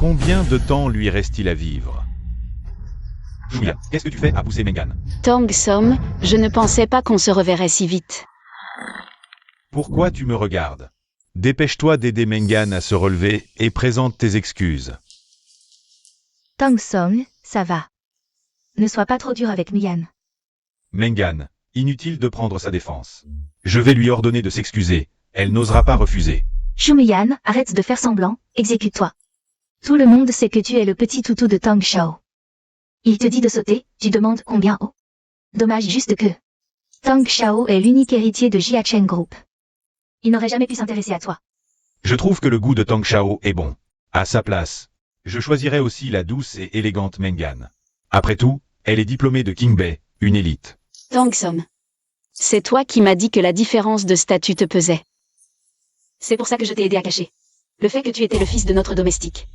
Combien de temps lui reste-t-il à vivre? Julia, qu'est-ce que tu fais à pousser Mengan? Tang Som, je ne pensais pas qu'on se reverrait si vite. Pourquoi tu me regardes? Dépêche-toi d'aider Mengan à se relever et présente tes excuses. Tang Som, ça va. Ne sois pas trop dur avec Mian. Mengan, inutile de prendre sa défense. Je vais lui ordonner de s'excuser, elle n'osera pas refuser. Shumian, arrête de faire semblant, exécute-toi. Tout le monde sait que tu es le petit toutou de Tang Shao. Il te dit de sauter, tu demandes combien haut. Dommage juste que Tang Shao est l'unique héritier de Jiacheng Group. Il n'aurait jamais pu s'intéresser à toi. Je trouve que le goût de Tang Shao est bon. À sa place, je choisirais aussi la douce et élégante Mengan. Après tout, elle est diplômée de King Bay, une élite. Tang Som. C'est toi qui m'as dit que la différence de statut te pesait. C'est pour ça que je t'ai aidé à cacher le fait que tu étais le fils de notre domestique.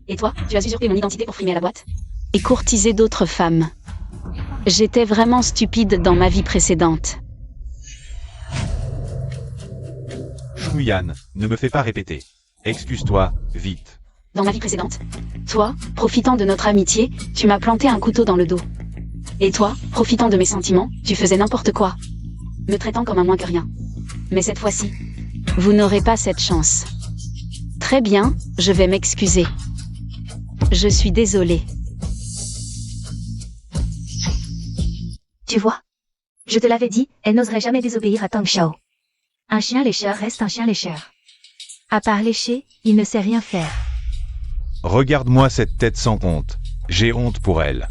Et toi, tu as usurpé mon identité pour frimer à la boîte et courtiser d'autres femmes. J'étais vraiment stupide dans ma vie précédente. Shumian, ne me fais pas répéter. Excuse-toi, vite. Dans ma vie précédente, toi, profitant de notre amitié, tu m'as planté un couteau dans le dos. Et toi, profitant de mes sentiments, tu faisais n'importe quoi, me traitant comme un moins que rien. Mais cette fois-ci, vous n'aurez pas cette chance. Très bien, je vais m'excuser. Je suis désolée. Tu vois? Je te l'avais dit, elle n'oserait jamais désobéir à Tang Shao. Un chien lécheur reste un chien lécheur. À part lécher, il ne sait rien faire. Regarde-moi cette tête sans honte. J'ai honte pour elle.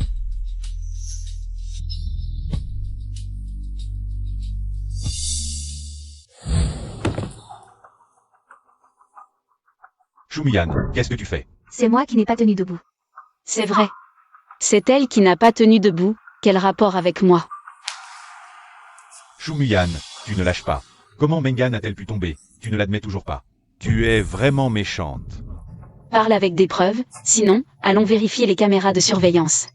Shumian, qu'est-ce que tu fais? C'est moi qui n'ai pas tenu debout. C'est vrai. C'est elle qui n'a pas tenu debout. Quel rapport avec moi? Shumian, tu ne lâches pas. Comment Mengan a-t-elle pu tomber? Tu ne l'admets toujours pas. Tu es vraiment méchante. Parle avec des preuves, sinon, allons vérifier les caméras de surveillance.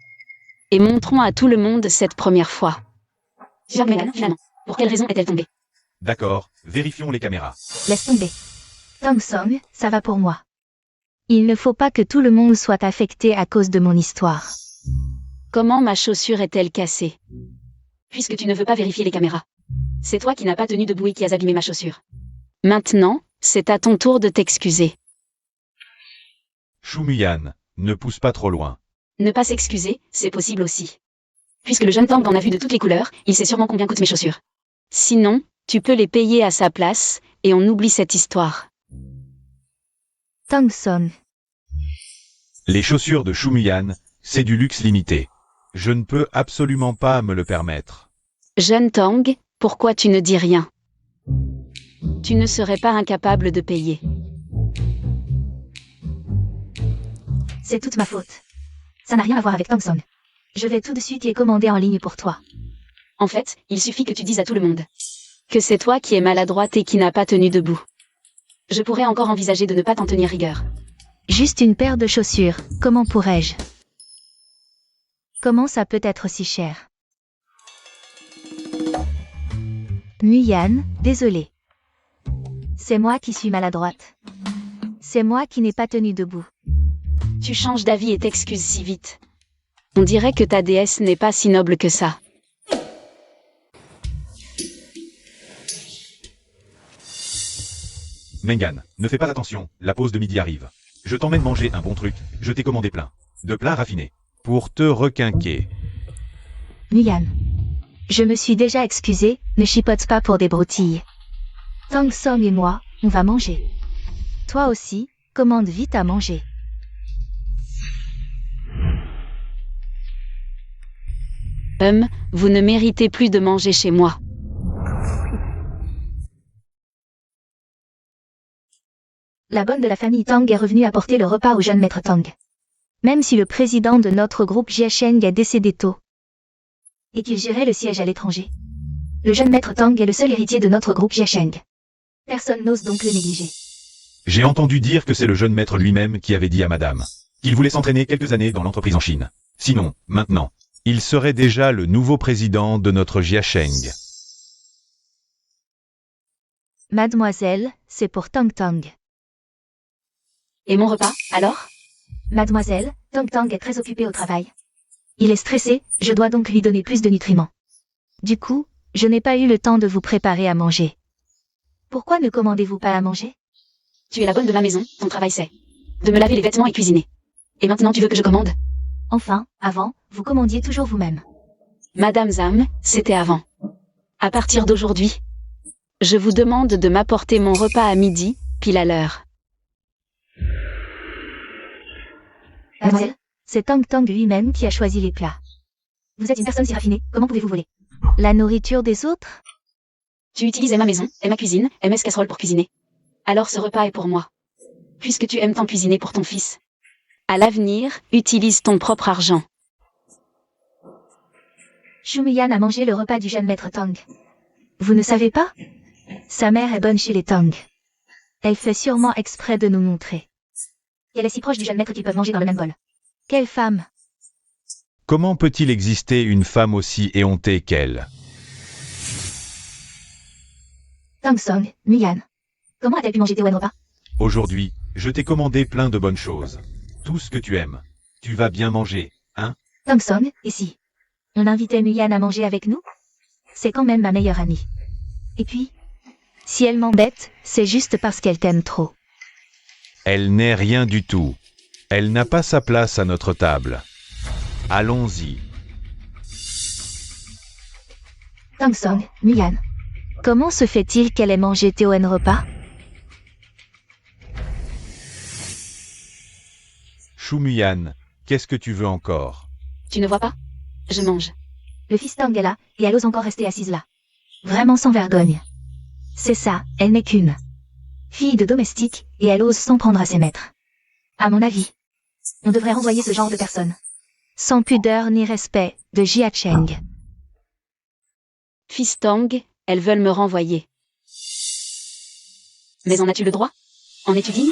Et montrons à tout le monde cette première fois. Sur Megan, finalement. Pour quelle raison est-elle tombée? D'accord, vérifions les caméras. Laisse tomber. Tang Song, ça va pour moi. Il ne faut pas que tout le monde soit affecté à cause de mon histoire. Comment ma chaussure est-elle cassée? Puisque tu ne veux pas vérifier les caméras. C'est toi qui n'as pas tenu debout et qui as abîmé ma chaussure. Maintenant, c'est à ton tour de t'excuser. Shumian, ne pousse pas trop loin. Ne pas s'excuser, c'est possible aussi. Puisque le jeune Tang en a vu de toutes les couleurs, il sait sûrement combien coûtent mes chaussures. Sinon, tu peux les payer à sa place, et on oublie cette histoire. Tang Song. Les chaussures de Shumian, c'est du luxe limité. Je ne peux absolument pas me le permettre. Jeune Tang, pourquoi tu ne dis rien? Tu ne serais pas incapable de payer. C'est toute ma faute. Ça n'a rien à voir avec Tang Song. Je vais tout de suite y commander en ligne pour toi. En fait, il suffit que tu dises à tout le monde que c'est toi qui es maladroite et qui n'as pas tenu debout. Je pourrais encore envisager de ne pas t'en tenir rigueur. Juste une paire de chaussures, comment pourrais-je? Comment ça peut être si cher? Muyan, désolé. C'est moi qui suis maladroite. C'est moi qui n'ai pas tenu debout. Tu changes d'avis et t'excuses si vite. On dirait que ta déesse n'est pas si noble que ça. Mengan, ne fais pas attention, la pause de midi arrive. Je t'emmène manger un bon truc, je t'ai commandé plein de plats raffinés. Pour te requinquer. Muyan. Je me suis déjà excusé, ne chipote pas pour des broutilles. Tang Song et moi, on va manger. Toi aussi, commande vite à manger. Vous ne méritez plus de manger chez moi. La bonne de la famille Tang est revenue apporter le repas au jeune maître Tang. Même si le président de notre groupe Jiasheng est décédé tôt. Et qu'il gérait le siège à l'étranger. Le jeune maître Tang est le seul héritier de notre groupe Jiasheng. Personne n'ose donc le négliger. J'ai entendu dire que c'est le jeune maître lui-même qui avait dit à madame qu'il voulait s'entraîner quelques années dans l'entreprise en Chine. Sinon, maintenant, il serait déjà le nouveau président de notre Jiasheng. Mademoiselle, c'est pour Tang Tang. Et mon repas, alors? Mademoiselle, Tong Tang est très occupé au travail. Il est stressé, je dois donc lui donner plus de nutriments. Du coup, je n'ai pas eu le temps de vous préparer à manger. Pourquoi ne commandez-vous pas à manger? Tu es la bonne de la maison, ton travail c'est de me laver les vêtements et cuisiner. Et maintenant tu veux que je commande? Enfin, avant, vous commandiez toujours vous-même. Madame Zam, c'était avant. À partir d'aujourd'hui, je vous demande de m'apporter mon repas à midi, pile à l'heure. Mademoiselle, c'est Tang Tang lui-même qui a choisi les plats. Vous êtes une personne si raffinée, comment pouvez-vous voler la nourriture des autres? Tu utilises ma maison, et ma cuisine, et mes casseroles pour cuisiner. Alors ce repas est pour moi. Puisque tu aimes tant cuisiner pour ton fils. À l'avenir, utilise ton propre argent. Shumiyan a mangé le repas du jeune maître Tang. Vous ne savez pas? Sa mère est bonne chez les Tang. Elle fait sûrement exprès de nous montrer. Et elle est si proche du jeune maître qu'ils peuvent manger dans le même bol. Quelle femme! Comment peut-il exister une femme aussi éhontée qu'elle? Tang Song, Muyan. Comment a-t-elle pu manger tes repas? Aujourd'hui, je t'ai commandé plein de bonnes choses. Tout ce que tu aimes. Tu vas bien manger, hein? Tang Song, et si on invitait Muyan à manger avec nous? C'est quand même ma meilleure amie. Et puis, si elle m'embête, c'est juste parce qu'elle t'aime trop. Elle n'est rien du tout. Elle n'a pas sa place à notre table. Allons-y. Tang Song, Muyan. Comment se fait-il qu'elle ait mangé tes repas? Shumiyan, qu'est-ce que tu veux encore? Tu ne vois pas? Je mange. Le fils Tang est là, et elle ose encore rester assise là. Vraiment sans vergogne. C'est ça, elle n'est qu'une fille de domestique, et elle ose s'en prendre à ses maîtres. À mon avis, on devrait renvoyer ce genre de personne. Sans pudeur ni respect, de Jia Cheng. Fils Tang, elles veulent me renvoyer. Mais en as-tu le droit? En es-tu digne?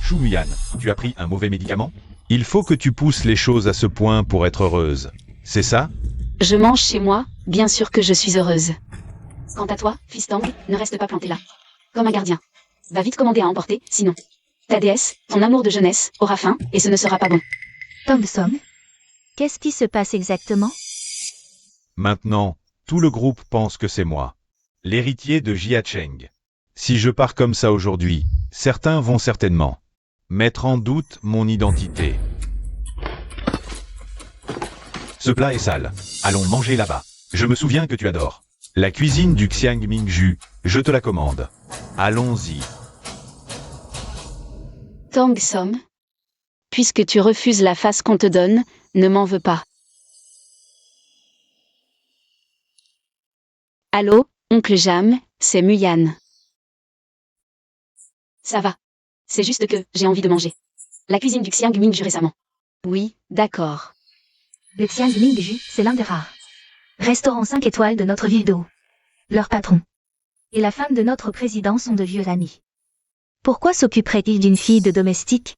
Shumiyan, tu as pris un mauvais médicament? Il faut que tu pousses les choses à ce point pour être heureuse. C'est ça? Je mange chez moi, bien sûr que je suis heureuse. Quant à toi, fils Tang, ne reste pas planté là. Comme un gardien. Va vite commander à emporter, sinon. Ta déesse, ton amour de jeunesse, aura faim, et ce ne sera pas bon. Tang Song, qu'est-ce qui se passe exactement? Maintenant, tout le groupe pense que c'est moi. L'héritier de Jia Cheng. Si je pars comme ça aujourd'hui, certains vont certainement mettre en doute mon identité. Ce plat est sale. Allons manger là-bas. Je me souviens que tu adores la cuisine du Xiang Mingju. Je te la commande. Allons-y. Tang Som, puisque tu refuses la face qu'on te donne, ne m'en veux pas. Allô, oncle Jam, c'est Muyan. Ça va. C'est juste que j'ai envie de manger. La cuisine du Xiang Mingju récemment. Oui, d'accord. Le Xiang Mingju, c'est l'un des rares restaurants 5 étoiles de notre ville d'eau. Leur patron et la femme de notre président sont de vieux amis. Pourquoi s'occuperait-il d'une fille de domestique?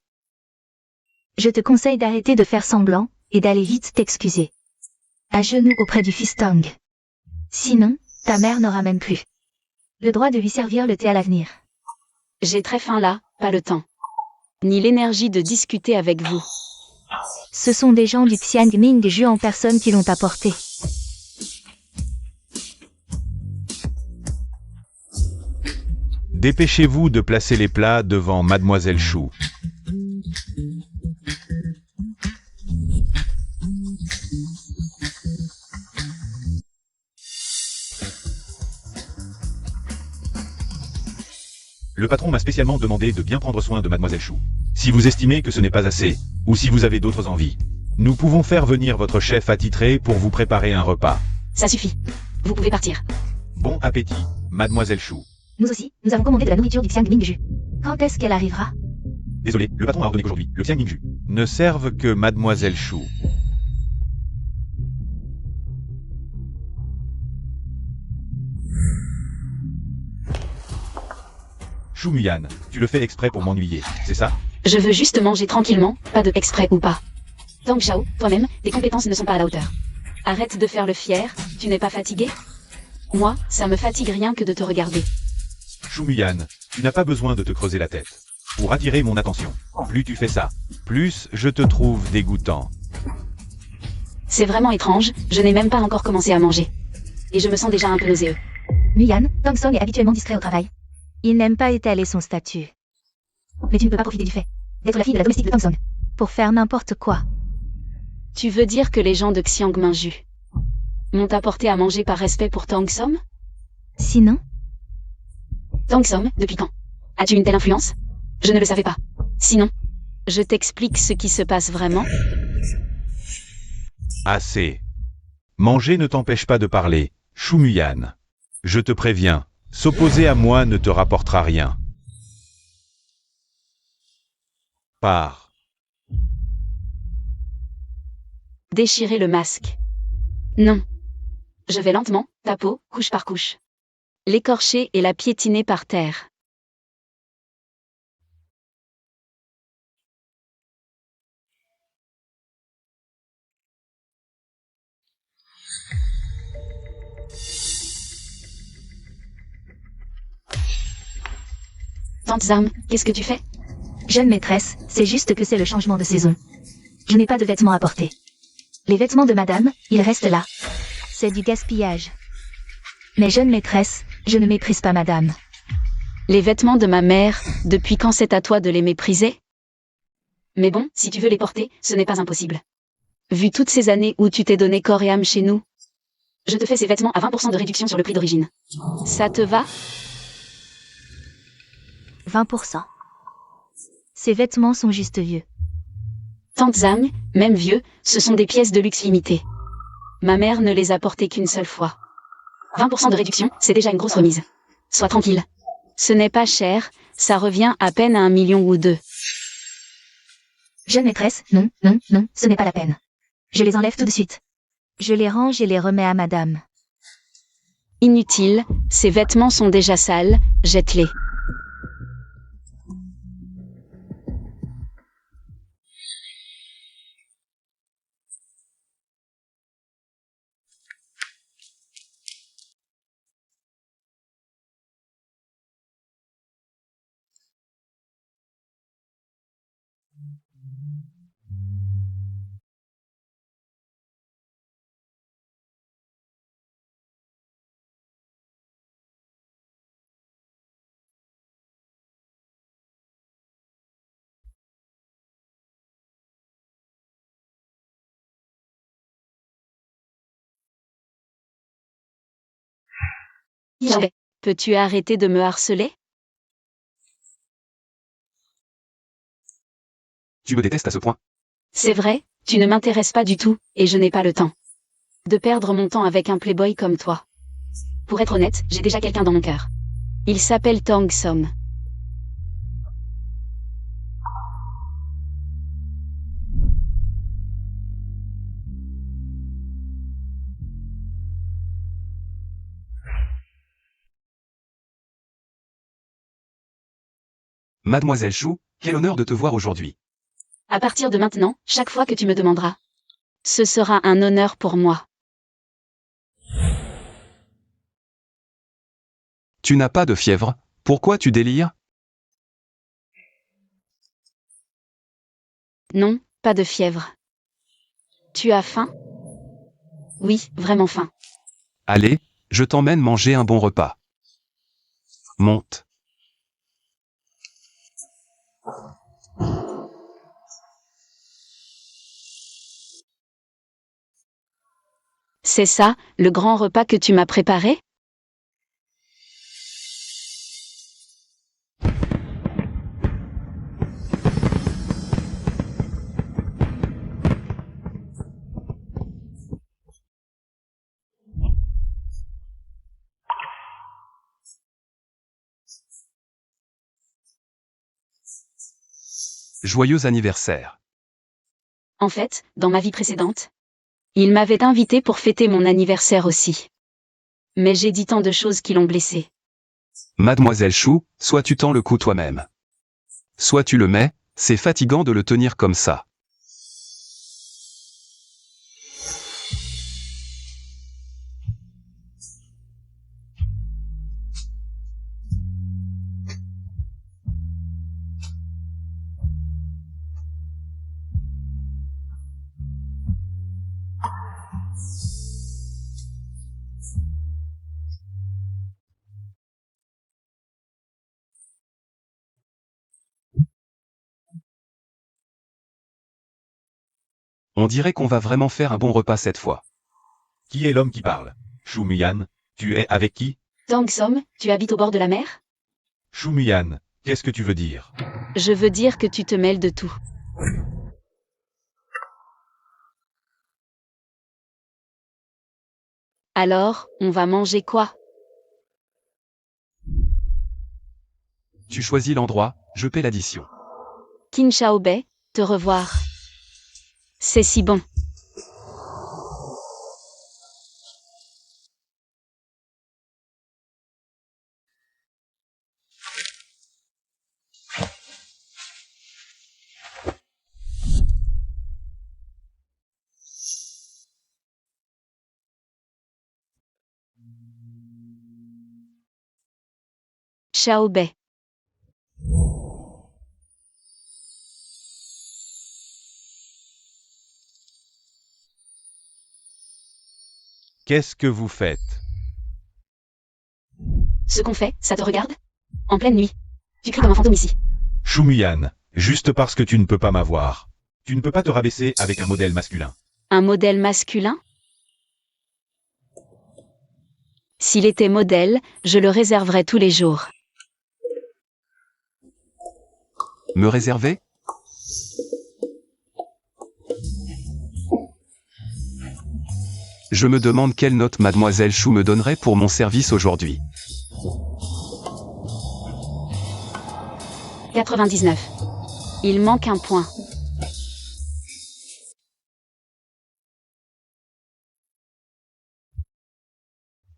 Je te conseille d'arrêter de faire semblant, et d'aller vite t'excuser. À genoux auprès du fils Tang. Sinon, ta mère n'aura même plus le droit de lui servir le thé à l'avenir. J'ai très faim là, pas le temps. Ni l'énergie de discuter avec vous. Ce sont des gens du Xiang Mingju en personne qui l'ont apporté. Dépêchez-vous de placer les plats devant Mademoiselle Chou. Le patron m'a spécialement demandé de bien prendre soin de Mademoiselle Chou. Si vous estimez que ce n'est pas assez, ou si vous avez d'autres envies, nous pouvons faire venir votre chef attitré pour vous préparer un repas. Ça suffit. Vous pouvez partir. Bon appétit, Mademoiselle Chou. Nous aussi, nous avons commandé de la nourriture du Xiang Mingju. Quand est-ce qu'elle arrivera? Désolé, le patron a ordonné qu'aujourd'hui, le Xiang Mingju ne serve que Mademoiselle Chou. Shumiyan, tu le fais exprès pour m'ennuyer, c'est ça? Je veux juste manger tranquillement, pas de exprès ou pas. Tang Xiao, toi-même, tes compétences ne sont pas à la hauteur. Arrête de faire le fier, tu n'es pas fatigué? Moi, ça me fatigue rien que de te regarder. Shumiyan, tu n'as pas besoin de te creuser la tête. pour attirer mon attention. Plus tu fais ça, plus je te trouve dégoûtant. C'est vraiment étrange, je n'ai même pas encore commencé à manger. Et je me sens déjà un peu nauséeux. Nguyen, Tong Song est habituellement discret au travail. Il n'aime pas étaler son statut. Mais tu ne peux pas profiter du fait d'être la fille de la domestique de Tong Song pour faire n'importe quoi. Tu veux dire que les gens de Xiang Minju m'ont apporté à manger par respect pour Tang Som? Sinon, Tang Som, depuis quand as-tu une telle influence? Je ne le savais pas. Sinon, je t'explique ce qui se passe vraiment. Assez. Manger ne t'empêche pas de parler, Shumuyan. Je te préviens, s'opposer à moi ne te rapportera rien. Pars. Déchirer le masque. Non. Je vais lentement, ta peau, couche par couche. L'écorcher et la piétiner par terre. Tante Zam, qu'est-ce que tu fais? jeune maîtresse, c'est juste que c'est le changement de saison. Je n'ai pas de vêtements à porter. Les vêtements de madame, ils restent là. C'est du gaspillage. Mais jeune maîtresse, je ne méprise pas madame. Les vêtements de ma mère, depuis quand c'est à toi de les mépriser? Mais bon, si tu veux les porter, ce n'est pas impossible. Vu toutes ces années où tu t'es donné corps et âme chez nous, je te fais ces vêtements à 20% de réduction sur le prix d'origine. Ça te va? 20%. Ces vêtements sont juste vieux. Tante Zhang, même vieux, ce sont des pièces de luxe limitées. Ma mère ne les a portées qu'une seule fois. 20% de réduction, c'est déjà une grosse remise. Sois tranquille. Ce n'est pas cher, ça revient à peine à 1 million ou 2. Jeune maîtresse, non, non, non, ce n'est pas la peine. Je les enlève tout de suite. Je les range et les remets à madame. Inutile, ces vêtements sont déjà sales, jette-les. Peux-tu arrêter de me harceler? Tu me détestes à ce point. C'est vrai, tu ne m'intéresses pas du tout, et je n'ai pas le temps de perdre mon temps avec un playboy comme toi. Pour être honnête, j'ai déjà quelqu'un dans mon cœur. Il s'appelle Tang Som. Mademoiselle Chou, quel honneur de te voir aujourd'hui. À partir de maintenant, chaque fois que tu me demanderas, ce sera un honneur pour moi. Tu n'as pas de fièvre, pourquoi tu délires? Non, pas de fièvre. Tu as faim? Oui, vraiment faim. Allez, je t'emmène manger un bon repas. Monte. C'est ça, le grand repas que tu m'as préparé? Joyeux anniversaire. En fait, dans ma vie précédente, il m'avait invité pour fêter mon anniversaire aussi. Mais j'ai dit tant de choses qui l'ont blessé. Mademoiselle Chou, soit tu tends le cou toi-même. Soit tu le mets, c'est fatigant de le tenir comme ça. On dirait qu'on va vraiment faire un bon repas cette fois. Qui est l'homme qui parle? Shumuyan, tu es avec qui? Tang Som, tu habites au bord de la mer? Shumuyan, qu'est-ce que tu veux dire? Je veux dire que tu te mêles de tout. Alors, on va manger quoi? Tu choisis l'endroit, je paie l'addition. Qin Shaobei, te revoir. C'est si bon. Shaobei. Qu'est-ce que vous faites? Ce qu'on fait, ça te regarde? En pleine nuit. Tu cries comme un fantôme ici. Shumuyan, juste parce que tu ne peux pas m'avoir. Tu ne peux pas te rabaisser avec un modèle masculin. Un modèle masculin? S'il était modèle, je le réserverais tous les jours. Me réserver? Je me demande quelle note Mademoiselle Chou me donnerait pour mon service aujourd'hui. 99. Il manque un point.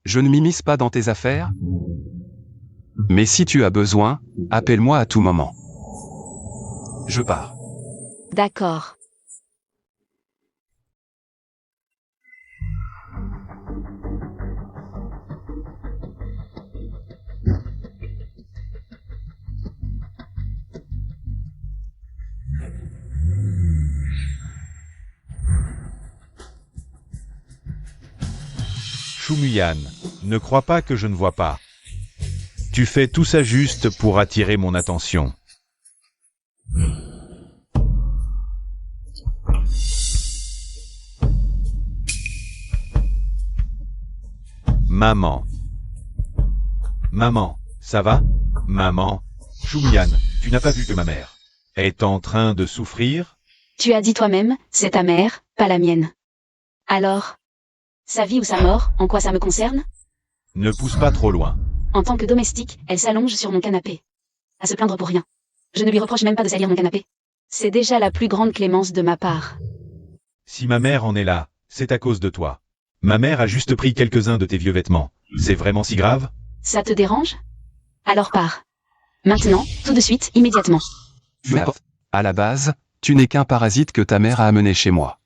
Je ne m'immisce pas dans tes affaires? Mais si tu as besoin, appelle-moi à tout moment. Je pars. D'accord. Shumuyan, ne crois pas que je ne vois pas. Tu fais tout ça juste pour attirer mon attention. Maman. Maman, ça va? Maman. Shumuyan, tu n'as pas vu que ma mère est en train de souffrir? Tu as dit toi-même, c'est ta mère, pas la mienne. Alors, sa vie ou sa mort, en quoi ça me concerne? Ne pousse pas trop loin. En tant que domestique, elle s'allonge sur mon canapé. À se plaindre pour rien. Je ne lui reproche même pas de salir mon canapé. C'est déjà la plus grande clémence de ma part. Si ma mère en est là, c'est à cause de toi. Ma mère a juste pris quelques-uns de tes vieux vêtements. C'est vraiment si grave? Ça te dérange? Alors pars. Maintenant, tout de suite, immédiatement. À la base, tu n'es qu'un parasite que ta mère a amené chez moi.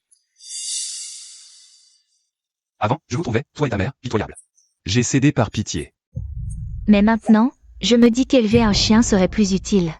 Avant, je vous trouvais, toi et ta mère, pitoyables. J'ai cédé par pitié. Mais maintenant, je me dis qu'élever un chien serait plus utile.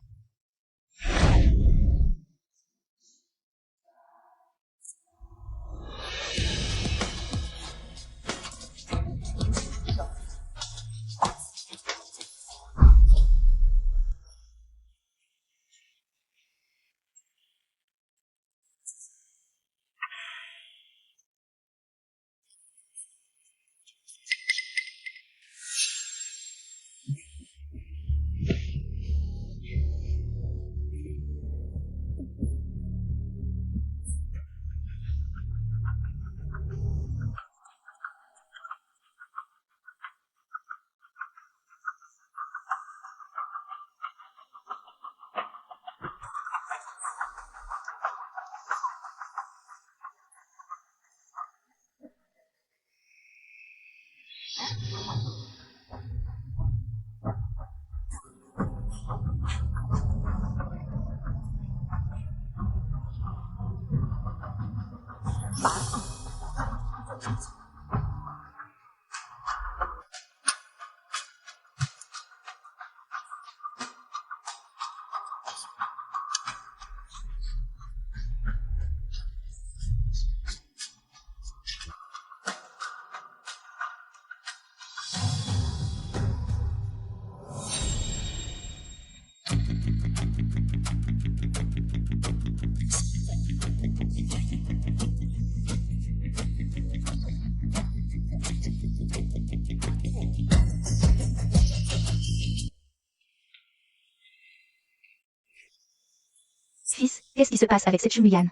Fils, qu'est-ce qui se passe avec cette Chumuyan?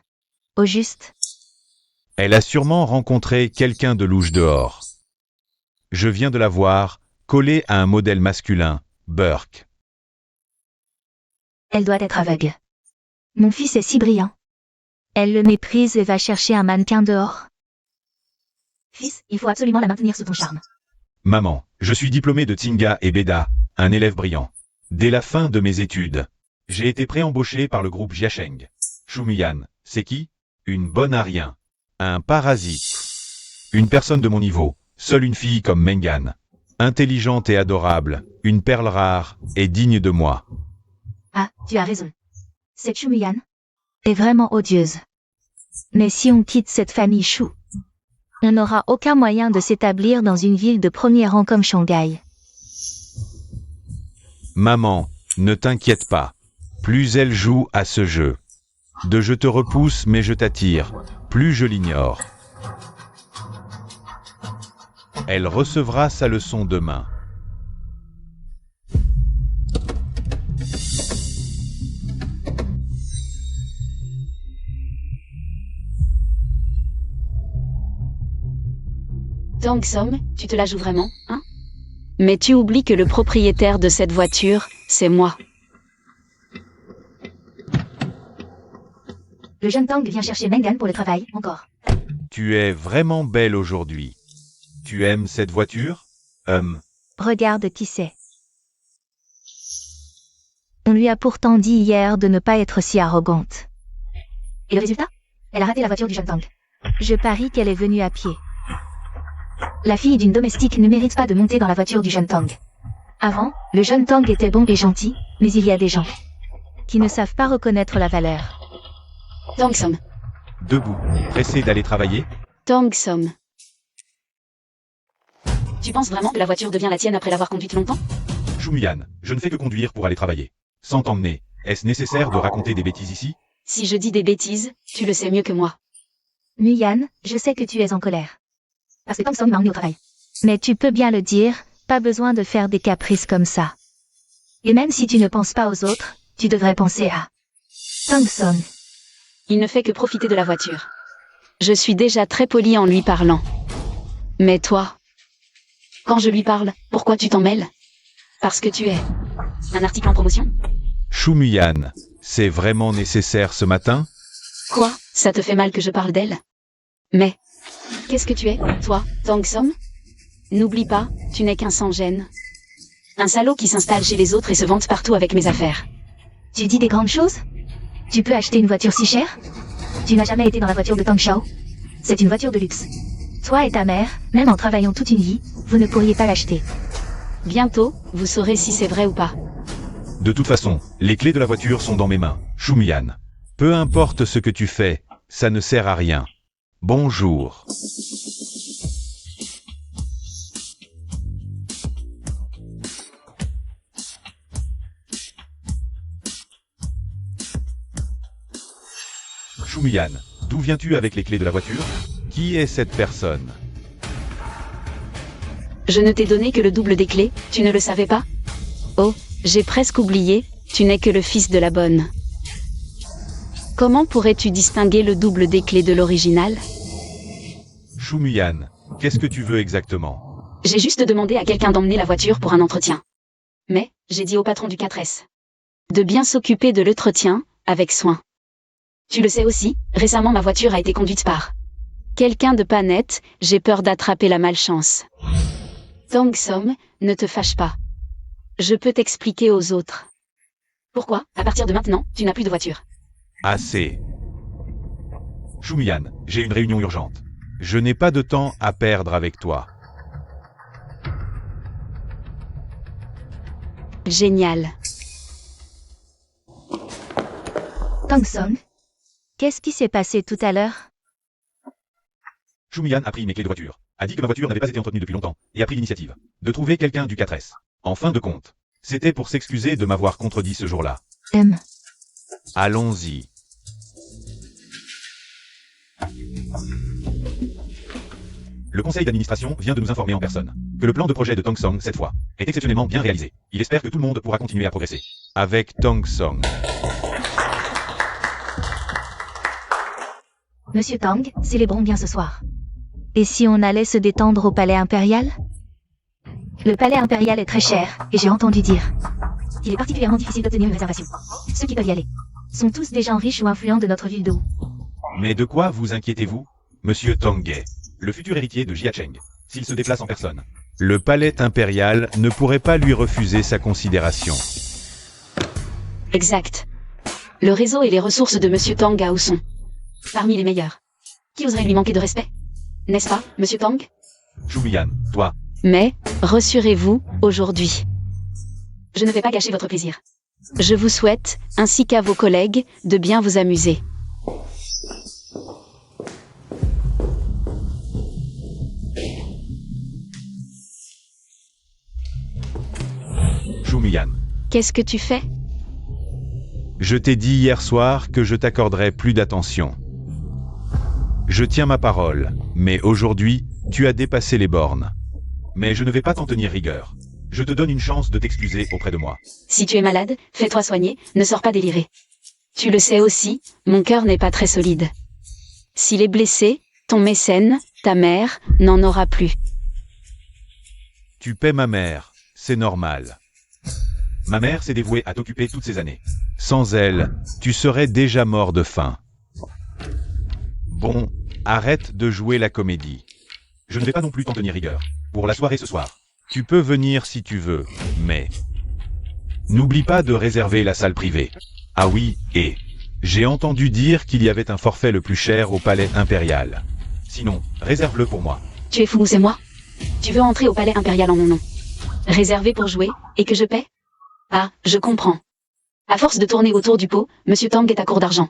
Au juste. Elle a sûrement rencontré quelqu'un de louche dehors. Je viens de la voir, collée à un modèle masculin, Burke. Elle doit être aveugle. Mon fils est si brillant. Elle le méprise et va chercher un mannequin dehors. Fils, il faut absolument la maintenir sous ton charme. Maman, je suis diplômé de Tsinga et Beda, un élève brillant. Dès la fin de mes études, j'ai été préembauché par le groupe Jiasheng. Chumuyan, c'est qui? Une bonne à rien. Un parasite. Une personne de mon niveau, seule une fille comme Mengan. Intelligente et adorable, une perle rare et digne de moi. Ah, tu as raison. Cette Chumuyan est vraiment odieuse. Mais si on quitte cette famille Chou, on n'aura aucun moyen de s'établir dans une ville de premier rang comme Shanghai. Maman, ne t'inquiète pas. Plus elle joue à ce jeu. De je te repousse mais je t'attire, plus je l'ignore. Elle recevra sa leçon demain. Tang Som, tu te la joues vraiment, hein? Mais tu oublies que le propriétaire de cette voiture, c'est moi. Le jeune Tang vient chercher Mengan pour le travail, encore. Tu es vraiment belle aujourd'hui. Tu aimes cette voiture? Regarde qui c'est. On lui a pourtant dit hier de ne pas être si arrogante. Et le résultat? Elle a raté la voiture du jeune Tang. Je parie qu'elle est venue à pied. La fille d'une domestique ne mérite pas de monter dans la voiture du jeune Tang. Avant, le jeune Tang était bon et gentil, mais il y a des gens qui ne savent pas reconnaître la valeur. Tang Som. Debout, pressé d'aller travailler? Tang Som. Tu penses vraiment que la voiture devient la tienne après l'avoir conduite longtemps? Chumuyan, je ne fais que conduire pour aller travailler. Sans t'emmener, est-ce nécessaire de raconter des bêtises ici? Si je dis des bêtises, tu le sais mieux que moi. Muyan, je sais que tu es en colère. Parce que Tang Som m'a emmené au travail. Mais tu peux bien le dire, pas besoin de faire des caprices comme ça. Et même si tu ne penses pas aux autres, tu devrais penser à Tang Som. Il ne fait que profiter de la voiture. Je suis déjà très polie en lui parlant. Mais toi, quand je lui parle, pourquoi tu t'en mêles? Parce que tu es un article en promotion? Chumuyan, c'est vraiment nécessaire ce matin? Quoi? Ça te fait mal que je parle d'elle? Mais, qu'est-ce que tu es, toi, Tang Som? N'oublie pas, tu n'es qu'un sans-gêne. Un salaud qui s'installe chez les autres et se vante partout avec mes affaires. Tu dis des grandes choses? Tu peux acheter une voiture si chère? Tu n'as jamais été dans la voiture de Tang Xiao? C'est une voiture de luxe. Toi et ta mère, même en travaillant toute une vie, vous ne pourriez pas l'acheter. Bientôt, vous saurez si c'est vrai ou pas. De toute façon, les clés de la voiture sont dans mes mains, Chumuyan. Peu importe ce que tu fais, ça ne sert à rien. Bonjour. Chumuyan, d'où viens-tu avec les clés de la voiture? Qui est cette personne? Je ne t'ai donné que le double des clés, tu ne le savais pas? Oh, j'ai presque oublié, tu n'es que le fils de la bonne. Comment pourrais-tu distinguer le double des clés de l'original? Chumuyan, qu'est-ce que tu veux exactement? J'ai juste demandé à quelqu'un d'emmener la voiture pour un entretien. Mais, j'ai dit au patron du 4S de bien s'occuper de l'entretien, avec soin. Tu le sais aussi, récemment ma voiture a été conduite par quelqu'un de pas net, j'ai peur d'attraper la malchance. Tang Som, ne te fâche pas. Je peux t'expliquer aux autres. Pourquoi, à partir de maintenant, tu n'as plus de voiture? Assez. Chumuyan, j'ai une réunion urgente. Je n'ai pas de temps à perdre avec toi. Génial. Tang Som, qu'est-ce qui s'est passé tout à l'heure? Chumuyan a pris mes clés de voiture, a dit que ma voiture n'avait pas été entretenue depuis longtemps, et a pris l'initiative de trouver quelqu'un du 4S. En fin de compte, c'était pour s'excuser de m'avoir contredit ce jour-là. Allons-y. Le conseil d'administration vient de nous informer en personne que le plan de projet de Tang Song, cette fois, est exceptionnellement bien réalisé. Il espère que tout le monde pourra continuer à progresser avec Tang Song. Monsieur Tang, célébrons bien ce soir. Et si on allait se détendre au palais impérial? Le palais impérial est très cher, et j'ai entendu dire qu'il est particulièrement difficile d'obtenir une réservation. Ceux qui peuvent y aller sont tous des gens riches ou influents de notre ville d'eau. Mais de quoi vous inquiétez-vous, Monsieur Tangge, le futur héritier de Jiacheng, s'il se déplace en personne? Le palais impérial ne pourrait pas lui refuser sa considération. Exact. Le réseau et les ressources de Monsieur Tang à sont parmi les meilleurs. Qui oserait lui manquer de respect? N'est-ce pas, Monsieur Tang? Shumiyan, toi, Mais, rassurez-vous, aujourd'hui. Je ne vais pas gâcher votre plaisir. Je vous souhaite, ainsi qu'à vos collègues, de bien vous amuser. Shumiyan. Qu'est-ce que tu fais? Je t'ai dit hier soir que je t'accorderais plus d'attention. Je tiens ma parole, mais aujourd'hui, tu as dépassé les bornes. Mais je ne vais pas t'en tenir rigueur. Je te donne une chance de t'excuser auprès de moi. Si tu es malade, fais-toi soigner, ne sors pas délirer. Tu le sais aussi, mon cœur n'est pas très solide. S'il est blessé, ton mécène, ta mère, n'en aura plus. Tu paies ma mère, c'est normal. Ma mère s'est dévouée à t'occuper toutes ces années. Sans elle, tu serais déjà mort de faim. Bon, arrête de jouer la comédie. Je ne vais pas non plus t'en tenir rigueur. Pour la soirée ce soir, tu peux venir si tu veux, mais... N'oublie pas de réserver la salle privée. Ah oui, et... J'ai entendu dire qu'il y avait un forfait le plus cher au palais impérial. Sinon, réserve-le pour moi. Tu es fou, c'est moi? Tu veux entrer au palais impérial en mon nom? Réservé pour jouer, et que je paie? Ah, je comprends. À force de tourner autour du pot, Monsieur Tang est à court d'argent.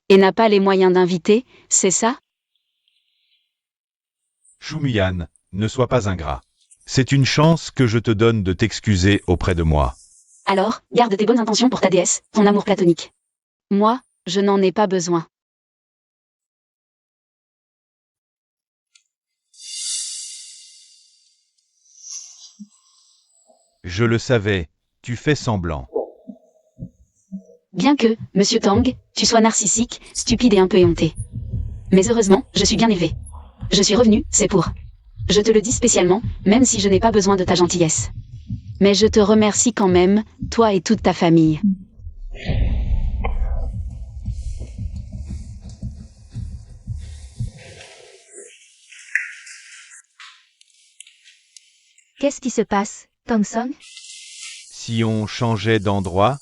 Et n'a pas les moyens d'inviter, c'est ça? Shumiyan, ne sois pas ingrat. C'est une chance que je te donne de t'excuser auprès de moi. Alors, garde tes bonnes intentions pour ta déesse, ton amour platonique. Moi, je n'en ai pas besoin. Je le savais, tu fais semblant. Bien que, Monsieur Tang, tu sois narcissique, stupide et un peu éhonté. Mais heureusement, je suis bien élevé. Je suis revenu, c'est pour. Je te le dis spécialement, même si je n'ai pas besoin de ta gentillesse. Mais je te remercie quand même, toi et toute ta famille. Qu'est-ce qui se passe, Tang Song? Si on changeait d'endroit...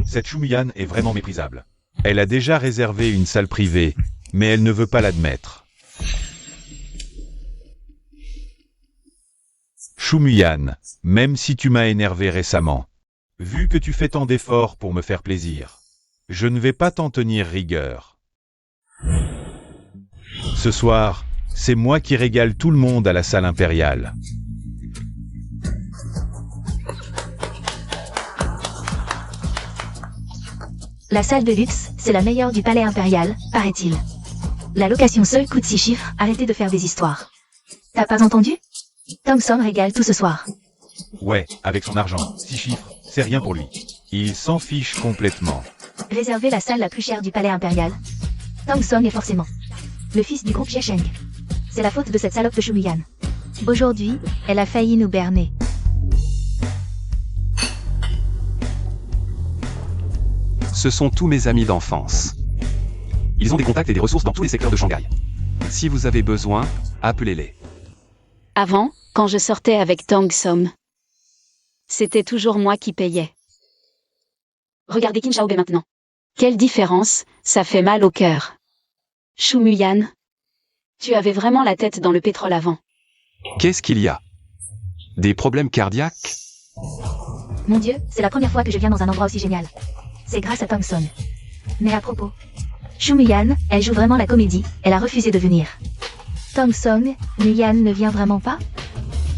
Cette Shumiyan est vraiment méprisable. Elle a déjà réservé une salle privée, mais elle ne veut pas l'admettre. Shumiyan, même si tu m'as énervé récemment, vu que tu fais tant d'efforts pour me faire plaisir, je ne vais pas t'en tenir rigueur. Ce soir, c'est moi qui régale tout le monde à la salle impériale. La salle de luxe, c'est la meilleure du palais impérial, paraît-il. La location seule coûte 6 chiffres, arrêtez de faire des histoires. T'as pas entendu? Tang Song régale tout ce soir. Ouais, avec son argent, 6 chiffres, c'est rien pour lui. Il s'en fiche complètement. Réservez la salle la plus chère du palais impérial. Tang Song est forcément le fils du groupe Jiacheng. C'est la faute de cette salope de Shumiyan. Aujourd'hui, elle a failli nous berner. Ce sont tous mes amis d'enfance. Ils ont des contacts et des ressources dans tous les secteurs de Shanghai. Si vous avez besoin, appelez-les. Avant, quand je sortais avec Tang Song, c'était toujours moi qui payais. Regardez Qin Shaobei maintenant. Quelle différence, ça fait mal au cœur. Shumiyan, tu avais vraiment la tête dans le pétrole avant. Qu'est-ce qu'il y a? Des problèmes cardiaques? Mon Dieu, c'est la première fois que je viens dans un endroit aussi génial. C'est grâce à Tang Song. Mais à propos, Shumiyan, elle joue vraiment la comédie, elle a refusé de venir. Tang Song, Miyan ne vient vraiment pas?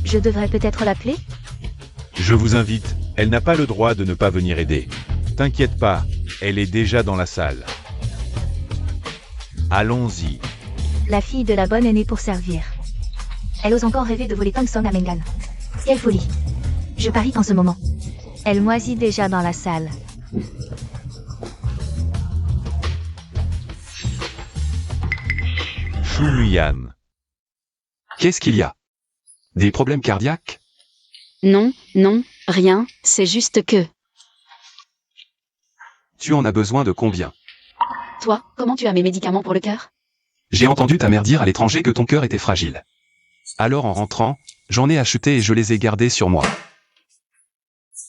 Je devrais peut-être l'appeler? Je vous invite, elle n'a pas le droit de ne pas venir aider. T'inquiète pas, elle est déjà dans la salle. Allons-y. La fille de la bonne est née pour servir. Elle ose encore rêver de voler Tang Song à Mengan. Quelle folie! Je parie qu'en ce moment, Elle moisit déjà dans la salle. Shu Muyan. Qu'est-ce qu'il y a? Des problèmes cardiaques? Non, non, rien, c'est juste que... Tu en as besoin de combien? Toi, comment tu as mes médicaments pour le cœur? J'ai entendu ta mère dire à l'étranger que ton cœur était fragile. Alors en rentrant, j'en ai acheté et je les ai gardés sur moi.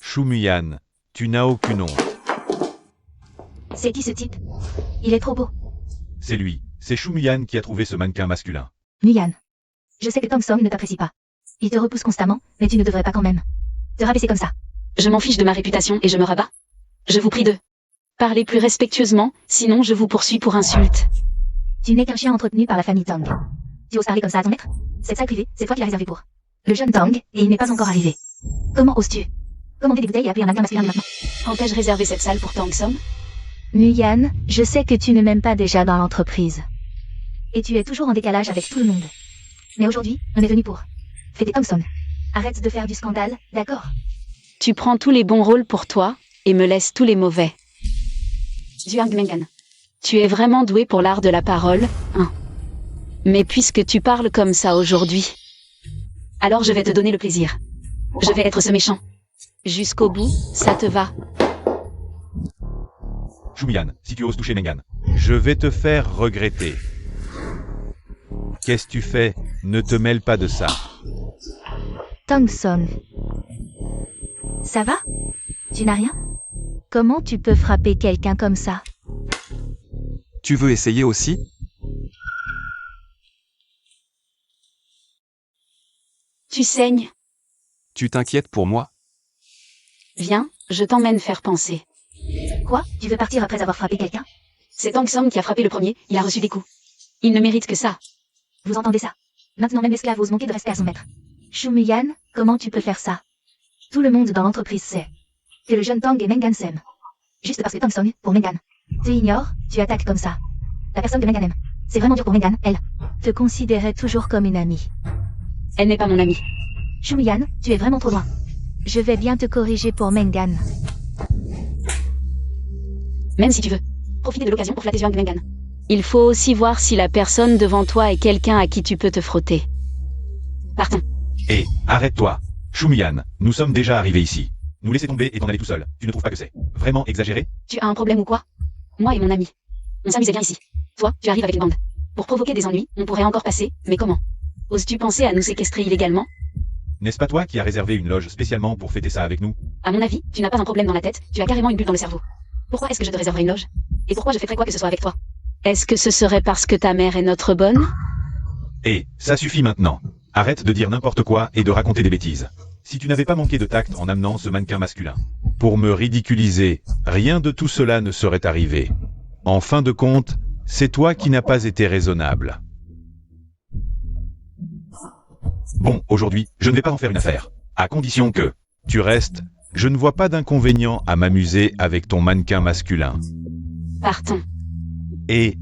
Shu Muyan, tu n'as aucune honte. C'est qui ce type? Il est trop beau. C'est lui, c'est Shu Muyan qui a trouvé ce mannequin masculin. Muyan. Je sais que Tang Song ne t'apprécie pas. Il te repousse constamment, mais tu ne devrais pas quand même te rabaisser comme ça. Je m'en fiche de ma réputation et je me rabats. Je vous prie de... Parlez plus respectueusement, sinon je vous poursuis pour insulte. Tu n'es qu'un chien entretenu par la famille Tang. Tu oses parler comme ça à ton maître? Cette salle privée, c'est toi qui l'as réservée pour le jeune Tang, et il n'est pas encore arrivé. Comment oses-tu commander des bouteilles et appeler un mannequin masculin maintenant? Quand ai-je réservé cette salle pour Tang Song? Muyan, je sais que tu ne m'aimes pas déjà dans l'entreprise. Et tu es toujours en décalage avec tout le monde. Mais aujourd'hui, on est venu pour fêter Tang Song. Arrête de faire du scandale, d'accord? Tu prends tous les bons rôles pour toi, et me laisses tous les mauvais. Zhuang Mengan. Tu es vraiment doué pour l'art de la parole, hein? Mais puisque tu parles comme ça aujourd'hui, alors je vais te donner le plaisir. Je vais être ce méchant. Jusqu'au bout, ça te va? Shu Muyan, si tu oses toucher Mengan, je vais te faire regretter. Qu'est-ce que tu fais? Ne te mêle pas de ça. Tang Song. Ça va? Tu n'as rien? Comment tu peux frapper quelqu'un comme ça? Tu veux essayer aussi? Tu saignes. Tu t'inquiètes pour moi? Viens, je t'emmène faire penser. Quoi? Tu veux partir après avoir frappé quelqu'un? C'est Tang Song qui a frappé le premier, il a reçu des coups. Il ne mérite que ça. Vous entendez ça? Maintenant même l'esclave ose manquer de respect à son maître. Shu Muyan, comment tu peux faire ça? Tout le monde dans l'entreprise sait que le jeune Tang et Mengan s'aiment. Juste parce que Tang Song, pour Mengan, te ignore, tu attaques comme ça la personne que Mengan aime. C'est vraiment dur pour Mengan, elle te considérait toujours comme une amie. Elle n'est pas mon amie. Shu Muyan, tu es vraiment trop loin. Je vais bien te corriger pour Mengan. Même si tu veux. Profiter de l'occasion pour flatter Zhuang Mengan. Il faut aussi voir si la personne devant toi est quelqu'un à qui tu peux te frotter. Partons. Hé, arrête-toi. Shu Muyan, nous sommes déjà arrivés ici. Nous laisser tomber et t'en aller tout seul. Tu ne trouves pas que c'est vraiment exagéré? Tu as un problème ou quoi? Moi et mon ami. On s'amusait bien ici. Toi, tu arrives avec une bande. Pour provoquer des ennuis, on pourrait encore passer, mais comment? Oses-tu penser à nous séquestrer illégalement? N'est-ce pas toi qui as réservé une loge spécialement pour fêter ça avec nous? À mon avis, tu n'as pas un problème dans la tête, tu as carrément une bulle dans le cerveau. Pourquoi est-ce que je te réserverais une loge? Et pourquoi je ferais quoi que ce soit avec toi? Est-ce que ce serait parce que ta mère est notre bonne? Hé, ça suffit maintenant. Arrête de dire n'importe quoi et de raconter des bêtises. Si tu n'avais pas manqué de tact en amenant ce mannequin masculin pour me ridiculiser, rien de tout cela ne serait arrivé. En fin de compte, c'est toi qui n'as pas été raisonnable. Bon, aujourd'hui, je ne vais pas en faire une affaire. À condition que tu restes, je ne vois pas d'inconvénient à m'amuser avec ton mannequin masculin. Partons. Et.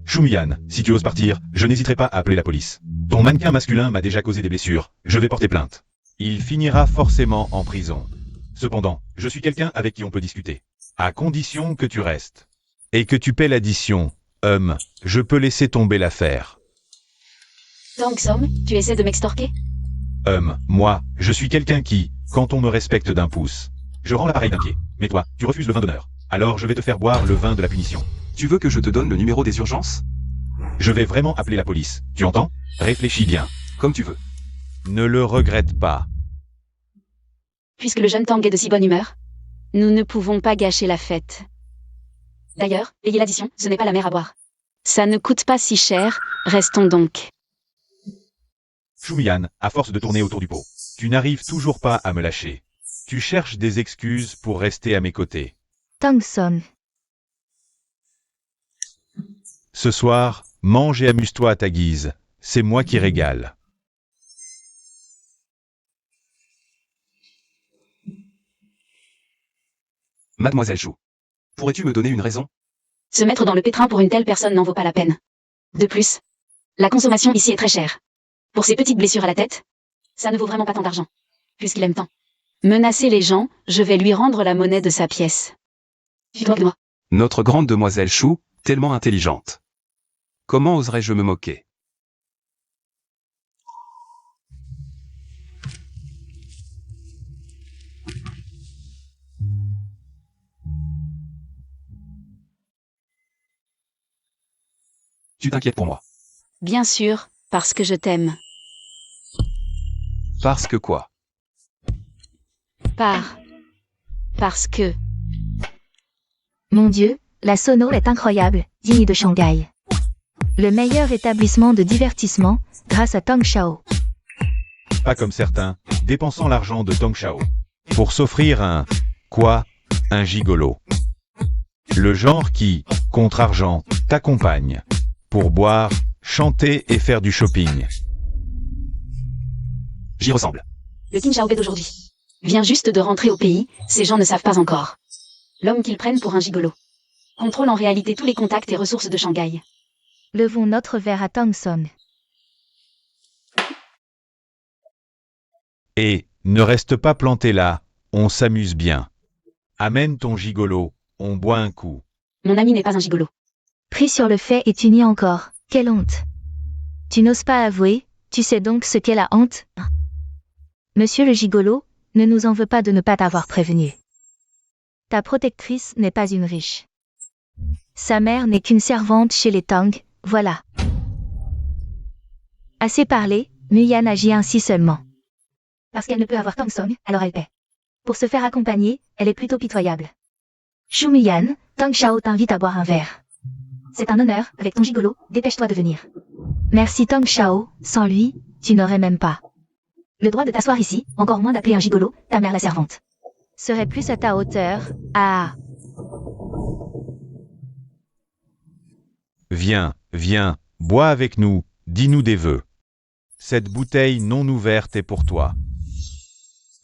Shu Muyan, si tu oses partir, je n'hésiterai pas à appeler la police. Ton mannequin masculin m'a déjà causé des blessures, je vais porter plainte. Il finira forcément en prison. Cependant, je suis quelqu'un avec qui on peut discuter. À condition que tu restes. Et que tu paies l'addition. Je peux laisser tomber l'affaire. Tang Song, tu essaies de m'extorquer? Moi, je suis quelqu'un qui, quand on me respecte d'un pouce, je rends l'appareil d'un pied. Mais toi, tu refuses le vin d'honneur. Alors je vais te faire boire le vin de la punition. Tu veux que je te donne le numéro des urgences? Je vais vraiment appeler la police. Tu entends? Réfléchis bien. Comme tu veux. Ne le regrette pas. Puisque le jeune Tang est de si bonne humeur, nous ne pouvons pas gâcher la fête. D'ailleurs, payez l'addition, ce n'est pas la mer à boire. Ça ne coûte pas si cher, restons donc. Shu Muyan, à force de tourner autour du pot, tu n'arrives toujours pas à me lâcher. Tu cherches des excuses pour rester à mes côtés. Tang Song. Ce soir, mange et amuse-toi à ta guise. C'est moi qui régale. Mademoiselle Chou. Pourrais-tu me donner une raison? Se mettre dans le pétrin pour une telle personne n'en vaut pas la peine. De plus, la consommation ici est très chère. Pour ces petites blessures à la tête, ça ne vaut vraiment pas tant d'argent. Puisqu'il aime tant. Menacer les gens, je vais lui rendre la monnaie de sa pièce. Tu dois de moi. Notre grande demoiselle Chou, tellement intelligente. Comment oserais-je me moquer? Tu t'inquiètes pour moi. Bien sûr, parce que je t'aime. Parce que quoi? Parce que... Mon Dieu, la Sono est incroyable, digne de Shanghai. Le meilleur établissement de divertissement, grâce à Tang Shao. Pas comme certains, dépensant l'argent de Tong Shao. Pour s'offrir un... Quoi? Un gigolo. Le genre qui, contre argent, t'accompagne. Pour boire, chanter et faire du shopping. J'y ressemble. Le King Xiaobei d'aujourd'hui vient juste de rentrer au pays, ces gens ne savent pas encore. L'homme qu'ils prennent pour un gigolo contrôle en réalité tous les contacts et ressources de Shanghai. Levons notre verre à Tang Song. Et, ne reste pas planté là, on s'amuse bien. Amène ton gigolo, on boit un coup. Mon ami n'est pas un gigolo. Pris sur le fait et tu nies encore. Quelle honte. Tu n'oses pas avouer, tu sais donc ce qu'est la honte? Monsieur le gigolo, ne nous en veux pas de ne pas t'avoir prévenu. Ta protectrice n'est pas une riche. Sa mère n'est qu'une servante chez les Tang, voilà. Assez parlé, Muyan agit ainsi seulement. Parce qu'elle ne peut avoir Tang Song, alors elle paie. Pour se faire accompagner, elle est plutôt pitoyable. Shu Muyan, Tang Shao t'invite à boire un verre. C'est un honneur, avec ton gigolo, dépêche-toi de venir. Merci Tang Shao, sans lui, tu n'aurais même pas le droit de t'asseoir ici, encore moins d'appeler un gigolo, ta mère la servante. Serait plus à ta hauteur, ah. Viens, viens, bois avec nous, dis-nous des vœux. Cette bouteille non ouverte est pour toi.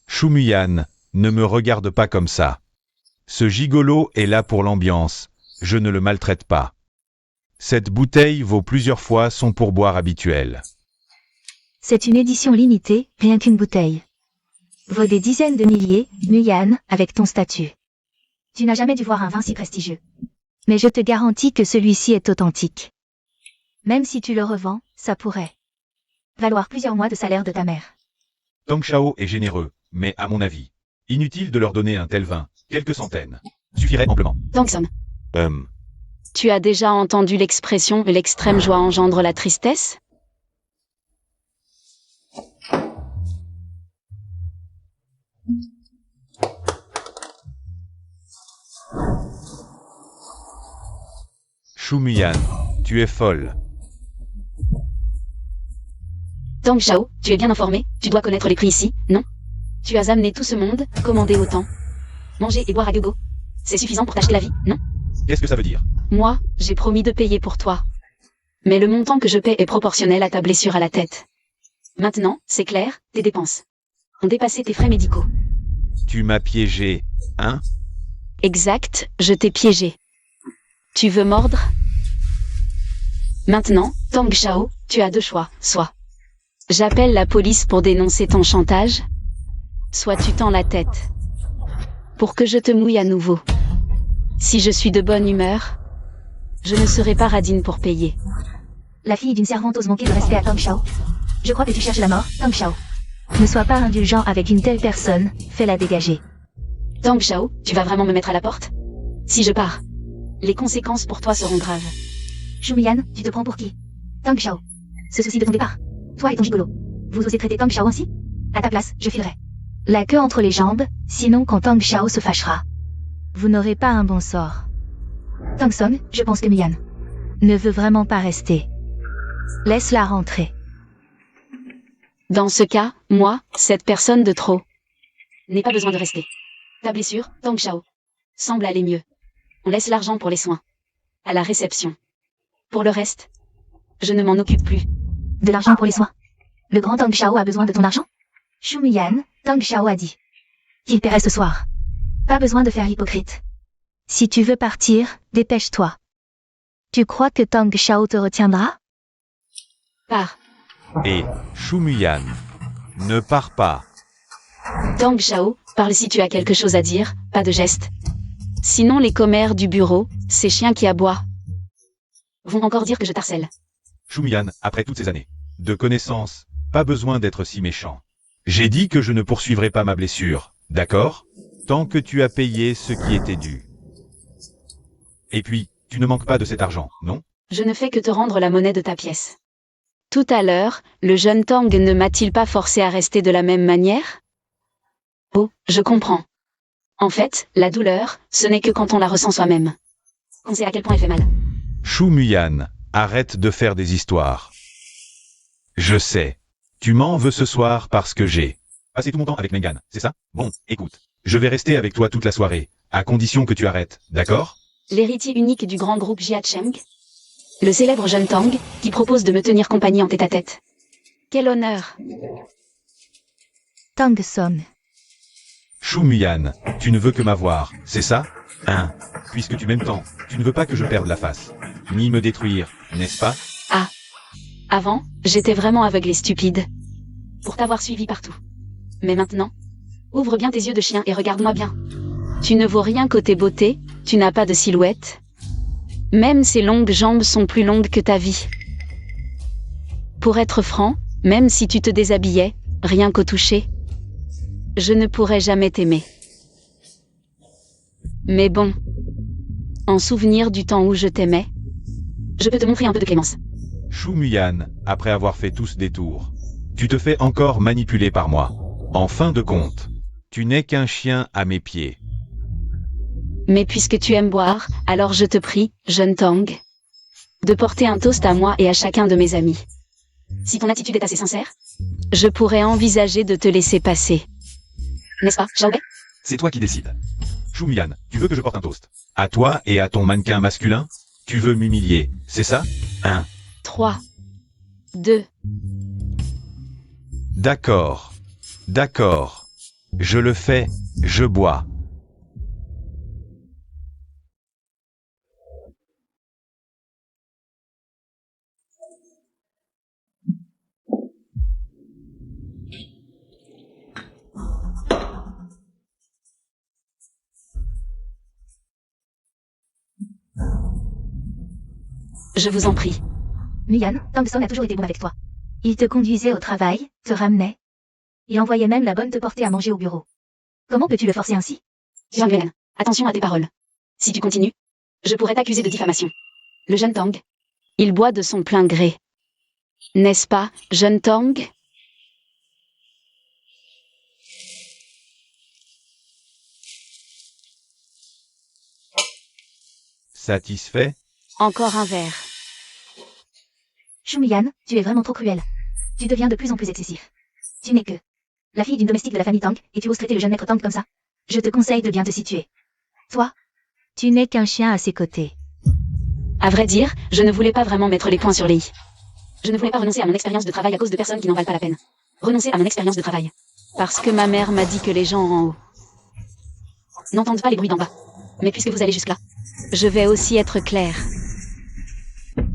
Shumuyan, ne me regarde pas comme ça. Ce gigolo est là pour l'ambiance, je ne le maltraite pas. Cette bouteille vaut plusieurs fois son pourboire habituel. C'est une édition limitée, rien qu'une bouteille. Vaut des dizaines de milliers, Muyan, avec ton statut. Tu n'as jamais dû voir un vin si prestigieux. Mais je te garantis que celui-ci est authentique. Même si tu le revends, ça pourrait valoir plusieurs mois de salaire de ta mère. Tang Shao est généreux, mais à mon avis, inutile de leur donner un tel vin, quelques centaines, suffirait amplement. Tang Song, tu as déjà entendu l'expression « l'extrême joie engendre la tristesse » ? Shumuyan, tu es folle. Tang Shao, tu es bien informé, tu dois connaître les prix ici, non? Tu as amené tout ce monde, commandé autant. Manger et boire à gogo. C'est suffisant pour t'acheter la vie, non? Qu'est-ce que ça veut dire? Moi, j'ai promis de payer pour toi. Mais le montant que je paie est proportionnel à ta blessure à la tête. Maintenant, c'est clair, tes dépenses ont dépassé tes frais médicaux. Tu m'as piégé, hein? Exact, je t'ai piégé. Tu veux mordre? Maintenant, Tang Shao, tu as deux choix, soit j'appelle la police pour dénoncer ton chantage, soit tu tends la tête pour que je te mouille à nouveau. Si je suis de bonne humeur, je ne serai pas radine pour payer. La fille d'une servante ose manquer de respect à Tang Shao. Je crois que tu cherches la mort, Tang Shao. Ne sois pas indulgent avec une telle personne, fais-la dégager. Tang Shao, tu vas vraiment me mettre à la porte? Si je pars, les conséquences pour toi seront graves. Shumiyan, tu te prends pour qui? Tang Shao. Ce souci de ton départ. Toi et ton gigolo. Vous osez traiter Tang Shao ainsi? À ta place, je filerai la queue entre les jambes, sinon quand Tang Shao se fâchera, vous n'aurez pas un bon sort. Tang Song, je pense que Muyan ne veut vraiment pas rester. Laisse-la rentrer. Dans ce cas, moi, cette personne de trop, n'ai pas besoin de rester. Ta blessure, Tang Shao, semble aller mieux. On laisse l'argent pour les soins. À la réception. Pour le reste, je ne m'en occupe plus. De l'argent pour les soins? Le grand Tang Shao a besoin de ton argent? Shumiyan, Tang Shao a dit qu'il paierait ce soir. Pas besoin de faire hypocrite. Si tu veux partir, dépêche-toi. Tu crois que Tang Shao te retiendra? Pars. Et, Shumuyan, ne pars pas. Tang Shao, parle si tu as quelque chose à dire, pas de geste. Sinon les commères du bureau, ces chiens qui aboient, vont encore dire que je t'harcèle. Shumyan, après toutes ces années de connaissances, pas besoin d'être si méchant. J'ai dit que je ne poursuivrai pas ma blessure, d'accord? Tant que tu as payé ce qui était dû. Et puis, tu ne manques pas de cet argent, non? Je ne fais que te rendre la monnaie de ta pièce. Tout à l'heure, le jeune Tang ne m'a-t-il pas forcé à rester de la même manière? Oh, je comprends. En fait, la douleur, ce n'est que quand on la ressent soi-même. On sait à quel point elle fait mal. Shumyan, arrête de faire des histoires. Je sais. Tu m'en veux ce soir parce que j'ai passé tout mon temps avec Mengan, c'est ça? Bon, écoute. Je vais rester avec toi toute la soirée, à condition que tu arrêtes, d'accord? L'héritier unique du grand groupe Jia Cheng, le célèbre jeune Tang, qui propose de me tenir compagnie en tête-à-tête. Quel honneur! Tang Song. Shumyan, tu ne veux que m'avoir, c'est ça? Hein? Puisque tu m'aimes tant, tu ne veux pas que je perde la face. Ni me détruire, n'est-ce pas? Ah. Avant, j'étais vraiment aveugle et stupide. Pour t'avoir suivi partout. Mais maintenant, ouvre bien tes yeux de chien et regarde-moi bien. Tu ne vaux rien côté beauté, tu n'as pas de silhouette. Même ces longues jambes sont plus longues que ta vie. Pour être franc, même si tu te déshabillais, rien qu'au toucher, je ne pourrais jamais t'aimer. Mais bon, en souvenir du temps où je t'aimais, je peux te montrer un peu de clémence. Shumyan, après avoir fait tout ce détour, tu te fais encore manipuler par moi. En fin de compte, tu n'es qu'un chien à mes pieds. Mais puisque tu aimes boire, alors je te prie, jeune Tang, de porter un toast à moi et à chacun de mes amis. Si ton attitude est assez sincère, je pourrais envisager de te laisser passer. N'est-ce pas, Xiaobei? C'est toi qui décides. Shumyan, tu veux que je porte un toast? À toi et à ton mannequin masculin? Tu veux m'humilier, c'est ça? 1. 3, 2, D'accord. D'accord. Je le fais, je bois. je vous en prie. Muyan, Tang Song a toujours été bon avec toi. Il te conduisait au travail, te ramenait. Il envoyait même la bonne te porter à manger au bureau. Comment peux-tu le forcer ainsi? Jiang Yuan, attention à tes paroles. Si tu continues, je pourrais t'accuser de diffamation. Le jeune Tang, il boit de son plein gré. N'est-ce pas, jeune Tang? Satisfait? Encore un verre. Shumyan, tu es vraiment trop cruel. Tu deviens de plus en plus excessif. Tu n'es que la fille d'une domestique de la famille Tang, et tu oses traiter le jeune maître Tang comme ça. Je te conseille de bien te situer. Toi, tu n'es qu'un chien à ses côtés. À vrai dire, je ne voulais pas vraiment mettre les points sur les i. Je ne voulais pas renoncer à mon expérience de travail à cause de personnes qui n'en valent pas la peine. Renoncer à mon expérience de travail. Parce que ma mère m'a dit que les gens en haut n'entendent pas les bruits d'en bas. Mais puisque vous allez jusque-là, je vais aussi être claire.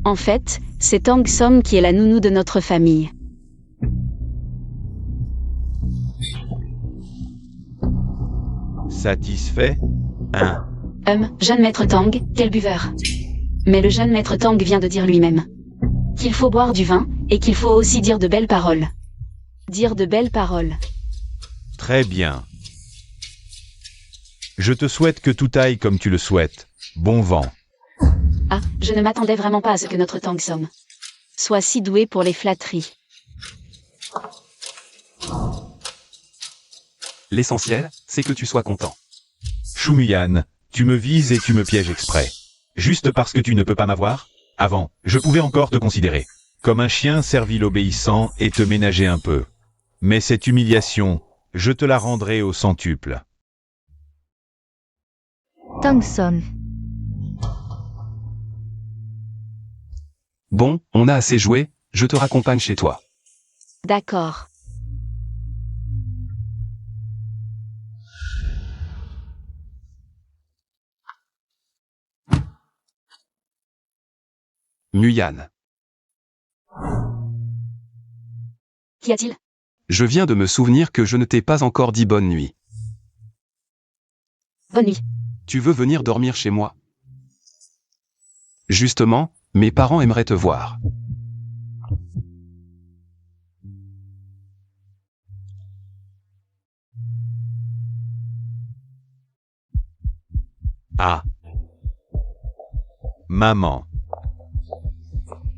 En fait, c'est Tang Song qui est la nounou de notre famille. Satisfait? 1. Jeune maître Tang, quel buveur. Mais le jeune maître Tang vient de dire lui-même qu'il faut boire du vin, et qu'il faut aussi dire de belles paroles. Dire de belles paroles. Très bien. Je te souhaite que tout aille comme tu le souhaites. Bon vent. Ah, je ne m'attendais vraiment pas à ce que notre Tang Song soit si doué pour les flatteries. L'essentiel, c'est que tu sois content. Shumyan, tu me vises et tu me pièges exprès. Juste parce que tu ne peux pas m'avoir? Avant, je pouvais encore te considérer comme un chien servile obéissant et te ménager un peu. Mais cette humiliation, je te la rendrai au centuple. Tang Song. Bon, on a assez joué, je te raccompagne chez toi. D'accord. Muyan. Qu'y a-t-il? Je viens de me souvenir que je ne t'ai pas encore dit bonne nuit. Bonne nuit. Tu veux venir dormir chez moi? Justement, mes parents aimeraient te voir. Ah. Maman.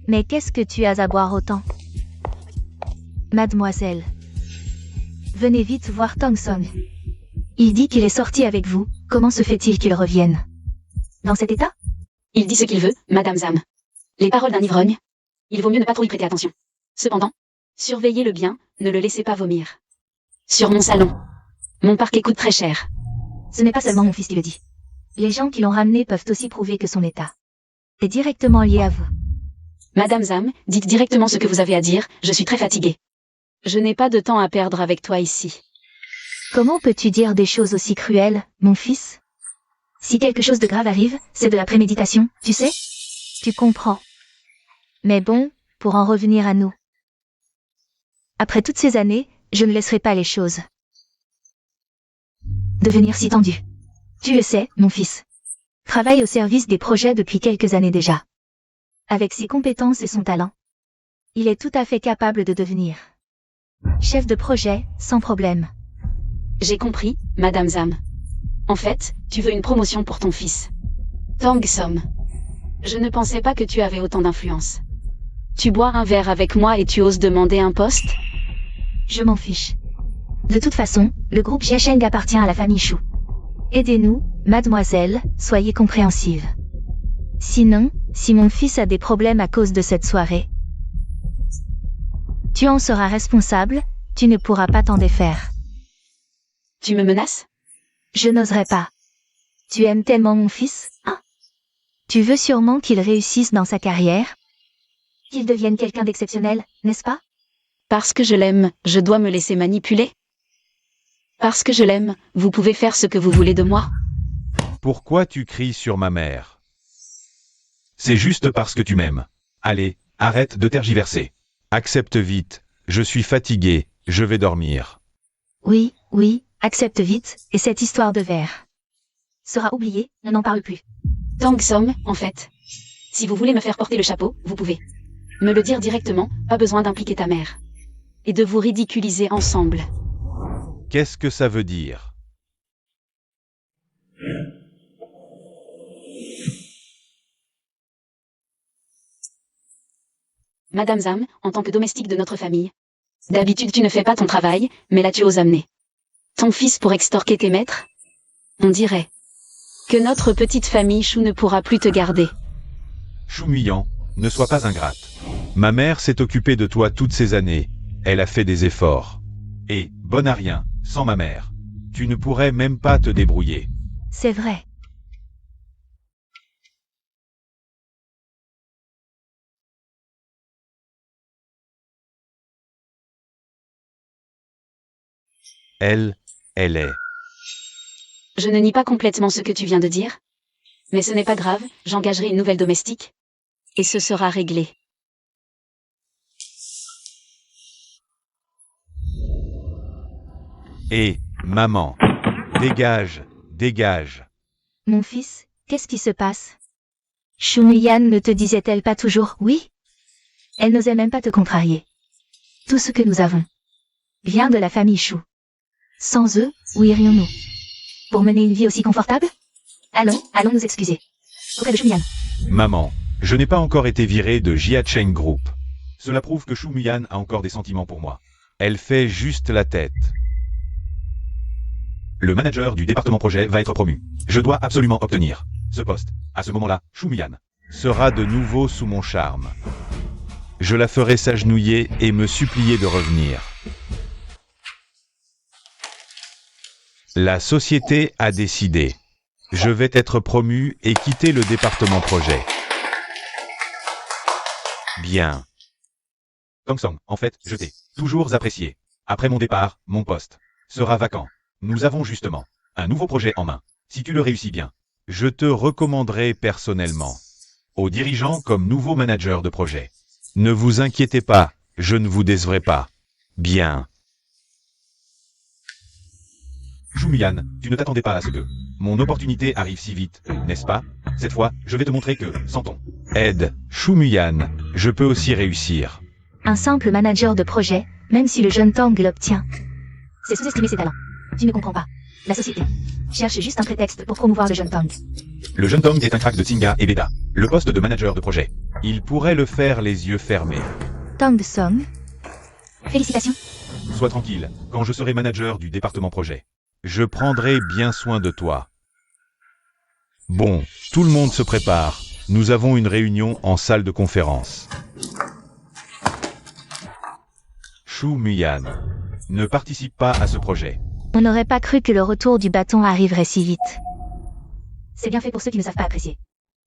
Mais qu'est-ce que tu as à boire autant? Mademoiselle. Venez vite voir Tong Song. Il dit qu'il est sorti avec vous, comment se fait-il qu'il revienne? Dans cet état? Il dit ce qu'il veut, Madame Zam. Les paroles d'un ivrogne. Il vaut mieux ne pas trop y prêter attention. Cependant, surveillez-le bien, ne le laissez pas vomir. Sur mon salon. Mon parquet coûte très cher. Ce n'est pas seulement mon fils qui le dit. Les gens qui l'ont ramené peuvent aussi prouver que son état est directement lié à vous. Madame Zam, dites directement ce que vous avez à dire, je suis très fatiguée. Je n'ai pas de temps à perdre avec toi ici. Comment peux-tu dire des choses aussi cruelles, mon fils? Si quelque chose de grave arrive, c'est de la préméditation, tu sais? Tu comprends. Mais bon, pour en revenir à nous. Après toutes ces années, je ne laisserai pas les choses devenir si tendues. Tu le sais, mon fils. Travaille au service des projets depuis quelques années déjà. Avec ses compétences et son talent, il est tout à fait capable de devenir chef de projet, sans problème. J'ai compris, Madame Zam. En fait, tu veux une promotion pour ton fils. Tang Som. Je ne pensais pas que tu avais autant d'influence. Tu bois un verre avec moi et tu oses demander un poste? Je m'en fiche. De toute façon, le groupe Jiasheng appartient à la famille Shu. Aidez-nous, mademoiselle, soyez compréhensive. Sinon, si mon fils a des problèmes à cause de cette soirée, tu en seras responsable, tu ne pourras pas t'en défaire. Tu me menaces? Je n'oserais pas. Tu aimes tellement mon fils, hein? Tu veux sûrement qu'il réussisse dans sa carrière? Qu'il devienne quelqu'un d'exceptionnel, n'est-ce pas? Parce que je l'aime, je dois me laisser manipuler? Parce que je l'aime, vous pouvez faire ce que vous voulez de moi? Pourquoi tu cries sur ma mère? C'est juste parce que tu m'aimes. Allez, arrête de tergiverser. Accepte vite, je suis fatigué, je vais dormir. Oui, oui, accepte vite, et cette histoire de verre sera oubliée, on n'en parle plus. Tang Som, en fait. Si vous voulez me faire porter le chapeau, vous pouvez. Me le dire directement, pas besoin d'impliquer ta mère. Et de vous ridiculiser ensemble. Qu'est-ce que ça veut dire? Madame Zam, en tant que domestique de notre famille. D'habitude tu ne fais pas ton travail, mais là tu oses amener ton fils pour extorquer tes maîtres? On dirait que notre petite famille Chou ne pourra plus te garder. Choumuyan, ne sois pas ingrate. Ma mère s'est occupée de toi toutes ces années, elle a fait des efforts. Et, bonne à rien, sans ma mère. Tu ne pourrais même pas te débrouiller. C'est vrai. Elle est. Je ne nie pas complètement ce que tu viens de dire. Mais ce n'est pas grave, j'engagerai une nouvelle domestique. Et ce sera réglé. Et, maman. Dégage, dégage. Mon fils, qu'est-ce qui se passe? Shumiyan ne te disait-elle pas toujours oui? Elle n'osait même pas te contrarier. Tout ce que nous avons vient de la famille Shu. Sans eux, où irions-nous? Pour mener une vie aussi confortable? Allons nous excuser. Auprès de Shumiyan. Maman, je n'ai pas encore été viré de Jiacheng Group. Cela prouve que Shumiyan a encore des sentiments pour moi. Elle fait juste la tête. Le manager du département projet va être promu. Je dois absolument obtenir ce poste. À ce moment-là, Shumiyan sera de nouveau sous mon charme. Je la ferai s'agenouiller et me supplier de revenir. La société a décidé. Je vais être promu et quitter le département projet. Bien. Tong Song, en fait, je t'ai toujours apprécié. Après mon départ, mon poste sera vacant. Nous avons justement un nouveau projet en main. Si tu le réussis bien, je te recommanderai personnellement aux dirigeants comme nouveau manager de projet. Ne vous inquiétez pas, je ne vous décevrai pas. Bien. Shumiyan, tu ne t'attendais pas à ce que mon opportunité arrive si vite, n'est-ce pas? Cette fois, je vais te montrer que, sans ton aide, Shumiyan, je peux aussi réussir. Un simple manager de projet, même si le jeune Tang l'obtient. C'est sous-estimer ses talents. Tu ne comprends pas. La société cherche juste un prétexte pour promouvoir le jeune Tang. Le jeune Tong est un crack de Tsinga et Beda. Le poste de manager de projet. Il pourrait le faire les yeux fermés. Tang Song. Félicitations. Sois tranquille, quand je serai manager du département projet. Je prendrai bien soin de toi. Bon, tout le monde se prépare. Nous avons une réunion en salle de conférence. Shumiyan, ne participe pas à ce projet. On n'aurait pas cru que le retour du bâton arriverait si vite. C'est bien fait pour ceux qui ne savent pas apprécier.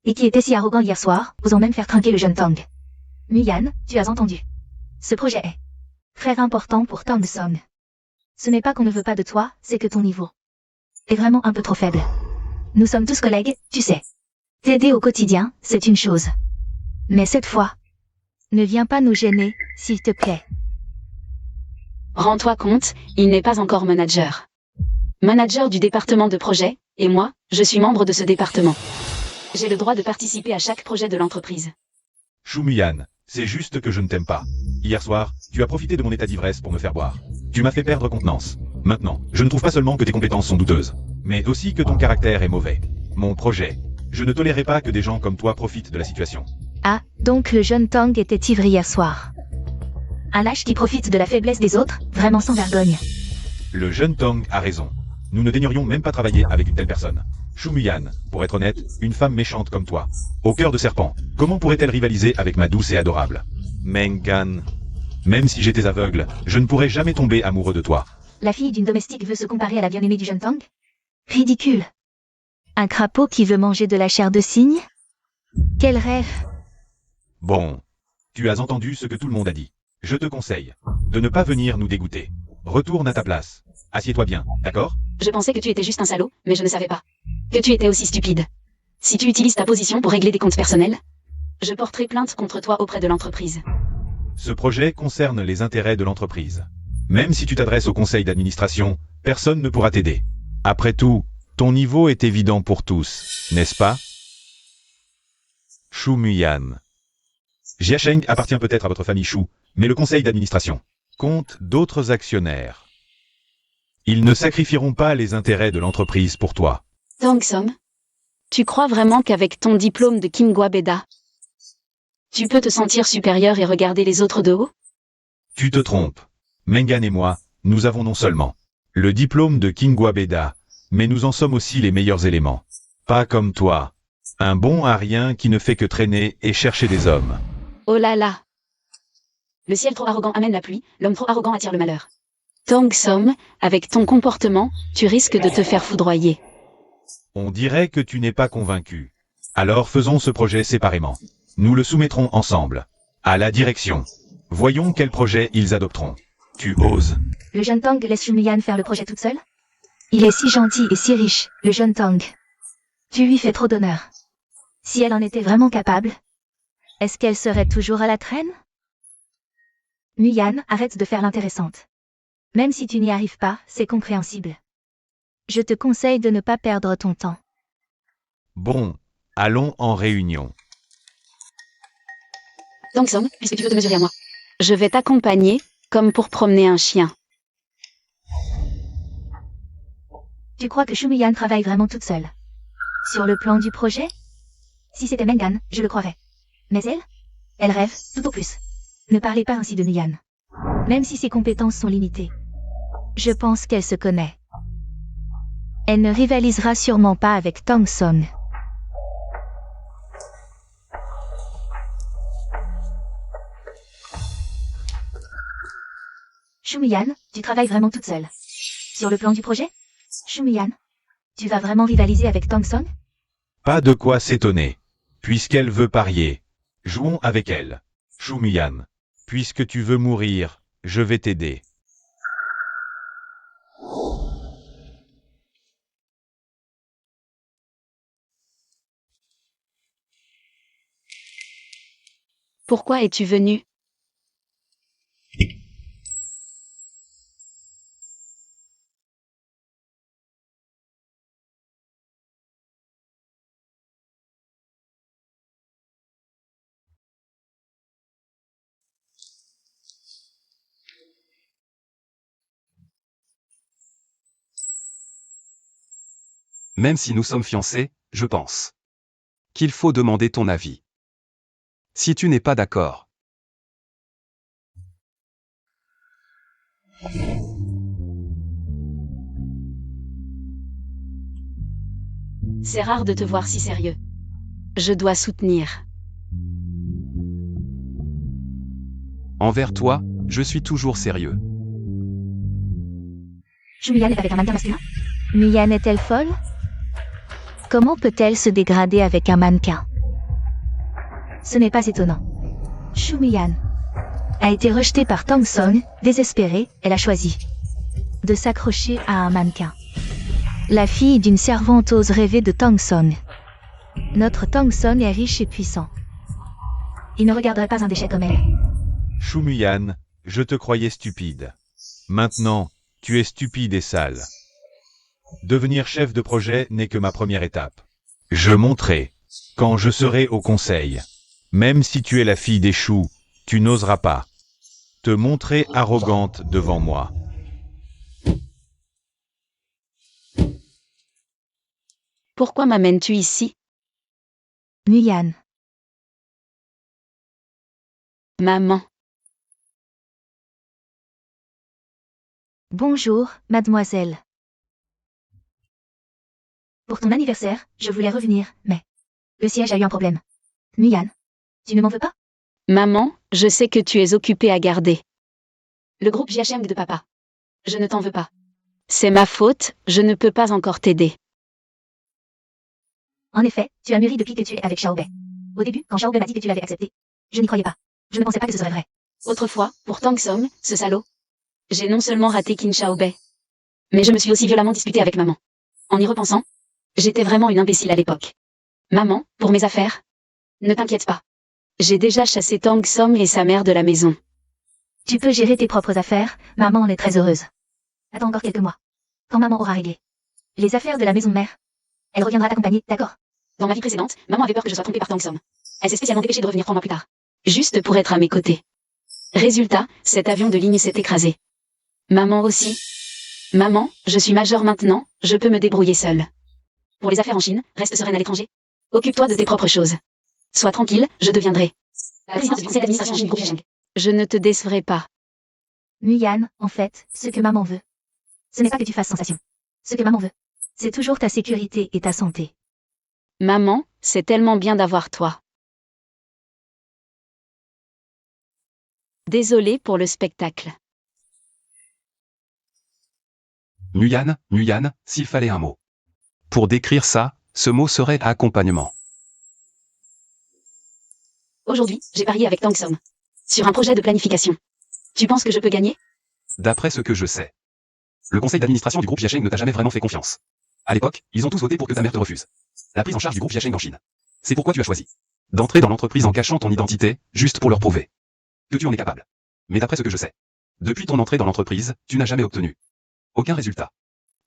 Et qui étaient si arrogants hier soir, osant même faire trinquer le jeune Tang. Muyan, tu as entendu. Ce projet est très important pour Tang Song. Ce n'est pas qu'on ne veut pas de toi, c'est que ton niveau est vraiment un peu trop faible. Nous sommes tous collègues, tu sais. T'aider au quotidien, c'est une chose. Mais cette fois, ne viens pas nous gêner, s'il te plaît. Rends-toi compte, il n'est pas encore manager. Manager du département de projet, et moi, je suis membre de ce département. J'ai le droit de participer à chaque projet de l'entreprise. Shumiyan, c'est juste que je ne t'aime pas. Hier soir, tu as profité de mon état d'ivresse pour me faire boire. Tu m'as fait perdre contenance. Maintenant, je ne trouve pas seulement que tes compétences sont douteuses, mais aussi que ton caractère est mauvais. Mon projet. Je ne tolérerai pas que des gens comme toi profitent de la situation. Ah, donc le jeune Tang était ivre hier soir. Un lâche qui profite de la faiblesse des autres, vraiment sans vergogne. Le jeune Tong a raison. Nous ne daignerions même pas travailler avec une telle personne. Shumiyan, pour être honnête, une femme méchante comme toi. Au cœur de serpent, comment pourrait-elle rivaliser avec ma douce et adorable Mengan. Même si j'étais aveugle, je ne pourrais jamais tomber amoureux de toi. La fille d'une domestique veut se comparer à la bien-aimée du jeune Tang? Ridicule. Un crapaud qui veut manger de la chair de cygne? Quel rêve! Bon. Tu as entendu ce que tout le monde a dit. Je te conseille de ne pas venir nous dégoûter. Retourne à ta place. Assieds-toi bien, d'accord? Je pensais que tu étais juste un salaud, mais je ne savais pas que tu étais aussi stupide. Si tu utilises ta position pour régler des comptes personnels, je porterai plainte contre toi auprès de l'entreprise. Ce projet concerne les intérêts de l'entreprise. Même si tu t'adresses au conseil d'administration, personne ne pourra t'aider. Après tout, ton niveau est évident pour tous, n'est-ce pas? Shumiyan. Jiasheng appartient peut-être à votre famille Shu, mais le conseil d'administration compte d'autres actionnaires. Ils ne sacrifieront pas les intérêts de l'entreprise pour toi. Tang Som, tu crois vraiment qu'avec ton diplôme de Kingwa Beda, tu peux te sentir supérieur et regarder les autres de haut? Tu te trompes. Mengan et moi, nous avons non seulement le diplôme de Kingwa Beda, mais nous en sommes aussi les meilleurs éléments. Pas comme toi. Un bon à rien qui ne fait que traîner et chercher des hommes. Oh là là! Le ciel trop arrogant amène la pluie, l'homme trop arrogant attire le malheur. Tang Som, avec ton comportement, tu risques de te faire foudroyer. On dirait que tu n'es pas convaincu. Alors faisons ce projet séparément. Nous le soumettrons ensemble. À la direction. Voyons quel projet ils adopteront. Tu oses. Le jeune Tang laisse Shumiyan faire le projet toute seule? Il est si gentil et si riche, le jeune Tang. Tu lui fais trop d'honneur. Si elle en était vraiment capable, est-ce qu'elle serait toujours à la traîne? Muyan, arrête de faire l'intéressante. Même si tu n'y arrives pas, c'est compréhensible. Je te conseille de ne pas perdre ton temps. Bon, allons en réunion. Tang Som, puisque tu veux te mesurer à moi, je vais t'accompagner, comme pour promener un chien. Tu crois que Shumiyan travaille vraiment toute seule? Sur le plan du projet? Si c'était Mengan, je le croirais. Mais elle rêve, tout au plus. Ne parlez pas ainsi de Muyan. Même si ses compétences sont limitées. Je pense qu'elle se connaît. Elle ne rivalisera sûrement pas avec Tang Song. Shumiyan, tu travailles vraiment toute seule. Sur le plan du projet? Shumiyan, tu vas vraiment rivaliser avec Tang Song? Pas de quoi s'étonner. Puisqu'elle veut parier. Jouons avec elle. Shumiyan. Puisque tu veux mourir, je vais t'aider. Pourquoi es-tu venu? Même si nous sommes fiancés, je pense qu'il faut demander ton avis. Si tu n'es pas d'accord. C'est rare de te voir si sérieux. Je dois soutenir. Envers toi, je suis toujours sérieux. Shumiyan est avec un mannequin masculin? Mian est-elle folle? Comment peut-elle se dégrader avec un mannequin? Ce n'est pas étonnant. Shumiyan a été rejetée par Tang Song. Désespérée, elle a choisi de s'accrocher à un mannequin. La fille d'une servante ose rêver de Tang Song. Notre Tang Song est riche et puissant. Il ne regarderait pas un déchet comme elle. Shumuyan, je te croyais stupide. Maintenant, tu es stupide et sale. Devenir chef de projet n'est que ma première étape. Je monterai, quand je serai au conseil. Même si tu es la fille des choux, tu n'oseras pas te montrer arrogante devant moi. Pourquoi m'amènes-tu ici? Mian. Maman. Bonjour, mademoiselle. Pour ton anniversaire, je voulais revenir, mais le siège a eu un problème. Mian, tu ne m'en veux pas? Maman, je sais que tu es occupée à garder le groupe JHM de papa. Je ne t'en veux pas. C'est ma faute, je ne peux pas encore t'aider. En effet, tu as mûri depuis que tu es avec Xiaobei. Au début, quand Xiaobei m'a dit que tu l'avais accepté, je n'y croyais pas. Je ne pensais pas que ce serait vrai. Autrefois, pour Tang Song, ce salaud, j'ai non seulement raté Qin Xiaobei, mais je me suis aussi violemment disputée avec maman. En y repensant, j'étais vraiment une imbécile à l'époque. Maman, pour mes affaires? Ne t'inquiète pas. J'ai déjà chassé Tang Song et sa mère de la maison. Tu peux gérer tes propres affaires, maman en est très heureuse. Attends encore quelques mois. Quand maman aura réglé les affaires de la maison mère, elle reviendra t'accompagner, d'accord? Dans ma vie précédente, maman avait peur que je sois trompée par Tang Song. Elle s'est spécialement dépêchée de revenir 3 mois plus tard. Juste pour être à mes côtés. Résultat, cet avion de ligne s'est écrasé. Maman aussi. Maman, je suis majeure maintenant, je peux me débrouiller seule. Pour les affaires en Chine, reste sereine à l'étranger. Occupe-toi de tes propres choses. Sois tranquille, je deviendrai la présidente du conseil d'administration du groupe JHM. Je ne te décevrai pas. Mian, en fait, ce que maman veut, ce n'est pas que tu fasses sensation. Ce que maman veut, c'est toujours ta sécurité et ta santé. Maman, c'est tellement bien d'avoir toi. Désolée pour le spectacle. Muyan, s'il fallait un mot. Pour décrire ça, ce mot serait accompagnement. Aujourd'hui, j'ai parié avec Tang Song sur un projet de planification. Tu penses que je peux gagner? D'après ce que je sais, le conseil d'administration du groupe JHM ne t'a jamais vraiment fait confiance. À l'époque, ils ont tous voté pour que ta mère te refuse la prise en charge du groupe JHM en Chine. C'est pourquoi tu as choisi d'entrer dans l'entreprise en cachant ton identité, juste pour leur prouver que tu en es capable. Mais d'après ce que je sais, depuis ton entrée dans l'entreprise, tu n'as jamais obtenu aucun résultat.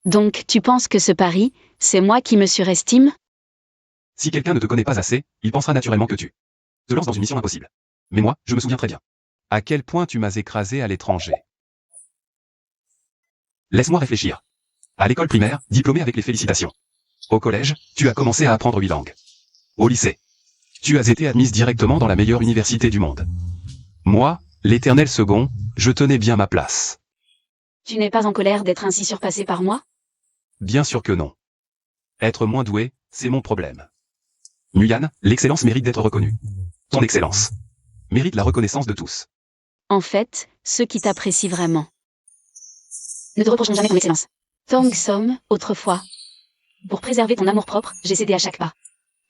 Donc, tu penses que ce pari, c'est moi qui me surestime? Si quelqu'un ne te connaît pas assez, il pensera naturellement que tu te lances dans une mission impossible. Mais moi, je me souviens très bien à quel point tu m'as écrasé à l'étranger. Laisse-moi réfléchir. À l'école primaire, diplômé avec les félicitations. Au collège, tu as commencé à apprendre 8 langues. Au lycée, tu as été admise directement dans la meilleure université du monde. Moi, l'éternel second, je tenais bien ma place. Tu n'es pas en colère d'être ainsi surpassé par moi? Bien sûr que non. Être moins doué, c'est mon problème. Muyan, l'excellence mérite d'être reconnue. Ton excellence mérite la reconnaissance de tous. En fait, ceux qui t'apprécient vraiment ne te reprocheront jamais ton excellence. Tang Song, autrefois. Pour préserver ton amour-propre, j'ai cédé à chaque pas.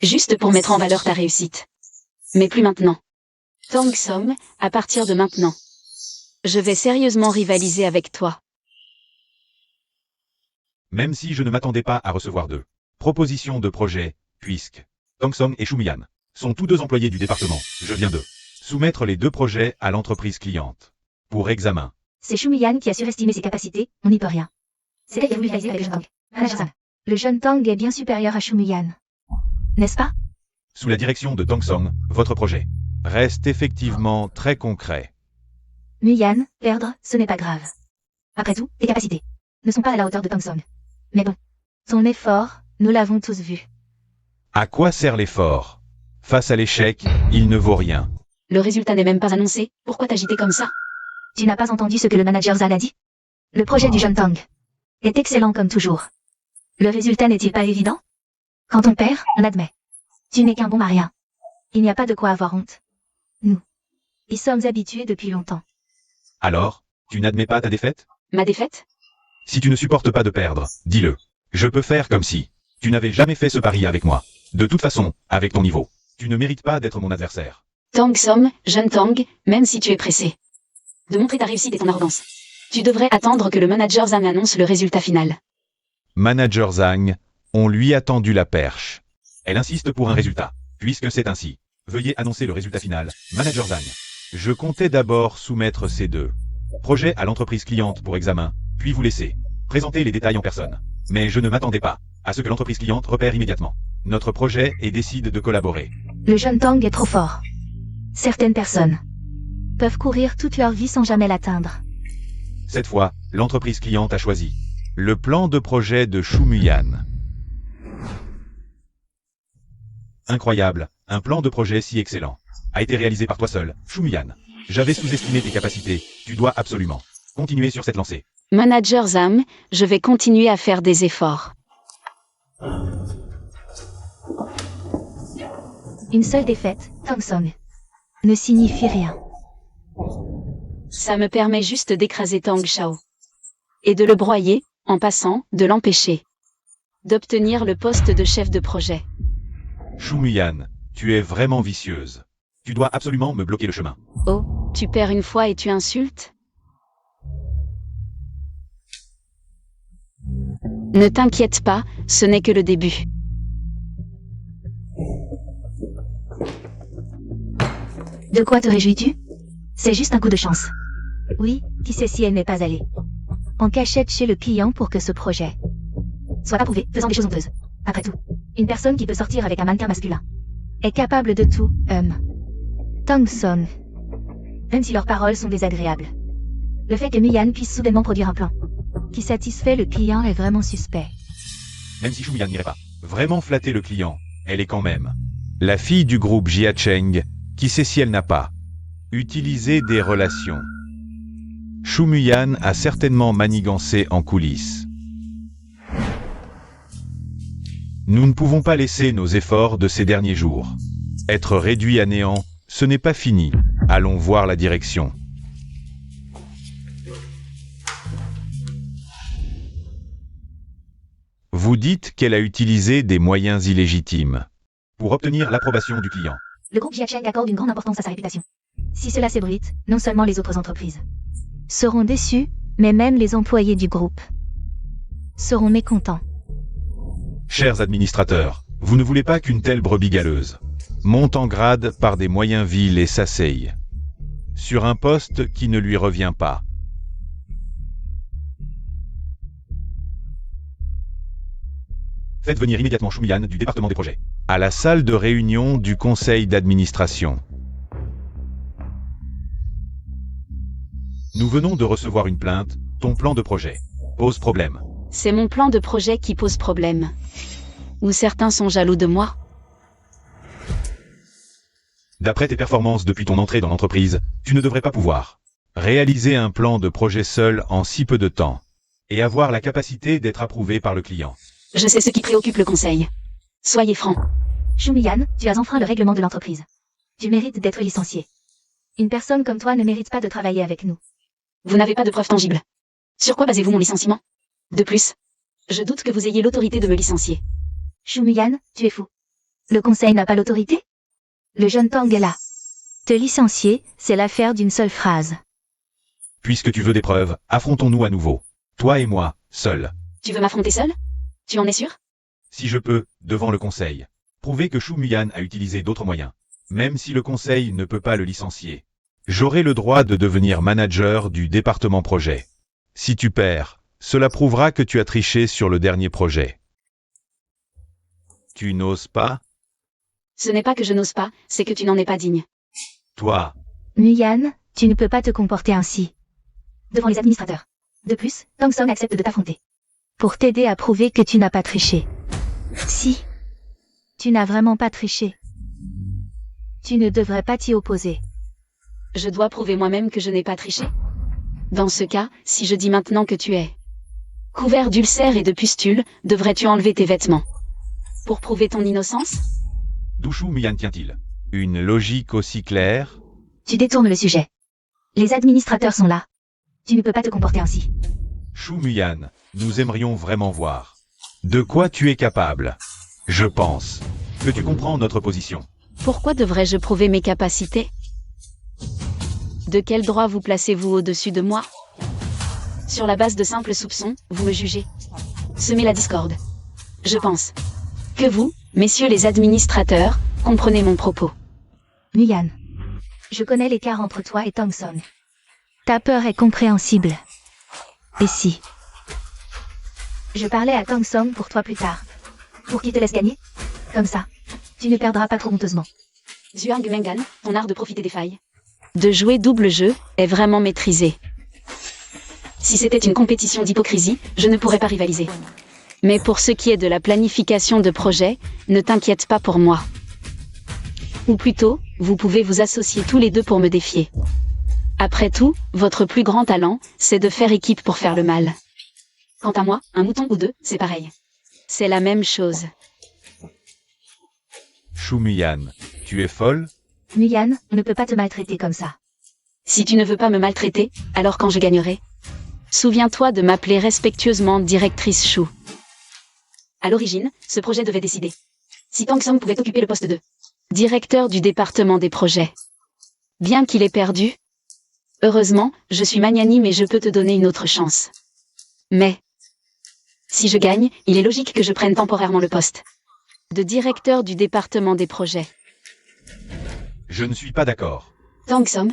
Juste pour mettre en valeur ta réussite. Mais plus maintenant. Tang Song, à partir de maintenant, je vais sérieusement rivaliser avec toi. Même si je ne m'attendais pas à recevoir deux propositions de projet, puisque Tang Song et Shumiyan sont tous deux employés du département, je viens de soumettre les deux projets à l'entreprise cliente pour examen. C'est Shumiyan qui a surestimé ses capacités, on n'y peut rien. C'est elle qui a voulu rivaliser avec le jeune Tang. Manager-san. Le jeune Tang est bien supérieur à Shumiyan. N'est-ce pas? Sous la direction de Tang Song, votre projet reste effectivement très concret. Mian, perdre, ce n'est pas grave. Après tout, tes capacités ne sont pas à la hauteur de Tang Song. Mais bon, ton effort Nous l'avons tous vu. À quoi sert l'effort? Face à l'échec, il ne vaut rien. Le résultat n'est même pas annoncé, pourquoi t'agiter comme ça? Tu n'as pas entendu ce que le manager Zan a dit? Le projet du jeune Tang est excellent comme toujours. Le résultat n'est-il pas évident? Quand on perd, on admet. Tu n'es qu'un bon à rien. Il n'y a pas de quoi avoir honte. Nous y sommes habitués depuis longtemps. Alors, tu n'admets pas ta défaite? Ma défaite? Si tu ne supportes pas de perdre, dis-le. Je peux faire comme si tu n'avais jamais fait ce pari avec moi. De toute façon, avec ton niveau, tu ne mérites pas d'être mon adversaire. Tang Som, jeune Tang, même si tu es pressé de montrer ta réussite et ton arrogance, tu devrais attendre que le manager Zhang annonce le résultat final. Manager Zhang, on lui a tendu la perche. Elle insiste pour un résultat. Puisque c'est ainsi, veuillez annoncer le résultat final, Manager Zhang. Je comptais d'abord soumettre ces deux projets à l'entreprise cliente pour examen, puis vous laisser présenter les détails en personne. Mais je ne m'attendais pas à ce que l'entreprise cliente repère immédiatement notre projet et décide de collaborer. Le jeune Tang est trop fort. Certaines personnes peuvent courir toute leur vie sans jamais l'atteindre. Cette fois, l'entreprise cliente a choisi le plan de projet de Shumuyan. Incroyable, un plan de projet si excellent a été réalisé par toi seul, Shumuyan. J'avais sous-estimé tes capacités, tu dois absolument continuer sur cette lancée. Manager Zhang, je vais continuer à faire des efforts. Une seule défaite, Tang Song, ne signifie rien. Ça me permet juste d'écraser Tang Shao. Et de le broyer, en passant, de l'empêcher d'obtenir le poste de chef de projet. Shumuyan, tu es vraiment vicieuse. Tu dois absolument me bloquer le chemin. Oh, tu perds une fois et tu insultes? Ne t'inquiète pas, ce n'est que le début. De quoi te réjouis-tu? C'est juste un coup de chance. Oui, qui sait si elle n'est pas allée en cachette chez le client pour que ce projet soit approuvé, faisant des choses honteuses. Après tout, une personne qui peut sortir avec un mannequin masculin est capable de tout, Tang Song. Même si leurs paroles sont désagréables. Le fait que Miyan puisse soudainement produire un plan qui satisfait le client est vraiment suspect. Même si Shumuyan n'irait pas vraiment flatter le client, elle est quand même la fille du groupe Jia Cheng, qui sait si elle n'a pas utilisé des relations. Shumuyan a certainement manigancé en coulisses. Nous ne pouvons pas laisser nos efforts de ces derniers jours être réduits à néant, ce n'est pas fini. Allons voir la direction. Vous dites qu'elle a utilisé des moyens illégitimes pour obtenir l'approbation du client. Le groupe Jia Cheng accorde une grande importance à sa réputation. Si cela s'ébruite, non seulement les autres entreprises seront déçues, mais même les employés du groupe seront mécontents. Chers administrateurs, vous ne voulez pas qu'une telle brebis galeuse monte en grade par des moyens vils et s'asseye sur un poste qui ne lui revient pas. Faites venir immédiatement Shumuyan du département des projets à la salle de réunion du conseil d'administration. Nous venons de recevoir une plainte, ton plan de projet pose problème. C'est mon plan de projet qui pose problème. Ou certains sont jaloux de moi? D'après tes performances depuis ton entrée dans l'entreprise, tu ne devrais pas pouvoir réaliser un plan de projet seul en si peu de temps et avoir la capacité d'être approuvé par le client. Je sais ce qui préoccupe le conseil. Soyez franc. Shumuyan, tu as enfreint le règlement de l'entreprise. Tu mérites d'être licencié. Une personne comme toi ne mérite pas de travailler avec nous. Vous n'avez pas de preuves tangibles. Sur quoi basez-vous mon licenciement? De plus, je doute que vous ayez l'autorité de me licencier. Shumuyan, tu es fou. Le conseil n'a pas l'autorité? Le jeune Tang est là. Te licencier, c'est l'affaire d'une seule phrase. Puisque tu veux des preuves, affrontons-nous à nouveau. Toi et moi, seuls. Tu veux m'affronter seul? Tu en es sûr? Si je peux, devant le conseil, prouver que Shumuyan a utilisé d'autres moyens, même si le conseil ne peut pas le licencier, j'aurai le droit de devenir manager du département projet. Si tu perds, cela prouvera que tu as triché sur le dernier projet. Tu n'oses pas? Ce n'est pas que je n'ose pas, c'est que tu n'en es pas digne. Toi, Miyan, tu ne peux pas te comporter ainsi devant les administrateurs. De plus, Tang Song accepte de t'affronter pour t'aider à prouver que tu n'as pas triché. Si. Tu n'as vraiment pas triché. Tu ne devrais pas t'y opposer. Je dois prouver moi-même que je n'ai pas triché. Dans ce cas, si je dis maintenant que tu es couvert d'ulcères et de pustules, devrais-tu enlever tes vêtements pour prouver ton innocence? D'où Shu Muyan tient-il? Une logique aussi claire? Tu détournes le sujet. Les administrateurs sont là. Tu ne peux pas te comporter ainsi. Shu Muyan, nous aimerions vraiment voir de quoi tu es capable. Je pense que tu comprends notre position. Pourquoi devrais-je prouver mes capacités? De quel droit vous placez-vous au-dessus de moi? Sur la base de simples soupçons, vous me jugez. Semez la discorde. Je pense que vous, messieurs les administrateurs, comprenez mon propos. Muyan. Je connais l'écart entre toi et Tang Song. Ta peur est compréhensible. Et si je parlais à Tang Song pour toi plus tard, pour qu'il te laisse gagner? Comme ça, tu ne perdras pas trop honteusement. Zhuang Mengan, ton art de profiter des failles de jouer double jeu est vraiment maîtrisé. Si c'était une compétition d'hypocrisie, je ne pourrais pas rivaliser. Mais pour ce qui est de la planification de projet, ne t'inquiète pas pour moi. Ou plutôt, vous pouvez vous associer tous les deux pour me défier. Après tout, votre plus grand talent, c'est de faire équipe pour faire le mal. Quant à moi, un mouton ou deux, c'est pareil. C'est la même chose. Shu Muyan, tu es folle? Muyan, on ne peut pas te maltraiter comme ça. Si tu ne veux pas me maltraiter, alors quand je gagnerai, souviens-toi de m'appeler respectueusement directrice Shu. À l'origine, ce projet devait décider si Tang Song pouvait occuper le poste de directeur du département des projets. Bien qu'il ait perdu, heureusement, je suis magnanime et je peux te donner une autre chance. Mais si je gagne, il est logique que je prenne temporairement le poste de directeur du département des projets. Je ne suis pas d'accord. Tang Song,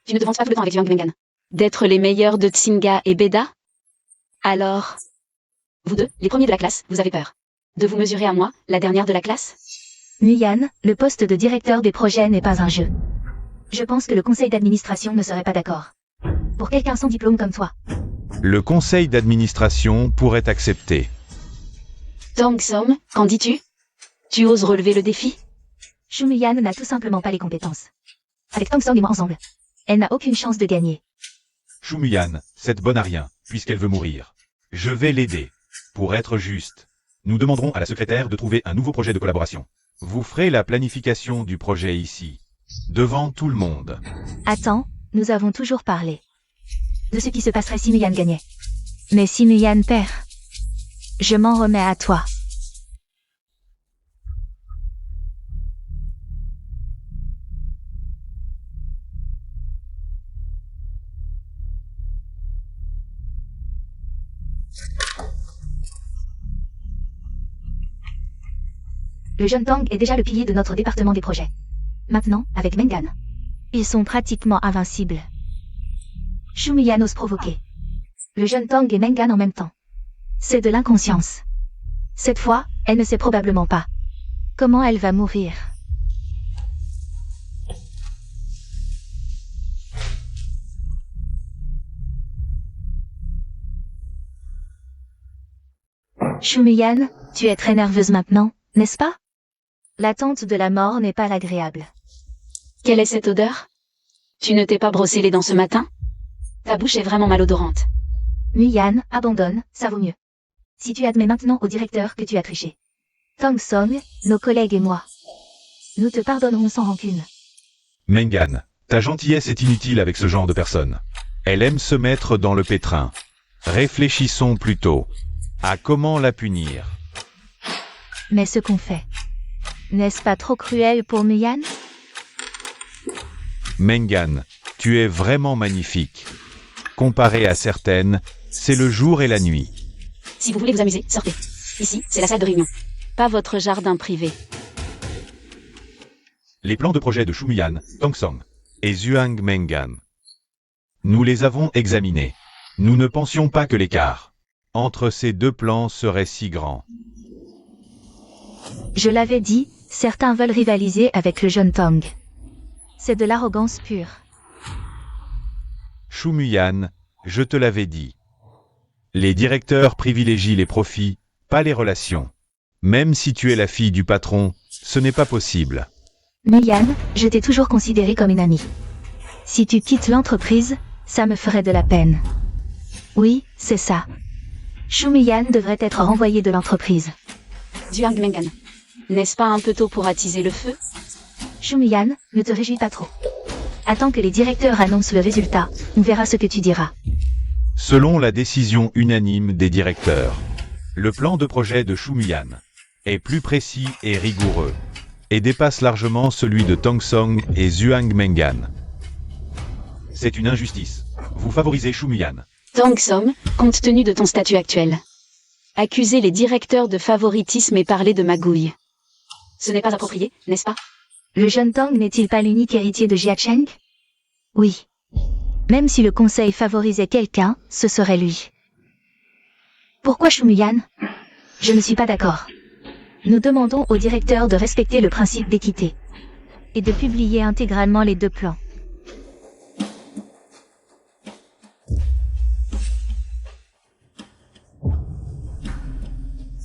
tu ne devances pas tout le temps avec Zhuang Mengan d'être les meilleurs de Tsinga et Beda? Alors, vous deux, les premiers de la classe, vous avez peur de vous mesurer à moi, la dernière de la classe? Muyan, le poste de directeur des projets n'est pas un jeu. Je pense que le conseil d'administration ne serait pas d'accord. Pour quelqu'un sans diplôme comme toi. Le conseil d'administration pourrait accepter. Tang Song, qu'en dis-tu? Tu oses relever le défi? Shu Muyan n'a tout simplement pas les compétences. Avec Tang Song et moi ensemble, elle n'a aucune chance de gagner. Shu Muyan, cette bonne à rien, puisqu'elle veut mourir. Je vais l'aider. Pour être juste, nous demanderons à la secrétaire de trouver un nouveau projet de collaboration. Vous ferez la planification du projet ici, devant tout le monde. Attends, nous avons toujours parlé de ce qui se passerait si Muyan gagnait. Mais si Muyan perd, je m'en remets à toi. Le jeune Tang est déjà le pilier de notre département des projets. Maintenant, avec Mengan, ils sont pratiquement invincibles. Shu Muyan ose provoquer le jeune Tang et Mengan en même temps. C'est de l'inconscience. Cette fois, elle ne sait probablement pas comment elle va mourir. Shu Muyan, tu es très nerveuse maintenant, n'est-ce pas? L'attente de la mort n'est pas agréable. Quelle est cette odeur? Tu ne t'es pas brossé les dents ce matin? Ta bouche est vraiment malodorante. Muyan, abandonne, ça vaut mieux. Si tu admets maintenant au directeur que tu as triché. Tang Song, nos collègues et moi, nous te pardonnerons sans rancune. Mengan, ta gentillesse est inutile avec ce genre de personne. Elle aime se mettre dans le pétrin. Réfléchissons plutôt à comment la punir. Mais ce qu'on fait, n'est-ce pas trop cruel pour Muyan? Mengan, tu es vraiment magnifique. Comparé à certaines, c'est le jour et la nuit. Si vous voulez vous amuser, sortez. Ici, c'est la salle de réunion. Pas votre jardin privé. Les plans de projet de Shu Muyan, Tang Song et Zhuang Mengan. Nous les avons examinés. Nous ne pensions pas que l'écart entre ces deux plans serait si grand. Je l'avais dit, certains veulent rivaliser avec le jeune Tang. C'est de l'arrogance pure. Shu Muyan, je te l'avais dit. Les directeurs privilégient les profits, pas les relations. Même si tu es la fille du patron, ce n'est pas possible. Muyan, je t'ai toujours considéré comme une amie. Si tu quittes l'entreprise, ça me ferait de la peine. Oui, c'est ça. Shu Muyan devrait être renvoyé de l'entreprise. Zhuang Mengan. N'est-ce pas un peu tôt pour attiser le feu? Shu Muyan, ne te réjouis pas trop. Attends que les directeurs annoncent le résultat, on verra ce que tu diras. Selon la décision unanime des directeurs, le plan de projet de Shu Muyan est plus précis et rigoureux, et dépasse largement celui de Tang Song et Zhuang Mengan. C'est une injustice. Vous favorisez Shu Muyan. Tang Song, compte tenu de ton statut actuel. Accuser les directeurs de favoritisme et parler de magouille. Ce n'est pas approprié, n'est-ce pas? Le jeune Tang n'est-il pas l'unique héritier de Jiacheng? Oui. Même si le conseil favorisait quelqu'un, ce serait lui. Pourquoi Shu Muyan? Je ne suis pas d'accord. Nous demandons au directeur de respecter le principe d'équité et de publier intégralement les deux plans.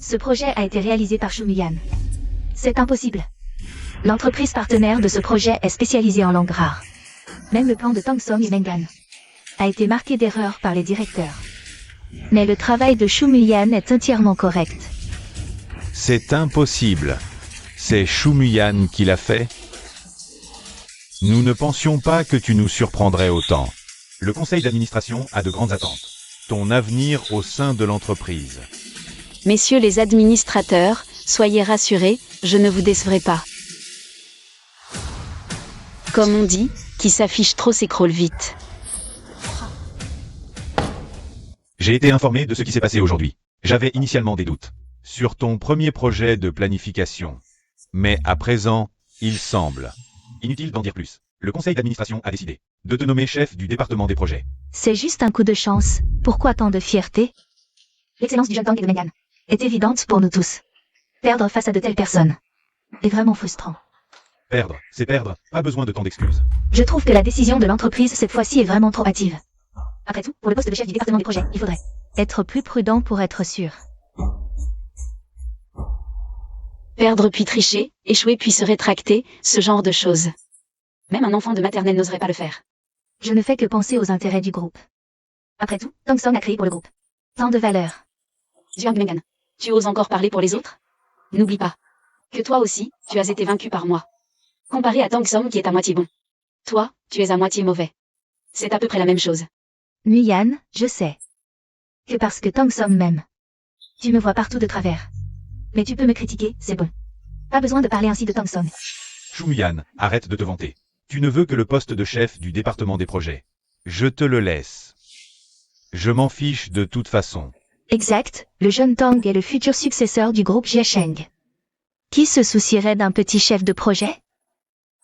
Ce projet a été réalisé par Shu Muyan. C'est impossible. L'entreprise partenaire de ce projet est spécialisée en langue rare. Même le plan de Tang Song et Mengan a été marqué d'erreur par les directeurs. Mais le travail de Shu Muyan est entièrement correct. C'est impossible. C'est Shu Muyan qui l'a fait. Nous ne pensions pas que tu nous surprendrais autant. Le conseil d'administration a de grandes attentes. Ton avenir au sein de l'entreprise. Messieurs les administrateurs, soyez rassurés, je ne vous décevrai pas. Comme on dit, qui s'affiche trop s'écroule vite. J'ai été informé de ce qui s'est passé aujourd'hui. J'avais initialement des doutes sur ton premier projet de planification. Mais à présent, il semble inutile d'en dire plus. Le conseil d'administration a décidé de te nommer chef du département des projets. C'est juste un coup de chance. Pourquoi tant de fierté? L'excellence du jeune Tang et de Mengan est évidente pour nous tous. Perdre face à de telles personnes est vraiment frustrant. Perdre, c'est perdre, pas besoin de tant d'excuses. Je trouve que la décision de l'entreprise cette fois-ci est vraiment trop hâtive. Après tout, pour le poste de chef du département des projets, il faudrait être plus prudent pour être sûr. Perdre puis tricher, échouer puis se rétracter, ce genre de choses. Même un enfant de maternelle n'oserait pas le faire. Je ne fais que penser aux intérêts du groupe. Après tout, Tang Song a créé pour le groupe tant de valeurs. Zhuang Mengan, tu oses encore parler pour les autres? N'oublie pas que toi aussi, tu as été vaincu par moi. Comparé à Tang Song qui est à moitié bon. Toi, tu es à moitié mauvais. C'est à peu près la même chose. Muyan, je sais que parce que Tang Song m'aime, tu me vois partout de travers. Mais tu peux me critiquer, c'est bon. Pas besoin de parler ainsi de Tang Song. Shu Muyan, arrête de te vanter. Tu ne veux que le poste de chef du département des projets. Je te le laisse. Je m'en fiche de toute façon. Exact, le jeune Tang est le futur successeur du groupe Jiacheng. Qui se soucierait d'un petit chef de projet?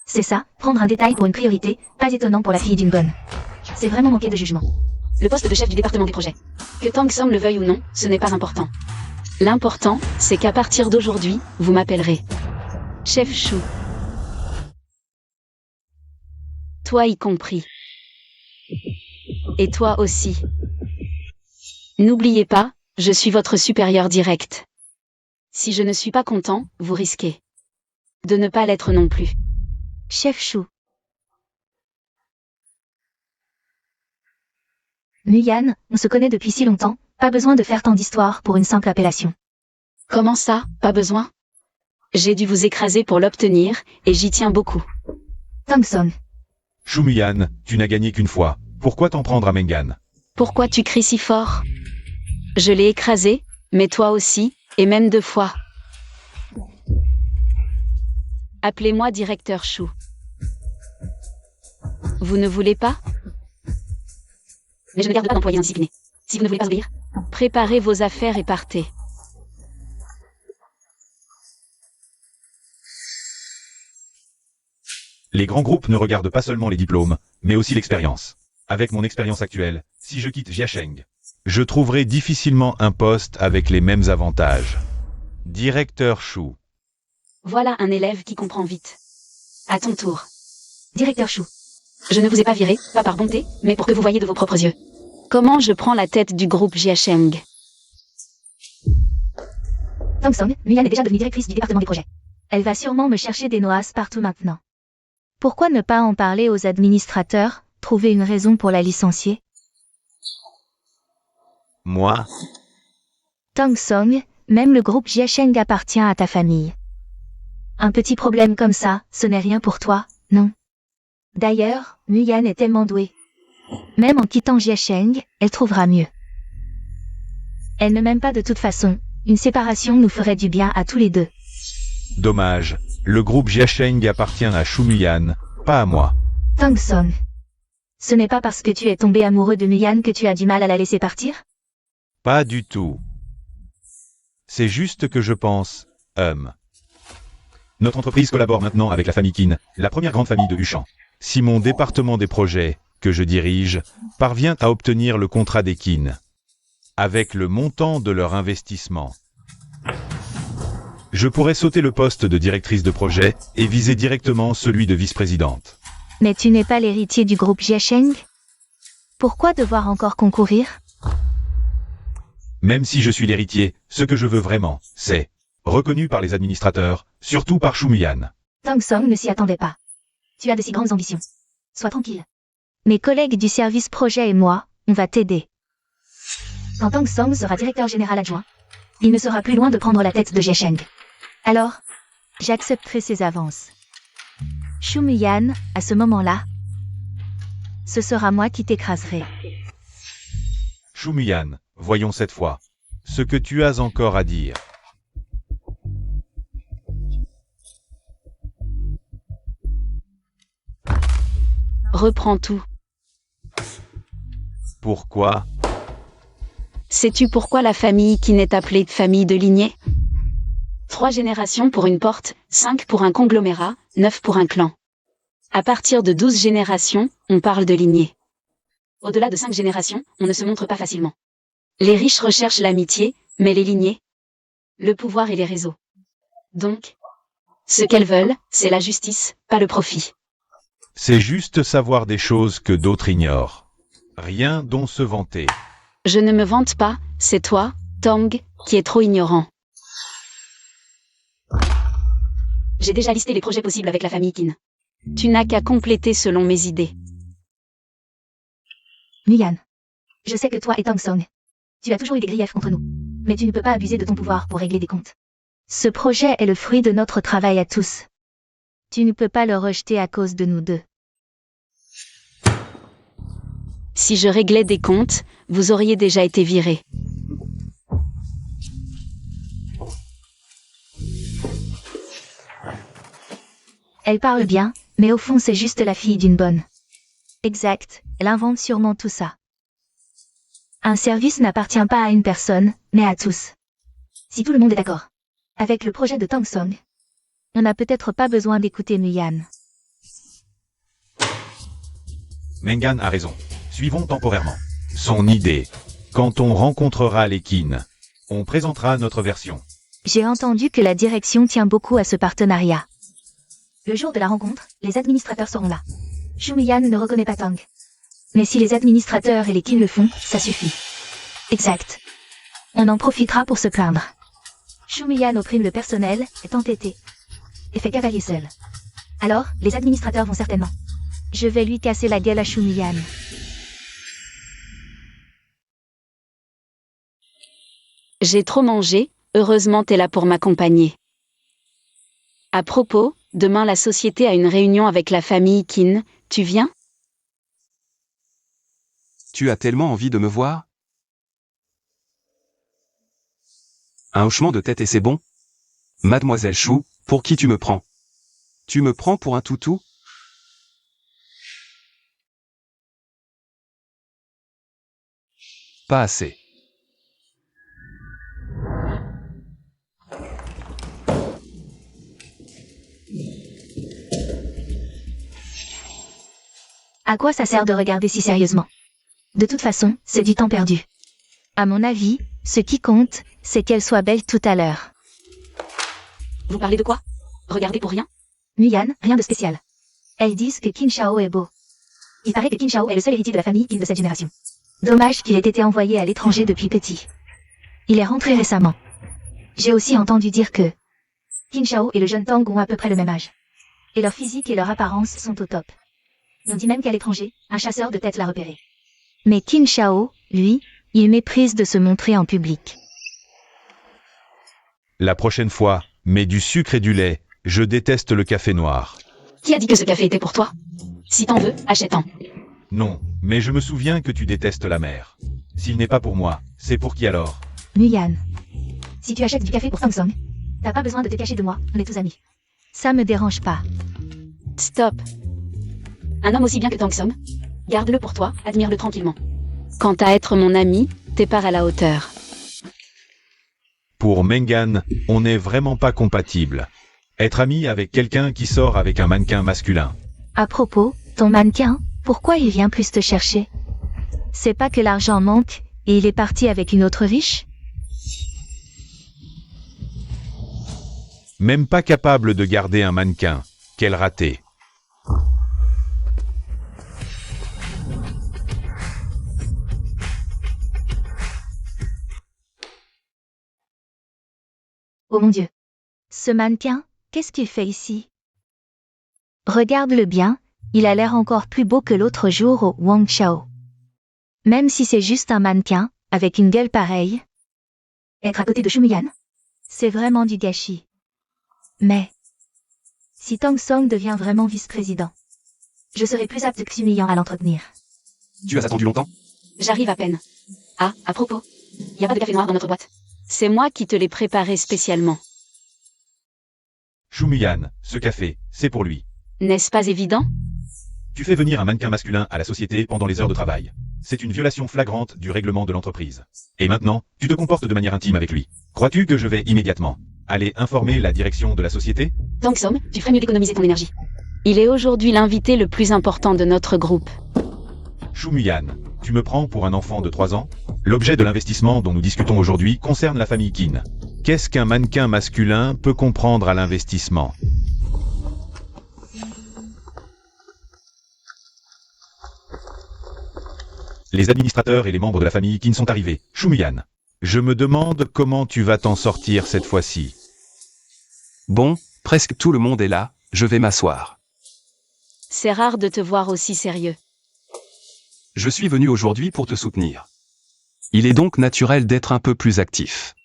C'est ça, prendre un détail pour une priorité, pas étonnant pour la fille d'une bonne. C'est vraiment manquer de jugement. Le poste de chef du département des projets. Que Tang Song le veuille ou non, ce n'est pas important. L'important, c'est qu'à partir d'aujourd'hui, vous m'appellerez Chef Shu. Toi y compris. Et toi aussi. N'oubliez pas, je suis votre supérieur direct. Si je ne suis pas content, vous risquez de ne pas l'être non plus. Chef Shu. Muyan, on se connaît depuis si longtemps, pas besoin de faire tant d'histoires pour une simple appellation. Comment ça, pas besoin? J'ai dû vous écraser pour l'obtenir, et j'y tiens beaucoup. Tang Song. Shu Muyan, tu n'as gagné qu'une fois. Pourquoi t'en prendre à Mengan? Pourquoi tu cries si fort? Je l'ai écrasé, mais toi aussi, et même 2 fois. Appelez-moi directeur Shu. Vous ne voulez pas? Mais je ne garde pas d'employé insigné. Si vous ne voulez pas obéir, préparez vos affaires et partez. Les grands groupes ne regardent pas seulement les diplômes, mais aussi l'expérience. Avec mon expérience actuelle, si je quitte Jiacheng, je trouverai difficilement un poste avec les mêmes avantages. Directeur Shu. Voilà un élève qui comprend vite. À ton tour. Directeur Shu. Je ne vous ai pas viré, pas par bonté, mais pour que vous voyiez de vos propres yeux. Comment je prends la tête du groupe Jiacheng. Tang Song, Nguyen est déjà devenue directrice du département des projets. Elle va sûrement me chercher des noix partout maintenant. Pourquoi ne pas en parler aux administrateurs, trouver une raison pour la licencier? Moi, Tang Song, même le groupe Jiasheng appartient à ta famille. Un petit problème comme ça, ce n'est rien pour toi, non? D'ailleurs, Nguyen est tellement douée. Même en quittant Jiasheng, elle trouvera mieux. Elle ne m'aime pas de toute façon. Une séparation nous ferait du bien à tous les deux. dommage, le groupe Jiasheng appartient à Shumuyan, pas à moi. Tang Song. Ce n'est pas parce que tu es tombé amoureux de Nguyen que tu as du mal à la laisser partir? Pas du tout. C'est juste que je pense, Notre entreprise collabore maintenant avec la famille Qin, la première grande famille de Huchan. Si mon département des projets, que je dirige, parvient à obtenir le contrat des Qin, avec le montant de leur investissement, je pourrais sauter le poste de directrice de projet et viser directement celui de vice-présidente. Mais tu n'es pas l'héritier du groupe Jiasheng? Pourquoi devoir encore concourir? Même si je suis l'héritier, ce que je veux vraiment, c'est reconnu par les administrateurs, surtout par Shumuyan. Tang Song ne s'y attendait pas. Tu as de si grandes ambitions. Sois tranquille. Mes collègues du service projet et moi, on va t'aider. Quand Tang Song sera directeur général adjoint, il ne sera plus loin de prendre la tête de Jiasheng. Alors, j'accepterai ses avances. Shumuyan, à ce moment-là, ce sera moi qui t'écraserai. Shumuyan, voyons cette fois ce que tu as encore à dire. Reprends tout. Pourquoi? Sais-tu pourquoi la famille qui n'est appelée famille de lignée? 3 générations pour une porte, 5 pour un conglomérat, 9 pour un clan. À partir de 12 générations, on parle de lignée. Au-delà de 5 générations, on ne se montre pas facilement. Les riches recherchent l'amitié, mais les lignées, le pouvoir et les réseaux. Donc, ce qu'elles veulent, c'est la justice, pas le profit. C'est juste savoir des choses que d'autres ignorent. Rien dont se vanter. Je ne me vante pas, c'est toi, Tang, qui es trop ignorant. J'ai déjà listé les projets possibles avec la famille Qin. Tu n'as qu'à compléter selon mes idées. Nguyen. Je sais que toi et Tang Song, tu as toujours eu des griefs contre nous. Mais tu ne peux pas abuser de ton pouvoir pour régler des comptes. Ce projet est le fruit de notre travail à tous. Tu ne peux pas le rejeter à cause de nous deux. Si je réglais des comptes, vous auriez déjà été viré. Elle parle bien, mais au fond c'est juste la fille d'une bonne. Exact, elle invente sûrement tout ça. Un service n'appartient pas à une personne, mais à tous. Si tout le monde est d'accord avec le projet de Tang Song, on n'a peut-être pas besoin d'écouter Nguyen. Mengan a raison. Suivons temporairement son idée. Quand on rencontrera les Qin, on présentera notre version. J'ai entendu que la direction tient beaucoup à ce partenariat. Le jour de la rencontre, les administrateurs seront là. Shumuyan ne reconnaît pas Tang. Mais si les administrateurs et les Qin le font, ça suffit. Exact. On en profitera pour se plaindre. Shumuyan opprime le personnel, est entêté. Et fait cavalier seul. Alors, les administrateurs vont certainement. Je vais lui casser la gueule à Shumuyan. J'ai trop mangé, heureusement t'es là pour m'accompagner. À propos, demain la société a une réunion avec la famille Qin, tu viens? Tu as tellement envie de me voir? Un hochement de tête et c'est bon? Mademoiselle Chou, pour qui tu me prends? Tu me prends pour un toutou? Pas assez. À quoi ça sert de regarder si sérieusement? De toute façon, c'est du temps perdu. À mon avis, ce qui compte, c'est qu'elle soit belle tout à l'heure. Vous parlez de quoi? Regardez pour rien? Nguyen, rien de spécial. Elles disent que Qin Shao est beau. Il paraît que Qin Shao est le seul héritier de la famille Qin de cette génération. Dommage qu'il ait été envoyé à l'étranger depuis petit. Il est rentré récemment. J'ai aussi entendu dire que Qin Shao et le jeune Tang ont à peu près le même âge. Et leur physique et leur apparence sont au top. On dit même qu'à l'étranger, un chasseur de tête l'a repéré. Mais Qin Shao, lui, il méprise de se montrer en public. La prochaine fois, mets du sucre et du lait. Je déteste le café noir. Qui a dit que ce café était pour toi? Si t'en veux, achète-en. Non, mais je me souviens que tu détestes la mer. S'il n'est pas pour moi, c'est pour qui alors? Nguyen. Si tu achètes du café pour Tang Song, t'as pas besoin de te cacher de moi, on est tous amis. Ça me dérange pas. Stop. Un homme aussi bien que Tang Song, garde-le pour toi, admire-le tranquillement. Quant à être mon ami, t'es pas à la hauteur. Pour Mengan, on n'est vraiment pas compatible. Être ami avec quelqu'un qui sort avec un mannequin masculin. À propos, ton mannequin, pourquoi il vient plus te chercher? C'est pas que l'argent manque, et il est parti avec une autre riche? Même pas capable de garder un mannequin. Quel raté. Oh mon Dieu. Ce mannequin, qu'est-ce qu'il fait ici? Regarde-le bien, il a l'air encore plus beau que l'autre jour au Wang Chao. Même si c'est juste un mannequin, avec une gueule pareille. Être à côté de Shumiyan, c'est vraiment du gâchis. Mais, si Tang Song devient vraiment vice-président, je serai plus apte que Shumiyan à l'entretenir. Tu as attendu longtemps? J'arrive à peine. Ah, à propos, y a pas de café noir dans notre boîte. C'est moi qui te l'ai préparé spécialement. Shumiyan, ce café, c'est pour lui. N'est-ce pas évident? Tu fais venir un mannequin masculin à la société pendant les heures de travail. C'est une violation flagrante du règlement de l'entreprise. Et maintenant, tu te comportes de manière intime avec lui. Crois-tu que je vais immédiatement aller informer la direction de la société? Tang Song, tu ferais mieux d'économiser ton énergie. Il est aujourd'hui l'invité le plus important de notre groupe. Shumiyan, tu me prends pour un enfant de 3 ans? L'objet de l'investissement dont nous discutons aujourd'hui concerne la famille Qin. Qu'est-ce qu'un mannequin masculin peut comprendre à l'investissement? Les administrateurs et les membres de la famille Qin sont arrivés. Shumiyan, je me demande comment tu vas t'en sortir cette fois-ci. Bon, presque tout le monde est là, je vais m'asseoir. C'est rare de te voir aussi sérieux. Je suis venu aujourd'hui pour te soutenir. Il est donc naturel d'être un peu plus actif.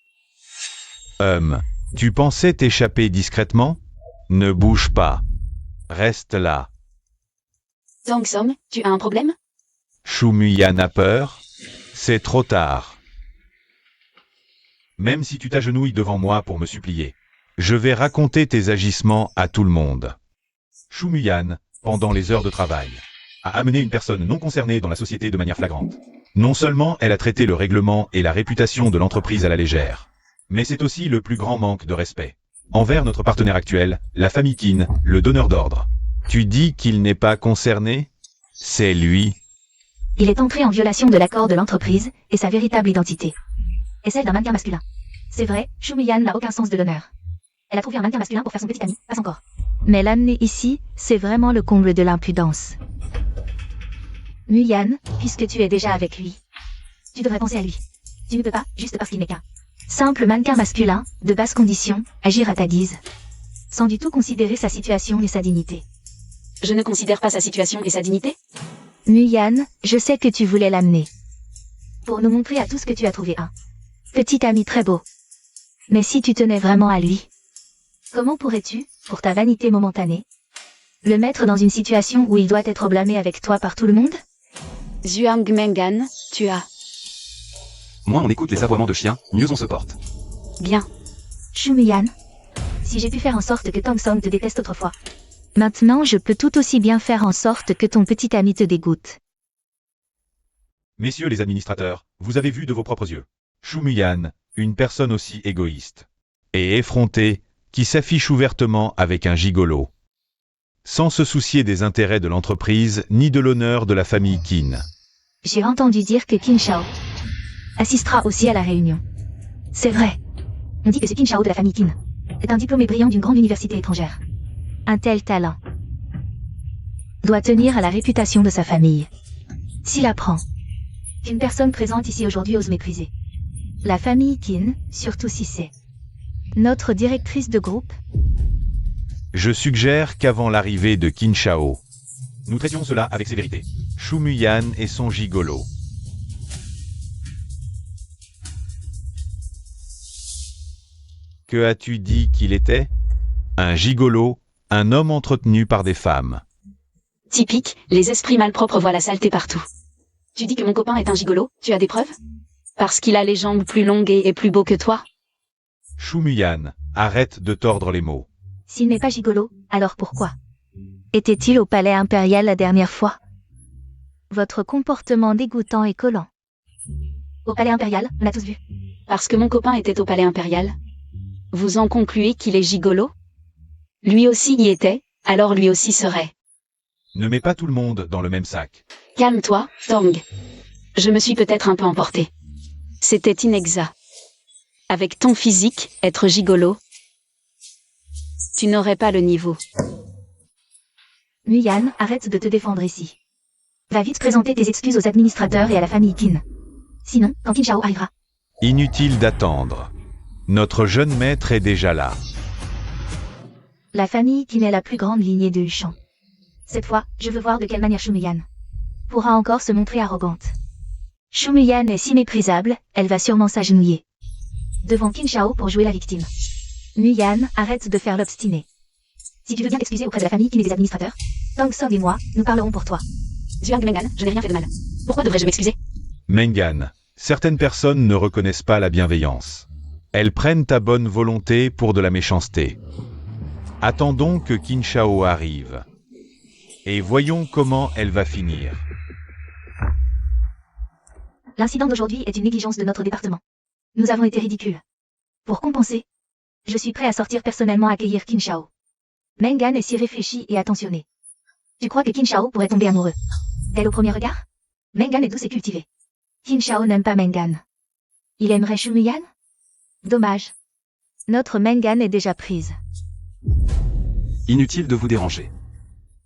Tu pensais t'échapper discrètement? Ne bouge pas. Reste là. Tang Song, tu as un problème? Shumiyan a peur? C'est trop tard. Même si tu t'agenouilles devant moi pour me supplier, je vais raconter tes agissements à tout le monde. Shumiyan, pendant les heures de travail, a amené une personne non concernée dans la société de manière flagrante. Non seulement elle a traité le règlement et la réputation de l'entreprise à la légère, mais c'est aussi le plus grand manque de respect envers notre partenaire actuel, la famille Qin, le donneur d'ordre. Tu dis qu'il n'est pas concerné? C'est lui. Il est entré en violation de l'accord de l'entreprise et sa véritable identité est celle d'un mannequin masculin. C'est vrai, Shumiyan n'a aucun sens de l'honneur. Elle a trouvé un mannequin masculin pour faire son petit ami, pas son corps. Mais l'amener ici, c'est vraiment le comble de l'impudence. Nguyen, puisque tu es déjà avec lui, tu devrais penser à lui. Tu ne peux pas, juste parce qu'il n'est qu'un simple mannequin masculin, de basse condition, agir à ta guise, sans du tout considérer sa situation et sa dignité. Je ne considère pas sa situation et sa dignité. Nguyen, je sais que tu voulais l'amener pour nous montrer à tous que tu as trouvé un petit ami très beau. Mais si tu tenais vraiment à lui, comment pourrais-tu, pour ta vanité momentanée, le mettre dans une situation où il doit être blâmé avec toi par tout le monde? Zhuang Mengan, tu as... Moins on écoute les aboiements de chiens, mieux on se porte. Bien. Shumiyan, si j'ai pu faire en sorte que Tang Song te déteste autrefois, maintenant je peux tout aussi bien faire en sorte que ton petit ami te dégoûte. Messieurs les administrateurs, vous avez vu de vos propres yeux. Shumiyan, une personne aussi égoïste et effrontée, qui s'affiche ouvertement avec un gigolo, sans se soucier des intérêts de l'entreprise ni de l'honneur de la famille Qin. J'ai entendu dire que Qin Shao assistera aussi à la réunion. C'est vrai. On dit que ce Qin Shao de la famille Qin est un diplômé brillant d'une grande université étrangère. Un tel talent doit tenir à la réputation de sa famille. S'il apprend qu'une personne présente ici aujourd'hui ose mépriser la famille Qin, surtout si c'est Notre directrice de groupe, Je suggère qu'avant l'arrivée de Qin Shao, nous traitions cela avec sévérité. Shu Muyan et son gigolo. Que as-tu dit qu'il était? Un gigolo, un homme entretenu par des femmes. Typique, les esprits malpropres voient la saleté partout. Tu dis que mon copain est un gigolo, tu as des preuves? Parce qu'il a les jambes plus longues et est plus beau que toi? Shu Muyan, arrête de tordre les mots. s'il n'est pas gigolo, alors pourquoi était-il au palais impérial la dernière fois? Votre comportement dégoûtant et collant. Au palais impérial, on l'a tous vu. Parce que mon copain était au palais impérial? Vous en concluez qu'il est gigolo? Lui aussi y était, alors lui aussi serait. Ne mets pas tout le monde dans le même sac. Calme-toi, Tong. Je me suis peut-être un peu emporté. C'était inexact. Avec ton physique, être gigolo, tu n'aurais pas le niveau. Muyan, arrête de te défendre ici. Va vite présenter tes excuses aux administrateurs et à la famille Qin. Sinon, quand Qin Shao arrivera. Inutile d'attendre. Notre jeune maître est déjà là. La famille Qin est la plus grande lignée de Yushang. Cette fois, je veux voir de quelle manière Shu Muyan pourra encore se montrer arrogante. Shu Muyan est si méprisable, elle va sûrement s'agenouiller devant Qin Shao pour jouer la victime. Muyan, arrête de faire l'obstiné. Si tu veux bien t'excuser auprès de la famille Qin et des administrateurs, Tang Song et moi, nous parlerons pour toi. Zhuang Mengan, je n'ai rien fait de mal. Pourquoi devrais-je m'excuser? Mengan, certaines personnes ne reconnaissent pas la bienveillance. Elles prennent ta bonne volonté pour de la méchanceté. Attendons que Qin Shao arrive. Et voyons comment elle va finir. L'incident d'aujourd'hui est une négligence de notre département. Nous avons été ridicules. Pour compenser, je suis prêt à sortir personnellement accueillir Qin Shao. Mengan est si réfléchi et attentionné. Tu crois que Qin Shao pourrait tomber amoureux dès le premier regard? Mengan est douce et cultivée. Qin Shao n'aime pas Mengan. Il aimerait Shu Muyan? Dommage. Notre Mengan est déjà prise. Inutile de vous déranger.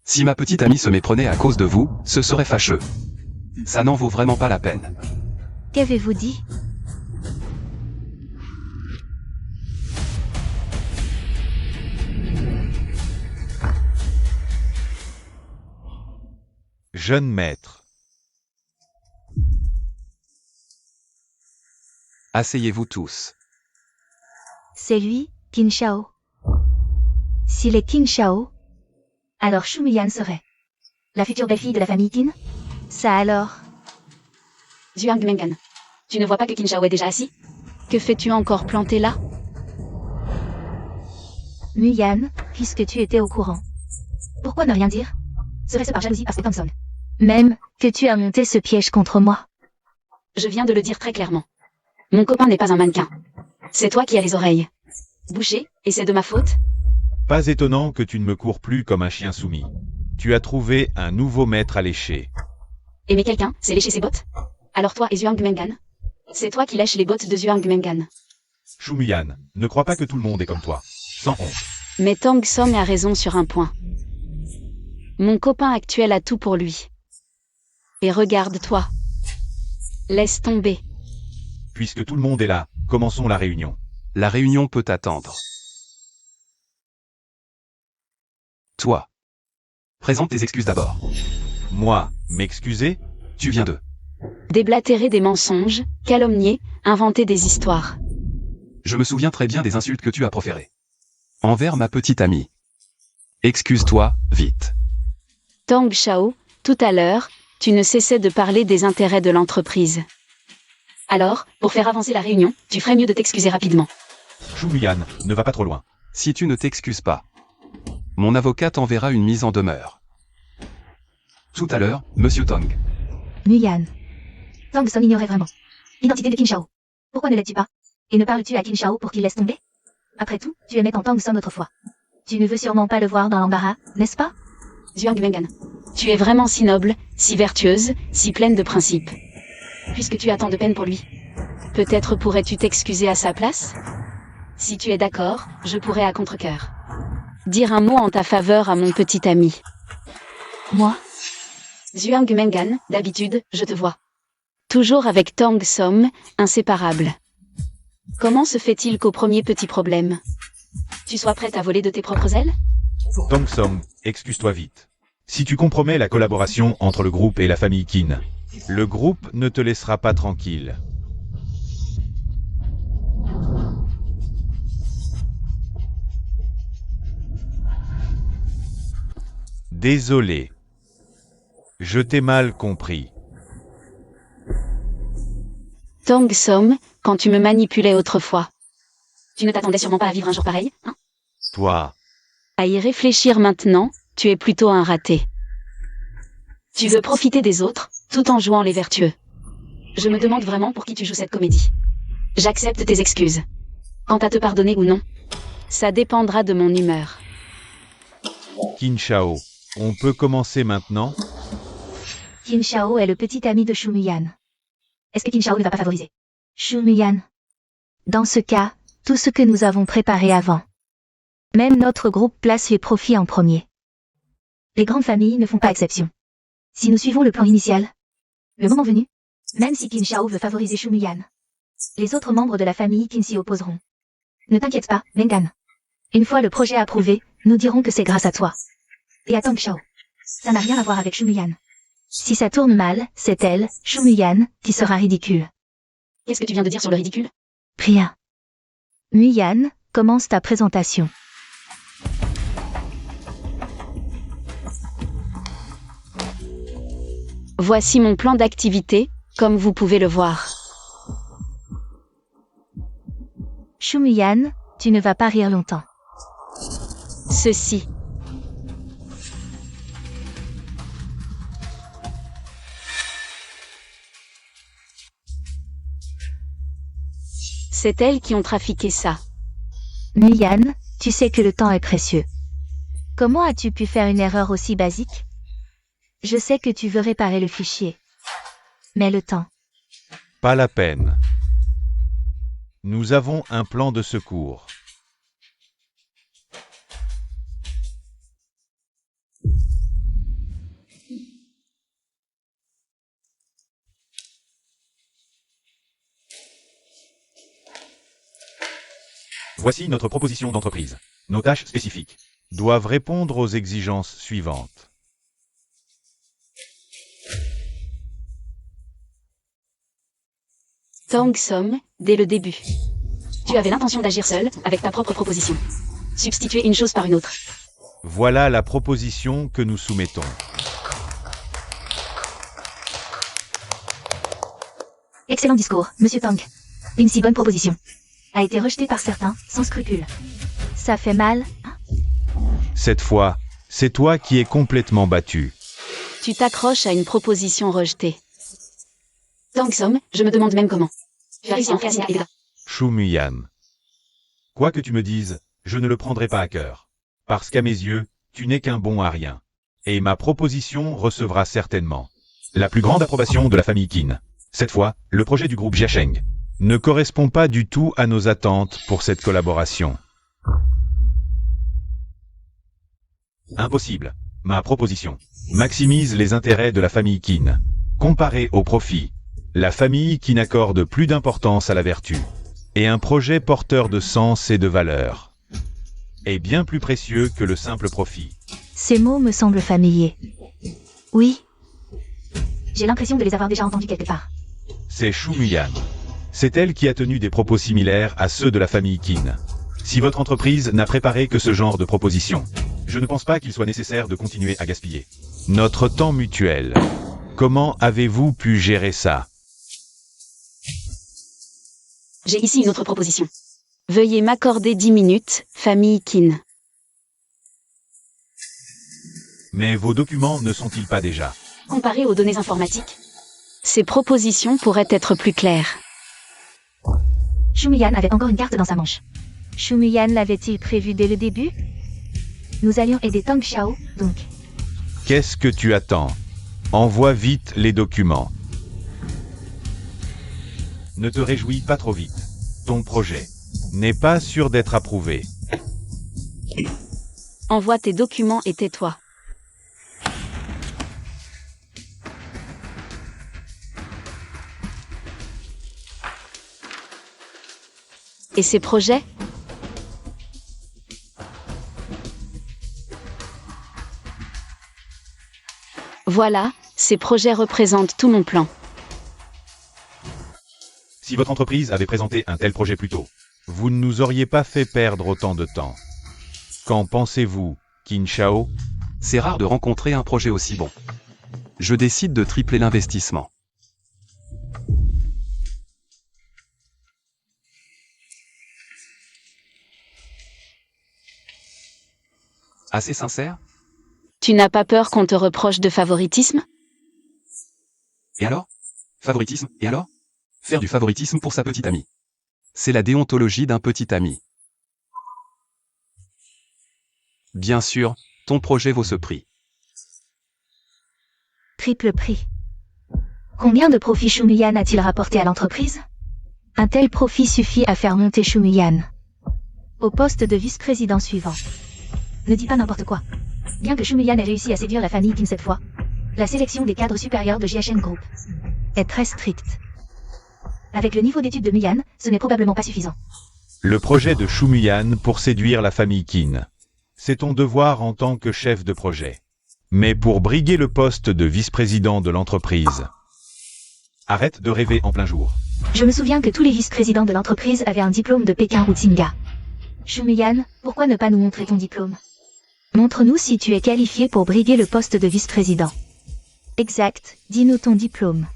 Si ma petite amie se méprenait à cause de vous, ce serait fâcheux. Ça n'en vaut vraiment pas la peine. Qu'avez-vous dit? Jeune maître. Asseyez-vous tous. C'est lui, Qin Shao. S'il est Qin Shao, alors Shu Muyan serait la future belle-fille de la famille Qin? Ça alors? Zhuang Mengan, tu ne vois pas que Qin Shao est déjà assis? Que fais-tu encore planté là? Muyan, puisque tu étais au courant, pourquoi ne rien dire? Serait-ce par jalousie parce que Thompson? Même que tu as monté ce piège contre moi. Je viens de le dire très clairement. Mon copain n'est pas un mannequin. C'est toi qui as les oreilles bouchées, et c'est de ma faute? Pas étonnant que tu ne me cours plus comme un chien soumis. Tu as trouvé un nouveau maître à lécher. Aimer quelqu'un, c'est lécher ses bottes? Alors toi et Zhuang Mengan, c'est toi qui lèches les bottes de Zhuang Mengan. Shu Muyan, ne crois pas que tout le monde est comme toi. Sans honte. Mais Tang Song a raison sur un point. Mon copain actuel a tout pour lui. Et regarde-toi. Laisse tomber. Puisque tout le monde est là, commençons la réunion. La réunion peut attendre. Toi. Présente tes excuses d'abord. Moi, m'excuser? Tu viens de... Déblatérer des mensonges, calomnier, inventer des histoires. Je me souviens très bien des insultes que tu as proférées. Envers ma petite amie. Excuse-toi, vite. Tang Shao, tout à l'heure, tu ne cessais de parler des intérêts de l'entreprise. Alors, pour faire avancer la réunion, tu ferais mieux de t'excuser rapidement. Shu Muyan, ne va pas trop loin. Si tu ne t'excuses pas, mon avocat t'enverra une mise en demeure. Tout à l'heure, Monsieur Tong. Muyan. Tang Song ignorait vraiment l'identité de Qin Shao. Pourquoi ne l'aides-tu pas? Et ne parles-tu à Qin Shao pour qu'il laisse tomber? Après tout, tu aimais ton Tang Song autrefois. Tu ne veux sûrement pas le voir dans l'embarras, n'est-ce pas? Zhuang Mengan, tu es vraiment si noble, si vertueuse, si pleine de principes. Puisque tu as tant de peine pour lui, peut-être pourrais-tu t'excuser à sa place? Si tu es d'accord, je pourrais à contre-cœur dire un mot en ta faveur à mon petit ami. Moi? Zhuang Mengan, d'habitude, je te vois toujours avec Tang Som, inséparable. Comment se fait-il qu'au premier petit problème, tu sois prête à voler de tes propres ailes? Tong Song, excuse-toi vite. Si tu compromets la collaboration entre le groupe et la famille Qin, le groupe ne te laissera pas tranquille. Désolé. Je t'ai mal compris. Tong Som, quand tu me manipulais autrefois, tu ne t'attendais sûrement pas à vivre un jour pareil, hein? Toi, À y réfléchir maintenant, tu es plutôt un raté. Tu veux profiter des autres, tout en jouant les vertueux. Je me demande vraiment pour qui tu joues cette comédie. J'accepte tes excuses. Quant à te pardonner ou non, ça dépendra de mon humeur. Qin Shao, on peut commencer maintenant? Qin Shao est le petit ami de Shumuyan. Est-ce que Qin Shao ne va pas favoriser Shumuyan? Dans ce cas, tout ce que nous avons préparé avant. Même notre groupe place les profits en premier. Les grandes familles ne font pas exception. Si nous suivons le plan initial, le moment venu, même si Qin Shao veut favoriser Shumuyan, les autres membres de la famille Qin s'y opposeront. Ne t'inquiète pas, Mengan. Une fois le projet approuvé, nous dirons que c'est grâce à toi. Et à Tong Shao. Ça n'a rien à voir avec Shumuyan. Si ça tourne mal, c'est elle, Shumuyan, qui sera ridicule. Qu'est-ce que tu viens de dire sur le ridicule? Rien. Muyan, commence ta présentation. Voici mon plan d'activité, comme vous pouvez le voir. Shumuyan, tu ne vas pas rire longtemps. Ceci. C'est elles qui ont trafiqué ça. Muyan, tu sais que le temps est précieux. Comment as-tu pu faire une erreur aussi basique? Je sais que tu veux réparer le fichier. Mais le temps. Pas la peine. Nous avons un plan de secours. Voici notre proposition d'entreprise. Nos tâches spécifiques doivent répondre aux exigences suivantes. Tong Som, dès le début. Tu avais l'intention d'agir seul, avec ta propre proposition. Substituer une chose par une autre. Voilà la proposition que nous soumettons. Excellent discours, Monsieur Tang. Une si bonne proposition a été rejetée par certains, sans scrupule. Ça fait mal, hein? Cette fois, c'est toi qui es complètement battu. Tu t'accroches à une proposition rejetée. Tang Som, je me demande même comment. Tu as réussi à en faire si évident. Shumuyan. Quoi que tu me dises, je ne le prendrai pas à cœur. Parce qu'à mes yeux, tu n'es qu'un bon à rien. Et ma proposition recevra certainement la plus grande approbation de la famille Qin. Cette fois, le projet du groupe Jiasheng ne correspond pas du tout à nos attentes pour cette collaboration. Impossible. Ma proposition maximise les intérêts de la famille Qin. Comparée au profit, la famille Qin accorde plus d'importance à la vertu. Et un projet porteur de sens et de valeur est bien plus précieux que le simple profit. Ces mots me semblent familiers. Oui. J'ai l'impression de les avoir déjà entendus quelque part. C'est Shumuyan. C'est elle qui a tenu des propos similaires à ceux de la famille Qin. Si votre entreprise n'a préparé que ce genre de propositions, je ne pense pas qu'il soit nécessaire de continuer à gaspiller notre temps mutuel. Comment avez-vous pu gérer ça? J'ai ici une autre proposition. Veuillez m'accorder 10 minutes, famille Qin. Mais vos documents ne sont-ils pas déjà? Comparé aux données informatiques, ces propositions pourraient être plus claires. Shumuyan avait encore une carte dans sa manche. Shumuyan l'avait-il prévu dès le début? Nous allions aider Tang Shao, donc. Qu'est-ce que tu attends? Envoie vite les documents. Ne te réjouis pas trop vite. Ton projet n'est pas sûr d'être approuvé. Envoie tes documents et tais-toi. Et ses projets? Voilà, ces projets représentent tout mon plan. Si votre entreprise avait présenté un tel projet plus tôt, vous ne nous auriez pas fait perdre autant de temps. Qu'en pensez-vous, Qin Shao? C'est rare de rencontrer un projet aussi bon. Je décide de tripler l'investissement. Assez sincère? Tu n'as pas peur qu'on te reproche de favoritisme? Et alors? Favoritisme, et alors? Faire du favoritisme pour sa petite amie. C'est la déontologie d'un petit ami. Bien sûr, ton projet vaut ce prix. Triple prix. Combien de profits Shumiyan a-t-il rapporté à l'entreprise? Un tel profit suffit à faire monter Shumiyan au poste de vice-président suivant. Ne dis pas n'importe quoi. Bien que Shumiyan ait réussi à séduire la famille Qin cette fois, la sélection des cadres supérieurs de JHN Group est très stricte. Avec le niveau d'études de Miyan, ce n'est probablement pas suffisant. Le projet de Shumiyan pour séduire la famille Qin. C'est ton devoir en tant que chef de projet. Mais pour briguer le poste de vice-président de l'entreprise, arrête de rêver en plein jour. Je me souviens que tous les vice-présidents de l'entreprise avaient un diplôme de Pékin ou Tsinga. Shumiyan, pourquoi ne pas nous montrer ton diplôme? Montre-nous si tu es qualifié pour briguer le poste de vice-président. Exact, dis-nous ton diplôme.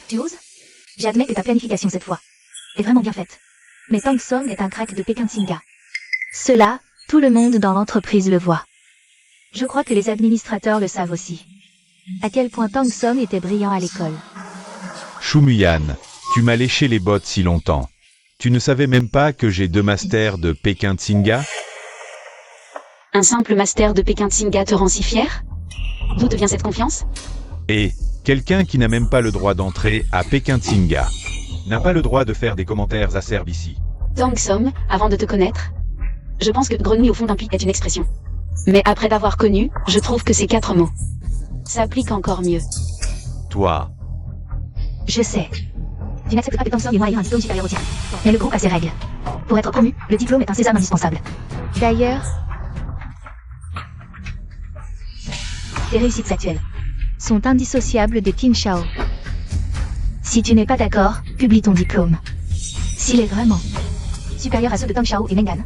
Tu oses? J'admets que ta planification cette fois est vraiment bien faite. Mais Tang Song est un crack de Pékin Tsinga. Cela, tout le monde dans l'entreprise le voit. Je crois que les administrateurs le savent aussi. À quel point Tang Song était brillant à l'école. Shumiyan, tu m'as léché les bottes si longtemps. Tu ne savais même pas que j'ai 2 masters de Pékin Tsinga? Un simple master de Pékin Tsinga te rend si fier? D'où te vient cette confiance? Et quelqu'un qui n'a même pas le droit d'entrer à Pékin Tsinga n'a pas le droit de faire des commentaires acerbes ici. Tang Song, avant de te connaître, je pense que grenouille au fond d'un puits est une expression. Mais après t'avoir connu, je trouve que ces 4 mots s'appliquent encore mieux. Toi, Je sais. Tu n'acceptes pas que Tang Song et moi ayons un diplôme supérieur au tien. Mais le groupe a ses règles. Pour être promu, le diplôme est un sésame indispensable. D'ailleurs, tes réussites actuelles sont indissociables de Qin Shao. Si tu n'es pas d'accord, publie ton diplôme. S'il est vraiment supérieur à ceux de Tang Shao et Mengan,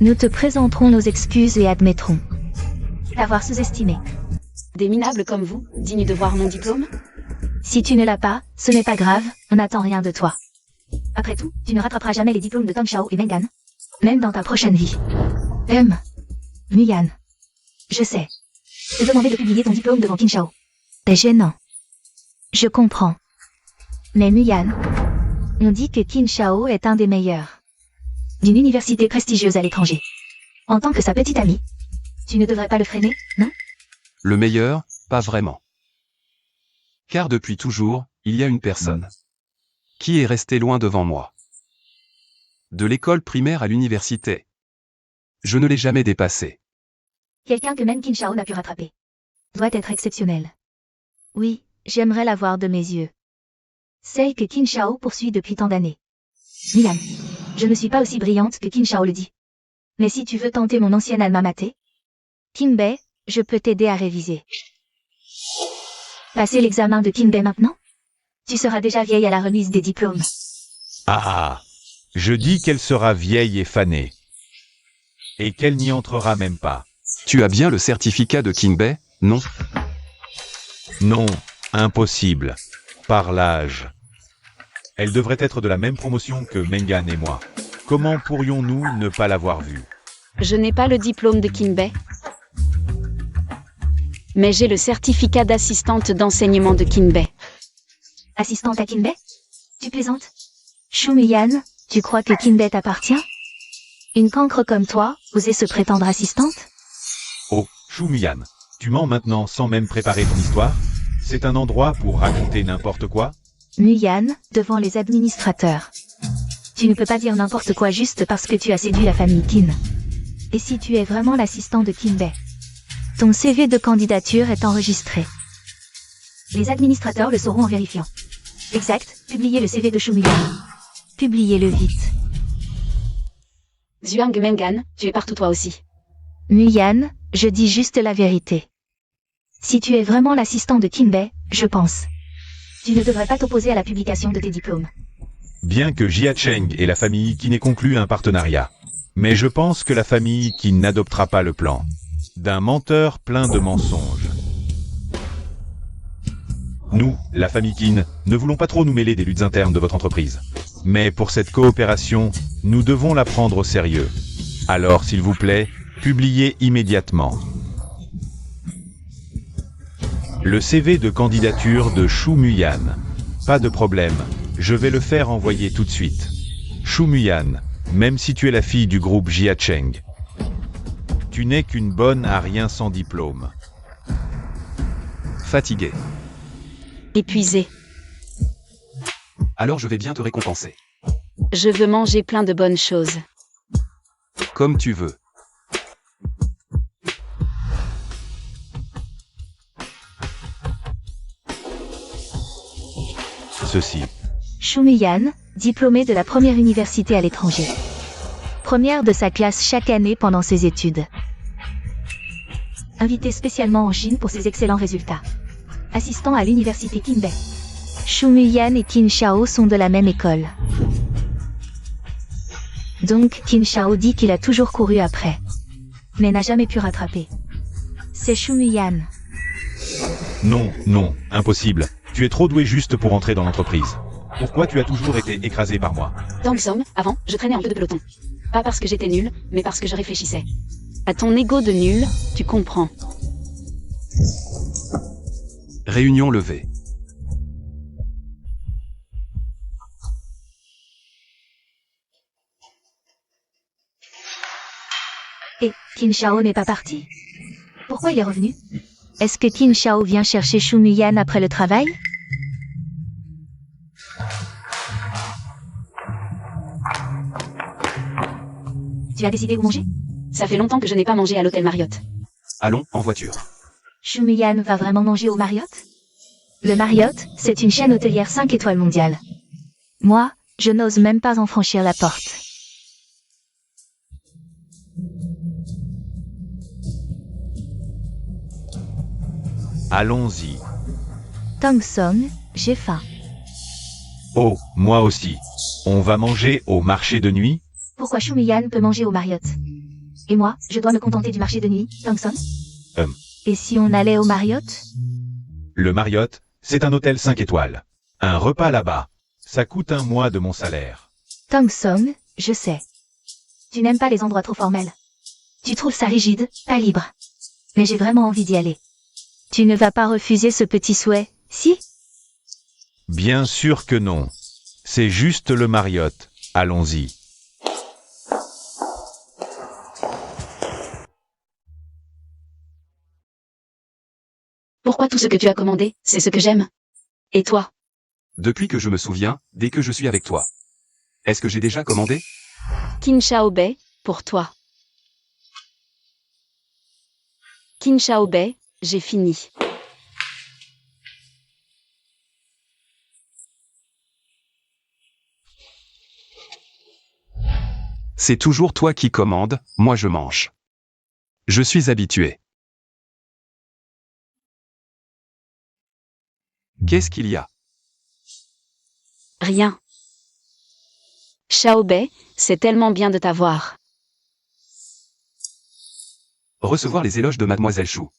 nous te présenterons nos excuses et admettrons t'avoir sous-estimé. Des minables comme vous, dignes de voir mon diplôme? Si tu ne l'as pas, ce n'est pas grave, on n'attend rien de toi. Après tout, tu ne rattraperas jamais les diplômes de Tang Shao et Mengan, même dans ta prochaine vie. Miyan. Je sais. Te demander de publier ton diplôme devant Qin Shao est gênant. Je comprends. Mais Miyan, on dit que Qin Shao est un des meilleurs d'une université prestigieuse à l'étranger. En tant que sa petite amie, tu ne devrais pas le freiner, non? Le meilleur, pas vraiment. Car depuis toujours, il y a une personne qui est restée loin devant moi. De l'école primaire à l'université. Je ne l'ai jamais dépassé. Quelqu'un que même Qin Shao n'a pu rattraper. Doit être exceptionnel. Oui, j'aimerais la voir de mes yeux. Celle que Qin Shao poursuit depuis tant d'années. Miyan, je ne suis pas aussi brillante que Qin Shao le dit. Mais si tu veux tenter mon ancienne alma mater, Qinbei, je peux t'aider à réviser. Passer l'examen de Qinbei maintenant? Tu seras déjà vieille à la remise des diplômes. ah, je dis qu'elle sera vieille et fanée. Et qu'elle n'y entrera même pas. Tu as bien le certificat de Qinbei, non? Non, impossible. Par l'âge. Elle devrait être de la même promotion que Mengan et moi. Comment pourrions-nous ne pas l'avoir vue? Je n'ai pas le diplôme de Qinbei. Mais j'ai le certificat d'assistante d'enseignement de Qinbei. Assistante à Qinbei? Tu plaisantes? Shumiyan, tu crois que Qinbei t'appartient? Une cancre comme toi, osait se prétendre assistante? Oh, Shumiyan, tu mens maintenant sans même préparer ton histoire? C'est un endroit pour raconter n'importe quoi? Miyan, devant les administrateurs. Tu ne peux pas dire n'importe quoi juste parce que tu as séduit la famille Qin. Et si tu es vraiment l'assistant de Qinbei? Ton CV de candidature est enregistré. Les administrateurs le sauront en vérifiant. Exact, publiez le CV de Shumiyan. Publiez-le vite. Zhuang Mengan, tu es partout toi aussi. Nguyen, je dis juste la vérité. Si tu es vraiment l'assistant de Kinbei, je pense. Tu ne devrais pas t'opposer à la publication de tes diplômes. Bien que Jia Cheng et la famille Qin aient conclu un partenariat. Mais je pense que la famille Qin n'adoptera pas le plan d'un menteur plein de mensonges. Nous, la famille Qin, ne voulons pas trop nous mêler des luttes internes de votre entreprise. Mais pour cette coopération, nous devons la prendre au sérieux. Alors, s'il vous plaît, publiez immédiatement le CV de candidature de Shu Muyan. Pas de problème, je vais le faire envoyer tout de suite. Shu Muyan, même si tu es la fille du groupe Jia Cheng, tu n'es qu'une bonne à rien sans diplôme. Fatigué. Épuisé. Alors je vais bien te récompenser. Je veux manger plein de bonnes choses. Comme tu veux. Ceci. Shu Muyan, diplômée de la première université à l'étranger. Première de sa classe chaque année pendant ses études. Invité spécialement en Chine pour ses excellents résultats. Assistant à l'université Kinbei. Shu Muyan et Qin Shao sont de la même école. Donc Qin Shao dit qu'il a toujours couru après. Mais n'a jamais pu rattraper. C'est Shu Muyan. Non, non, impossible. Tu es trop doué juste pour entrer dans l'entreprise. Pourquoi tu as toujours été écrasé par moi? Tang Song, avant, je traînais en queue de peloton. Pas parce que j'étais nul, mais parce que je réfléchissais. À ton ego de nul, tu comprends. Réunion levée. Et Qin Shao n'est pas parti? Pourquoi il est revenu? Est-ce que Qin Shao vient chercher Shu Muyan après le travail? Tu as décidé où manger? Ça fait longtemps que je n'ai pas mangé à l'hôtel Marriott. Allons, en voiture. Shu Muyan va vraiment manger au Marriott? Le Marriott, c'est une chaîne hôtelière 5 étoiles mondiale. Moi, je n'ose même pas en franchir la porte. Allons-y. Tang Song, j'ai faim. Oh, moi aussi. On va manger au marché de nuit? Pourquoi Shu Muyan peut manger au Marriott? Et moi, je dois me contenter du marché de nuit, Tang Song? Et si on allait au Marriott? Le Marriott, c'est un hôtel 5 étoiles. Un repas là-bas, ça coûte un mois de mon salaire. Tang Song, je sais. Tu n'aimes pas les endroits trop formels. Tu trouves ça rigide, pas libre. Mais j'ai vraiment envie d'y aller. Tu ne vas pas refuser ce petit souhait, si? Bien sûr que non. C'est juste le Marriott. Allons-y. Pourquoi tout ce que tu as commandé, c'est ce que j'aime? Et toi? Depuis que je me souviens, dès que je suis avec toi. Est-ce que j'ai déjà commandé? Qin Shao Bei, pour toi. Qin Shao Bei, j'ai fini. C'est toujours toi qui commandes, moi je mange. Je suis habitué. Qu'est-ce qu'il y a? Rien. Shao Bei, c'est tellement bien de t'avoir. Recevoir les éloges de Mademoiselle Chou.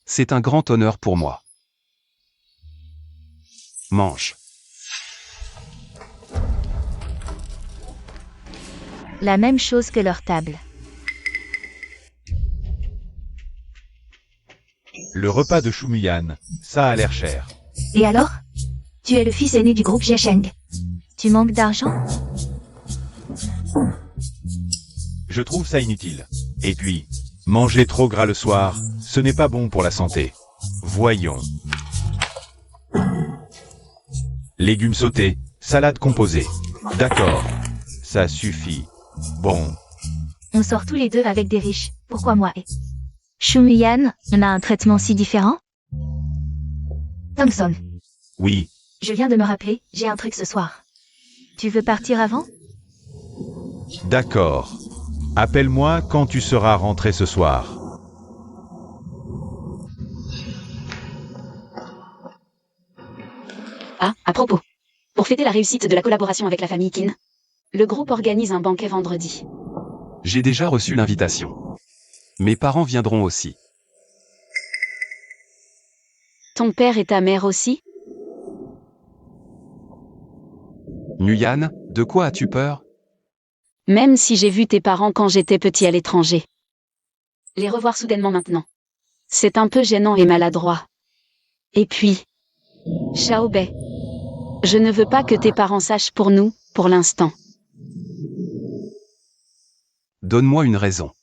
C'est un grand honneur pour moi. Mange. La même chose que leur table. Le repas de Shu Muyan, ça a l'air cher. Et alors? Tu es le fils aîné du groupe Jiasheng. Tu manques d'argent? Je trouve ça inutile. Et puis, manger trop gras le soir, ce n'est pas bon pour la santé. Voyons. Légumes sautés, salade composée. D'accord. Ça suffit. Bon. On sort tous les deux avec des riches. Pourquoi moi et Shu Muyan, on a un traitement si différent? Tang Song, Oui. je viens de me rappeler, j'ai un truc ce soir. Tu veux partir avant? D'accord. Appelle-moi quand tu seras rentré ce soir. Ah, à propos. Pour fêter la réussite de la collaboration avec la famille Kin, le groupe organise un banquet vendredi. J'ai déjà reçu l'invitation. Mes parents viendront aussi. Ton père et ta mère aussi? Nguyen, de quoi as-tu peur? Même si j'ai vu tes parents quand j'étais petit à l'étranger. Les revoir soudainement maintenant. C'est un peu gênant et maladroit. Et puis, Xiaobei, je ne veux pas que tes parents sachent pour nous, pour l'instant. Donne-moi une raison.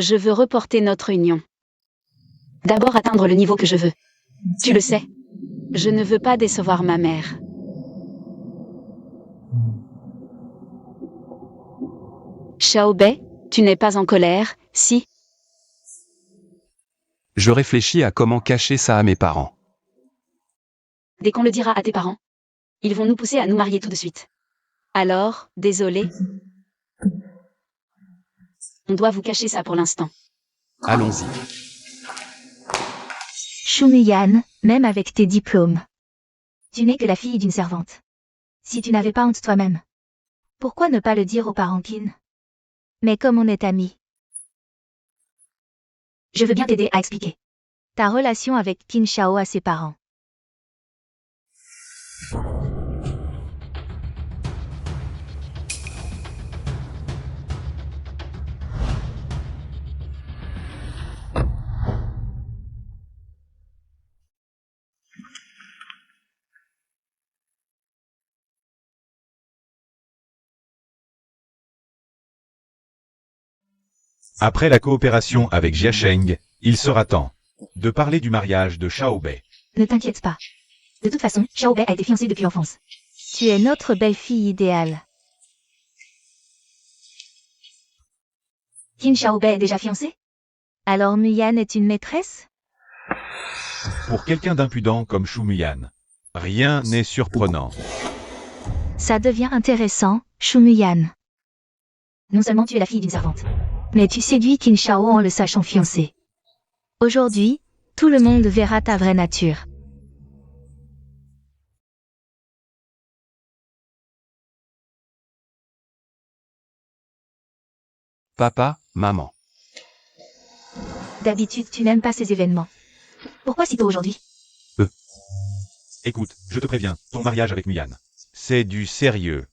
Je veux reporter notre union. D'abord atteindre le niveau que je veux. Tu le sais. Je ne veux pas décevoir ma mère. Xiaobei, tu n'es pas en colère, si? Je réfléchis à comment cacher ça à mes parents. Dès qu'on le dira à tes parents, ils vont nous pousser à nous marier tout de suite. Alors, désolé. On doit vous cacher ça pour l'instant. Allons-y. Shu Nguyen, même avec tes diplômes. Tu n'es que la fille d'une servante. Si tu n'avais pas honte toi-même, pourquoi ne pas le dire aux parents Qin? Mais comme on est amis, je veux bien t'aider à expliquer ta relation avec Qin Shao à ses parents. Après la coopération avec Jiasheng, il sera temps de parler du mariage de Xiaobei. Ne t'inquiète pas. De toute façon, Xiaobei a été fiancée depuis l'enfance. Tu es notre belle-fille idéale. Qin Xiaobei est déjà fiancée? Alors Nguyen est une maîtresse? Pour quelqu'un d'impudent comme Shu Muyan, rien n'est surprenant. Ça devient intéressant, Shu Nguyen. Non seulement tu es la fille d'une servante, mais tu séduis Qin Shao en le sachant fiancé. Aujourd'hui, tout le monde verra ta vraie nature. Papa, maman. D'habitude, tu n'aimes pas ces événements. Pourquoi si tôt aujourd'hui? Écoute, je te préviens, ton mariage avec Muyan, c'est du sérieux.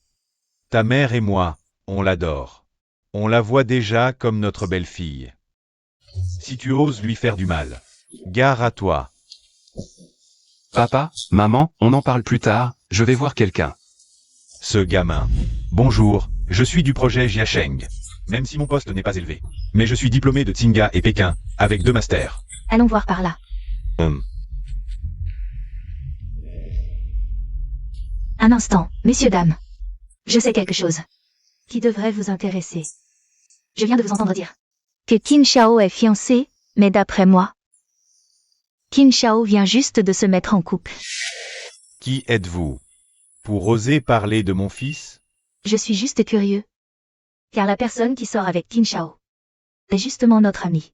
Ta mère et moi, on l'adore. On la voit déjà comme notre belle-fille. Si tu oses lui faire du mal, gare à toi. Papa, maman, on en parle plus tard, je vais voir quelqu'un. Ce gamin. Bonjour, je suis du projet Jiasheng. Même si mon poste n'est pas élevé. Mais je suis diplômé de Tsinga et Pékin, avec 2 masters. Allons voir par là. Un instant, messieurs dames. Je sais quelque chose qui devrait vous intéresser. Je viens de vous entendre dire que Qin Shao est fiancé, mais d'après moi, Qin Shao vient juste de se mettre en couple. Qui êtes-vous? Pour oser parler de mon fils? Je suis juste curieux. Car la personne qui sort avec Qin Shao est justement notre ami.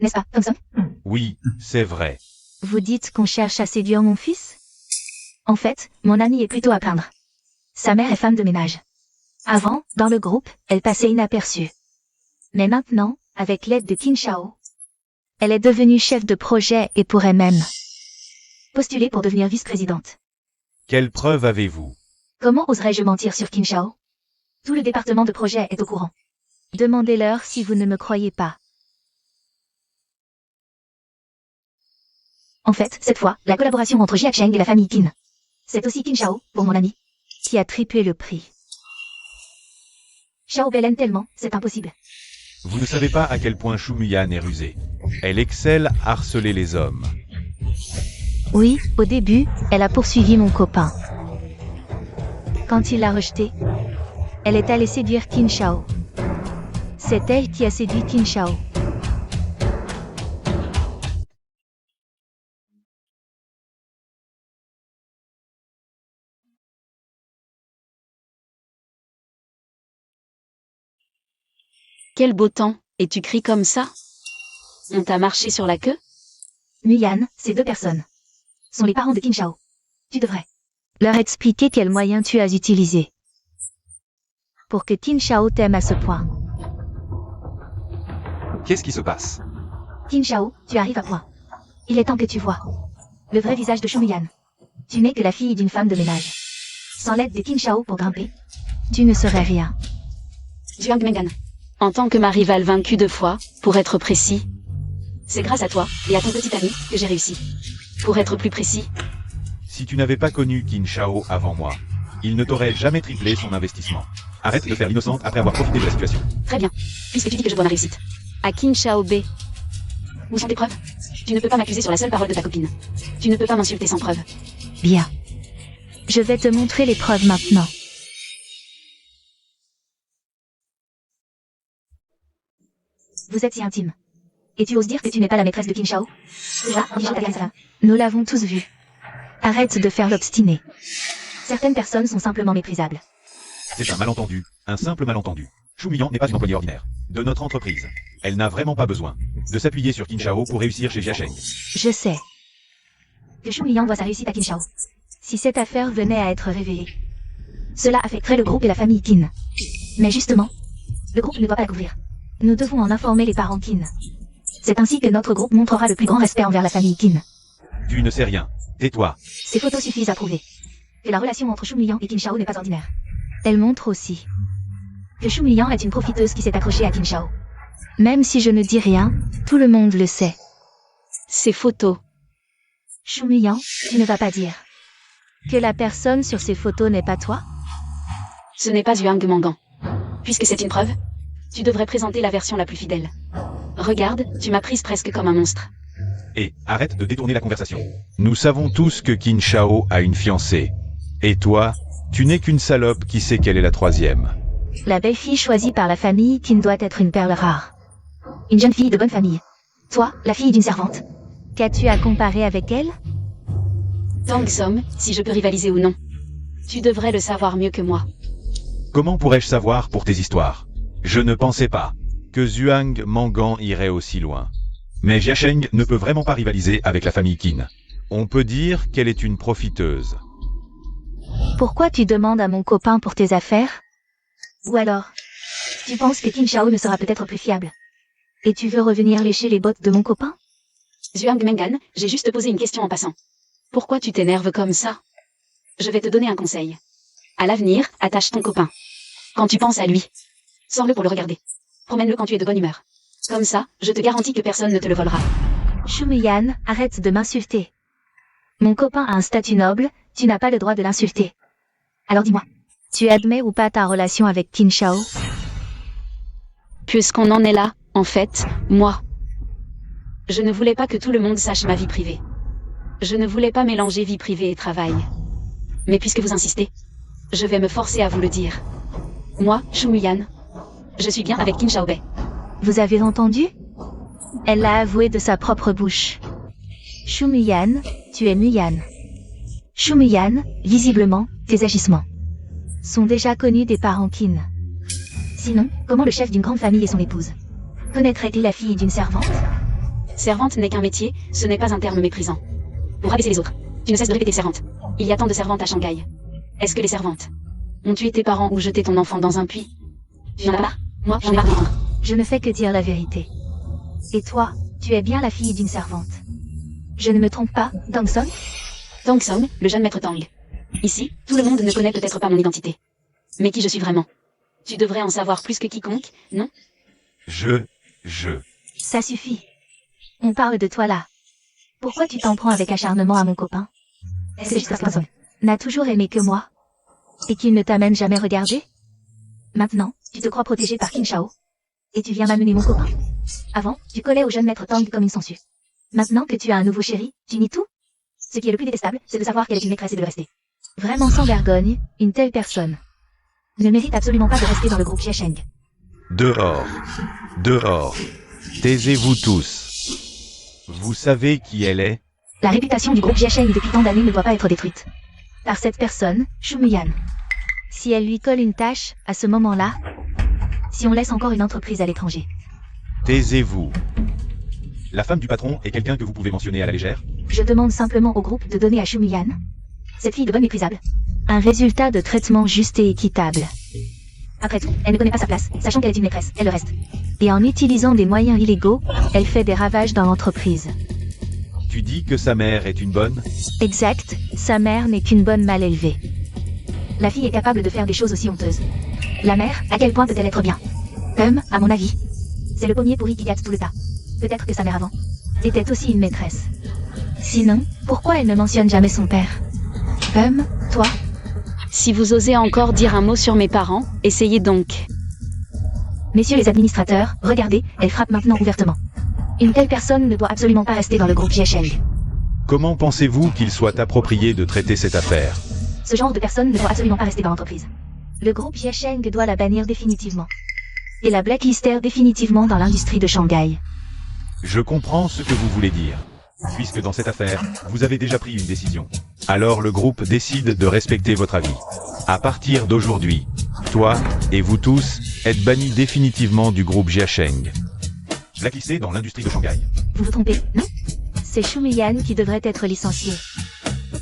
N'est-ce pas, Thompson? Oui, c'est vrai. Vous dites qu'on cherche à séduire mon fils? En fait, mon ami est plutôt à plaindre. Sa mère est femme de ménage. Avant, dans le groupe, elle passait inaperçue. Mais maintenant, avec l'aide de Qin Shao, elle est devenue chef de projet et pourrait même postuler pour devenir vice-présidente. Quelle preuve avez-vous? Comment oserais-je mentir sur Qin Shao? Tout le département de projet est au courant. Demandez-leur si vous ne me croyez pas. En fait, cette fois, la collaboration entre Jia Cheng et la famille Qin. C'est aussi Qin Shao, pour mon ami, qui a triplé le prix. Xiao l'aime tellement, c'est impossible. Vous ne savez pas à quel point Shu Muyan est rusée. Elle excelle à harceler les hommes. Oui, au début, elle a poursuivi mon copain. Quand il l'a rejeté, elle est allée séduire Qin Shao. C'est elle qui a séduit Qin Shao. Quel beau temps, et tu cries comme ça? On t'a marché sur la queue? Nguyen, ces deux personnes sont les parents de Qin Shao. Tu devrais leur expliquer quels moyens tu as utilisés pour que Qin Shao t'aime à ce point. Qu'est-ce qui se passe? Qin Shao, tu arrives à point. Il est temps que tu vois le vrai visage de Shumiyan. Tu n'es que la fille d'une femme de ménage. Sans l'aide de Qin Shao pour grimper, tu ne serais rien. Zhuang Mengan. En tant que ma rivale vaincue 2 fois, pour être précis, c'est grâce à toi et à ton petit ami que j'ai réussi. Pour être plus précis, Si tu n'avais pas connu Qin Shao avant moi, il ne t'aurait jamais triplé son investissement. Arrête de faire l'innocente après avoir profité de la situation. très bien, puisque tu dis que je dois ma réussite. À Qin Shao B. Où sont tes preuves? Tu ne peux pas m'accuser sur la seule parole de ta copine. Tu ne peux pas m'insulter sans preuve. Bien. Je vais te montrer les preuves maintenant. Vous êtes si intime. Et tu oses dire que tu n'es pas la maîtresse de Qin Shao? Déjà, nous l'avons tous vu. Arrête de faire l'obstiné. Certaines personnes sont simplement méprisables. C'est un malentendu, un simple malentendu. Shumiyan n'est pas une employée ordinaire de notre entreprise. Elle n'a vraiment pas besoin de s'appuyer sur Qin Shao pour réussir chez Jiasheng. Je sais que Shumiyan voit sa réussite à Qin Shao. Si cette affaire venait à être révélée, cela affecterait le groupe et la famille Qin. Mais justement, le groupe ne doit pas la couvrir. Nous devons en informer les parents Qin. C'est ainsi que notre groupe montrera le plus grand respect envers la famille Qin. Tu ne sais rien. Tais-toi. Ces photos suffisent à prouver que la relation entre Shumiyan et Qin Shao n'est pas ordinaire. Elles montrent aussi que Shumiyan est une profiteuse qui s'est accrochée à Qin Shao. Même si je ne dis rien, tout le monde le sait. Ces photos. Shumiyan, tu ne vas pas dire que la personne sur ces photos n'est pas toi? Ce n'est pas Zhuang Mangan. Puisque c'est une preuve, tu devrais présenter la version la plus fidèle. Regarde, tu m'as prise presque comme un monstre. Et arrête de détourner la conversation. Nous savons tous que Qin Shao a une fiancée. Et toi, tu n'es qu'une salope qui sait qu'elle est la troisième. La belle-fille choisie par la famille Qin doit être une perle rare. Une jeune fille de bonne famille. Toi, la fille d'une servante. Qu'as-tu à comparer avec elle? Tang Som, si je peux rivaliser ou non. Tu devrais le savoir mieux que moi. Comment pourrais-je savoir pour tes histoires? Je ne pensais pas que Zhuang Mangan irait aussi loin. Mais Jiasheng ne peut vraiment pas rivaliser avec la famille Qin. On peut dire qu'elle est une profiteuse. Pourquoi tu demandes à mon copain pour tes affaires? Ou alors, tu penses que Qin Shao ne sera peut-être plus fiable? Et tu veux revenir lécher les bottes de mon copain? Zhuang Mengan, j'ai juste posé une question en passant. Pourquoi tu t'énerves comme ça? Je vais te donner un conseil. À l'avenir, attache ton copain. Quand tu penses à lui, sors-le pour le regarder. Promène-le quand tu es de bonne humeur. Comme ça, je te garantis que personne ne te le volera. Shumiyan, arrête de m'insulter. Mon copain a un statut noble, tu n'as pas le droit de l'insulter. Alors dis-moi, tu admets ou pas ta relation avec Qin Shao? Puisqu'on en est là, en fait, moi. Je ne voulais pas que tout le monde sache ma vie privée. Je ne voulais pas mélanger vie privée et travail. Mais puisque vous insistez, je vais me forcer à vous le dire. Moi, Shumiyan, je suis bien avec Qin Shaobei. Vous avez entendu? Elle l'a avoué de sa propre bouche. Shumiyan, tu es Nguyen. Shumiyan, visiblement, tes agissements sont déjà connus des parents Qin. Sinon, comment le chef d'une grande famille et son épouse connaîtrait-il la fille d'une servante? Servante n'est qu'un métier, ce n'est pas un terme méprisant. Pour rabaisser les autres, tu ne cesses de répéter servante. Il y a tant de servantes à Shanghai. Est-ce que les servantes ont tué tes parents ou jeté ton enfant dans un puits? Tu n'en as pas? Moi, j'en ai marre d'entendre. Je ne fais que dire la vérité. Et toi, tu es bien la fille d'une servante. Je ne me trompe pas, Tang Som? Tang Som, le jeune maître Tang. Ici, tout le monde ne connaît peut-être pas mon identité. Mais qui je suis vraiment? Tu devrais en savoir plus que quiconque, non? Ça suffit. On parle de toi là. Pourquoi tu t'en prends avec acharnement à mon copain? C'est juste parce qu'Tang n'a toujours aimé que moi. Et qu'il ne t'a même jamais regardé? Maintenant, tu te crois protégé par Qin Shao. Et tu viens m'amener mon copain. Avant, tu collais au jeune maître Tang comme une sangsue. Maintenant que tu as un nouveau chéri, tu nies tout? Ce qui est le plus détestable, c'est de savoir qu'elle est une maîtresse et de le rester. Vraiment sans vergogne, une telle personne ne mérite absolument pas de rester dans le groupe Jiasheng. Dehors. Taisez-vous tous. Vous savez qui elle est? La réputation du groupe Jiasheng depuis tant d'années ne doit pas être détruite par cette personne, Shumiyan. Si elle lui colle une tâche, à ce moment-là, si on laisse encore une entreprise à l'étranger. Taisez-vous. La femme du patron est quelqu'un que vous pouvez mentionner à la légère? Je demande simplement au groupe de donner à Shumiyan, cette fille de bonne méprisable, un résultat de traitement juste et équitable. Après tout, elle ne connaît pas sa place, sachant qu'elle est une maîtresse, elle le reste. Et en utilisant des moyens illégaux, elle fait des ravages dans l'entreprise. Tu dis que sa mère est une bonne? Exact, sa mère n'est qu'une bonne mal élevée. La fille est capable de faire des choses aussi honteuses. La mère, à quel point peut-elle être bien? À mon avis, c'est le pommier pourri qui gâte tout le tas. Peut-être que sa mère avant était aussi une maîtresse. Sinon, pourquoi elle ne mentionne jamais son père? Toi? Si vous osez encore dire un mot sur mes parents, essayez donc. Messieurs les administrateurs, regardez, elle frappe maintenant ouvertement. Une telle personne ne doit absolument pas rester dans le groupe Jiesheng. Comment pensez-vous qu'il soit approprié de traiter cette affaire? Ce genre de personne ne doit absolument pas rester dans l'entreprise. Le groupe Jiesheng doit la bannir définitivement. Et la blacklister définitivement dans l'industrie de Shanghai. Je comprends ce que vous voulez dire. Puisque dans cette affaire, vous avez déjà pris une décision. Alors le groupe décide de respecter votre avis. À partir d'aujourd'hui, toi et vous tous êtes bannis définitivement du groupe Jiesheng. Blacklisté dans l'industrie de Shanghai. Vous vous trompez, non? C'est Shumiyan qui devrait être licencié.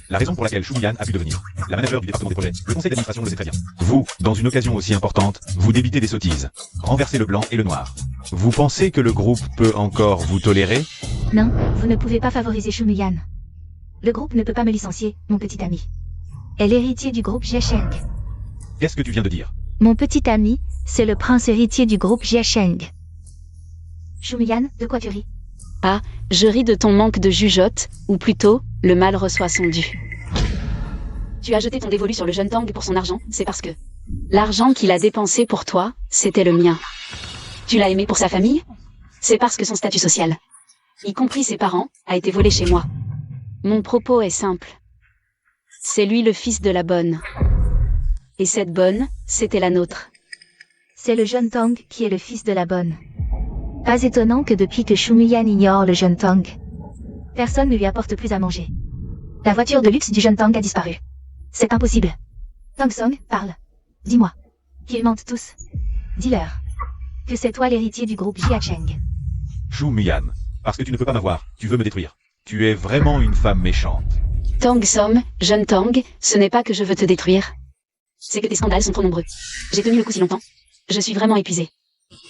La raison pour laquelle Shumiyan a pu devenir la manager du département des projets, le conseil d'administration le sait très bien. Vous, dans une occasion aussi importante, vous débitez des sottises. Renversez le blanc et le noir. Vous pensez que le groupe peut encore vous tolérer? Non, vous ne pouvez pas favoriser Shumiyan. Le groupe ne peut pas me licencier, mon petit ami. Elle est l'héritier du groupe Jiesheng. Qu'est-ce que tu viens de dire? Mon petit ami, c'est le prince héritier du groupe Jiesheng. Shumiyan, de quoi tu ris? Ah, je ris de ton manque de jugeote, ou plutôt, le mal reçoit son dû. Tu as jeté ton dévolu sur le jeune Tang pour son argent, c'est parce que l'argent qu'il a dépensé pour toi, c'était le mien. Tu l'as aimé pour sa famille? C'est parce que son statut social, y compris ses parents, a été volé chez moi. Mon propos est simple. C'est lui le fils de la bonne. Et cette bonne, c'était la nôtre. C'est le jeune Tang qui est le fils de la bonne. Pas étonnant que depuis que Shumiyan ignore le jeune Tang, personne ne lui apporte plus à manger. La voiture de luxe du jeune Tang a disparu. C'est impossible. Tang Song, parle. Dis-moi. Qu'ils mentent tous. Dis-leur. Que c'est toi l'héritier du groupe Jiesheng. Shumiyan, parce que tu ne peux pas m'avoir, tu veux me détruire. Tu es vraiment une femme méchante. Tang Som, jeune Tang, ce n'est pas que je veux te détruire. C'est que tes scandales sont trop nombreux. J'ai tenu le coup si longtemps. Je suis vraiment épuisée.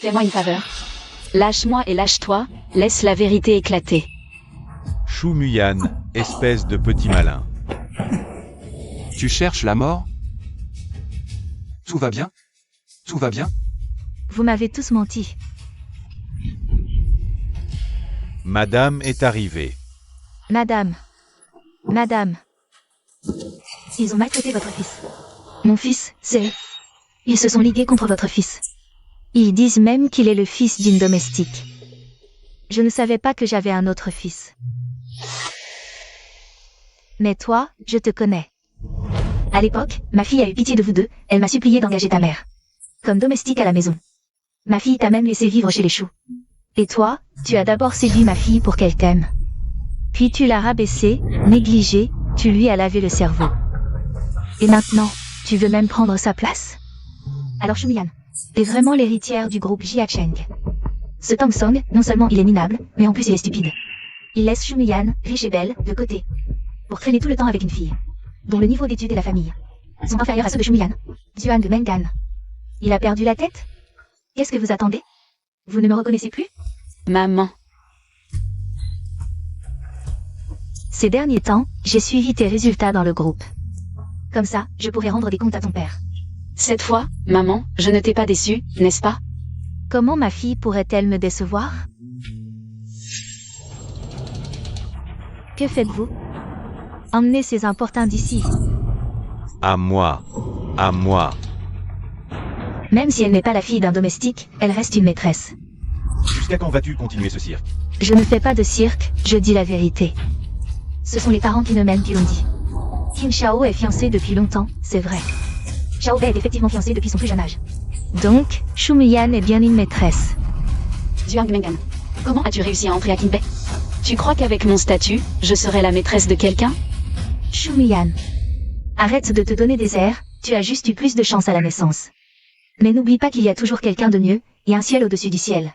Fais-moi une faveur. Lâche-moi et lâche-toi, laisse la vérité éclater. Shumiyan, espèce de petit malin. Tu cherches la mort? Tout va bien? Tout va bien? Vous m'avez tous menti. Madame est arrivée. Madame. Madame. Ils ont maltraité votre fils. Mon fils, c'est... Ils se sont ligués contre votre fils. Ils disent même qu'il est le fils d'une domestique. Je ne savais pas que j'avais un autre fils. Mais toi, je te connais. À l'époque, ma fille a eu pitié de vous deux, elle m'a supplié d'engager ta mère. Comme domestique à la maison. Ma fille t'a même laissé vivre chez les choux. Et toi, tu as d'abord séduit ma fille pour qu'elle t'aime. Puis tu l'as rabaissée, négligée, tu lui as lavé le cerveau. Et maintenant, tu veux même prendre sa place? Alors Shumiyan, t'es vraiment l'héritière du groupe Jiesheng. Ce Tang Song, non seulement il est minable, mais en plus il est stupide. Il laisse Shumiyan, riche et belle, de côté. Pour traîner tout le temps avec une fille, dont le niveau d'études et la famille sont inférieurs à ceux de Shumiyan, Duan de Mengan. Il a perdu la tête? Qu'est-ce que vous attendez? Vous ne me reconnaissez plus? Maman. Ces derniers temps, j'ai suivi tes résultats dans le groupe. Comme ça, je pourrai rendre des comptes à ton père. Cette fois, maman, je ne t'ai pas déçue, n'est-ce pas? Comment ma fille pourrait-elle me décevoir? Que faites-vous? Emmenez ces importuns d'ici. À moi. À moi. Même si elle n'est pas la fille d'un domestique, elle reste une maîtresse. Jusqu'à quand vas-tu continuer ce cirque? Je ne fais pas de cirque, je dis la vérité. Ce sont les parents qui ne m'aiment qui l'ont dit. Qin Shao est fiancé depuis longtemps, c'est vrai. Xiao Bei est effectivement fiancé depuis son plus jeune âge. Donc, Shumiyan est bien une maîtresse. Duan Mengan, comment as-tu réussi à entrer à Qinbei? Tu crois qu'avec mon statut, je serai la maîtresse de quelqu'un? Shumiyan, arrête de te donner des airs, tu as juste eu plus de chance à la naissance. Mais n'oublie pas qu'il y a toujours quelqu'un de mieux, et un ciel au-dessus du ciel.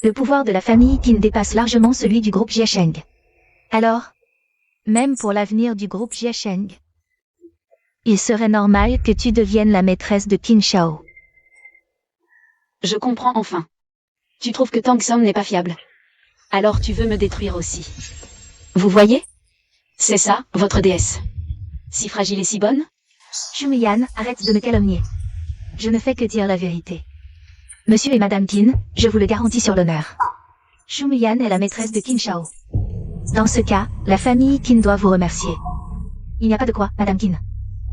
Le pouvoir de la famille Qin dépasse largement celui du groupe Jiasheng. Alors, même pour l'avenir du groupe Jiasheng, il serait normal que tu deviennes la maîtresse de Qin Shao. Je comprends enfin. Tu trouves que Tang Som n'est pas fiable. Alors tu veux me détruire aussi. Vous voyez? C'est ça, votre déesse. Si fragile et si bonne? Shumiyan, arrête de me calomnier. Je ne fais que dire la vérité. Monsieur et Madame Qin, je vous le garantis sur l'honneur. Shumiyan est la maîtresse de Qin Shao. Dans ce cas, la famille Qin doit vous remercier. Il n'y a pas de quoi, Madame Qin.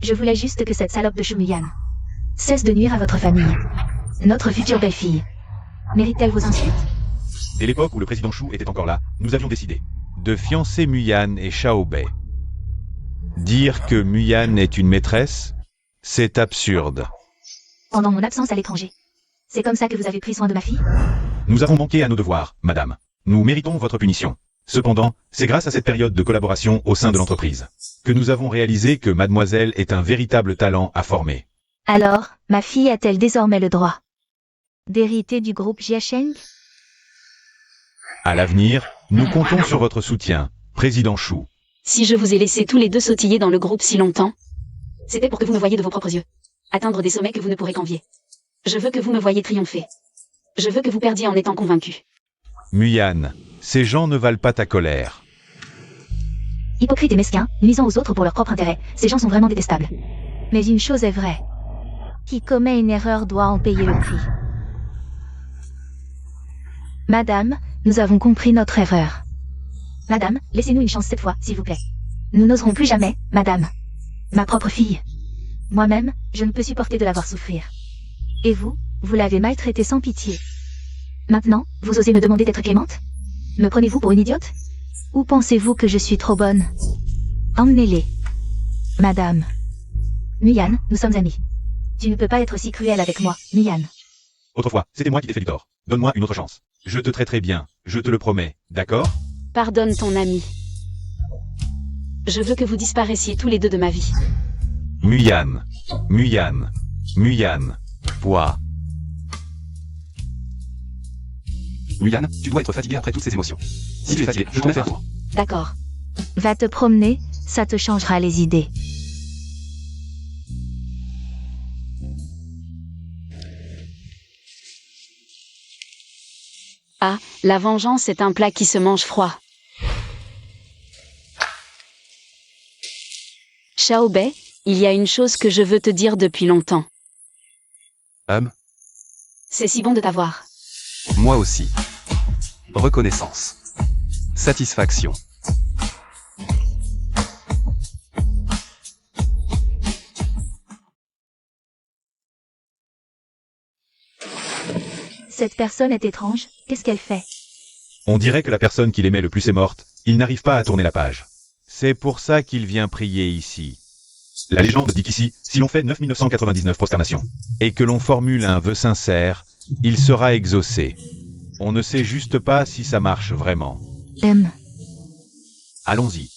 Je voulais juste que cette salope de Shumiyan cesse de nuire à votre famille. Notre future belle-fille. Mérite-t-elle vos insultes? Dès l'époque où le président Shu était encore là, nous avions décidé de fiancer Muyan et Xiao Bei. Dire que Muyan est une maîtresse, c'est absurde. Pendant mon absence à l'étranger. C'est comme ça que vous avez pris soin de ma fille? Nous avons manqué à nos devoirs, madame. Nous méritons votre punition. Cependant, c'est grâce à cette période de collaboration au sein de l'entreprise que nous avons réalisé que mademoiselle est un véritable talent à former. Alors, ma fille a-t-elle désormais le droit d'hériter du groupe Jiasheng? À l'avenir, nous comptons sur votre soutien, président Shu. Si je vous ai laissé tous les deux sautiller dans le groupe si longtemps, c'était pour que vous me voyiez de vos propres yeux. Atteindre des sommets que vous ne pourrez qu'envier. Je veux que vous me voyiez triompher. Je veux que vous perdiez en étant convaincu. Muyan, ces gens ne valent pas ta colère. Hypocrites et mesquins, nuisant aux autres pour leur propre intérêt, ces gens sont vraiment détestables. Mais une chose est vraie. Qui commet une erreur doit en payer le prix. Madame, nous avons compris notre erreur. Madame, laissez-nous une chance cette fois, s'il vous plaît. Nous n'oserons plus jamais, madame. Ma propre fille. Moi-même, je ne peux supporter de la voir souffrir. Et vous, vous l'avez maltraitée sans pitié. Maintenant, vous osez me demander d'être clémente? Me prenez-vous pour une idiote? Ou pensez-vous que je suis trop bonne? Emmenez-les. Madame. Muyan, nous sommes amis. Tu ne peux pas être si cruel avec moi, Muyan. Autrefois, c'était moi qui t'ai fait du tort. Donne-moi une autre chance. Je te traiterai bien, je te le promets, d'accord? Pardonne ton ami. Je veux que vous disparaissiez tous les deux de ma vie. Muyan. Muyan. Muyan. Toi. Muyan, tu dois être fatigué après toutes ces émotions. Si tu es fatigué, je t'en ai fait un tour. D'accord. Va te promener, ça te changera les idées. Ah, la vengeance est un plat qui se mange froid. Xiao Bei, il y a une chose que je veux te dire depuis longtemps. C'est si bon de t'avoir. Moi aussi. Reconnaissance. Satisfaction. Cette personne est étrange, qu'est-ce qu'elle fait? On dirait que la personne qu'il aimait le plus est morte, il n'arrive pas à tourner la page. C'est pour ça qu'il vient prier ici. La légende dit qu'ici, si l'on fait 9999 prosternations, et que l'on formule un vœu sincère, il sera exaucé. On ne sait juste pas si ça marche vraiment. M. Allons-y.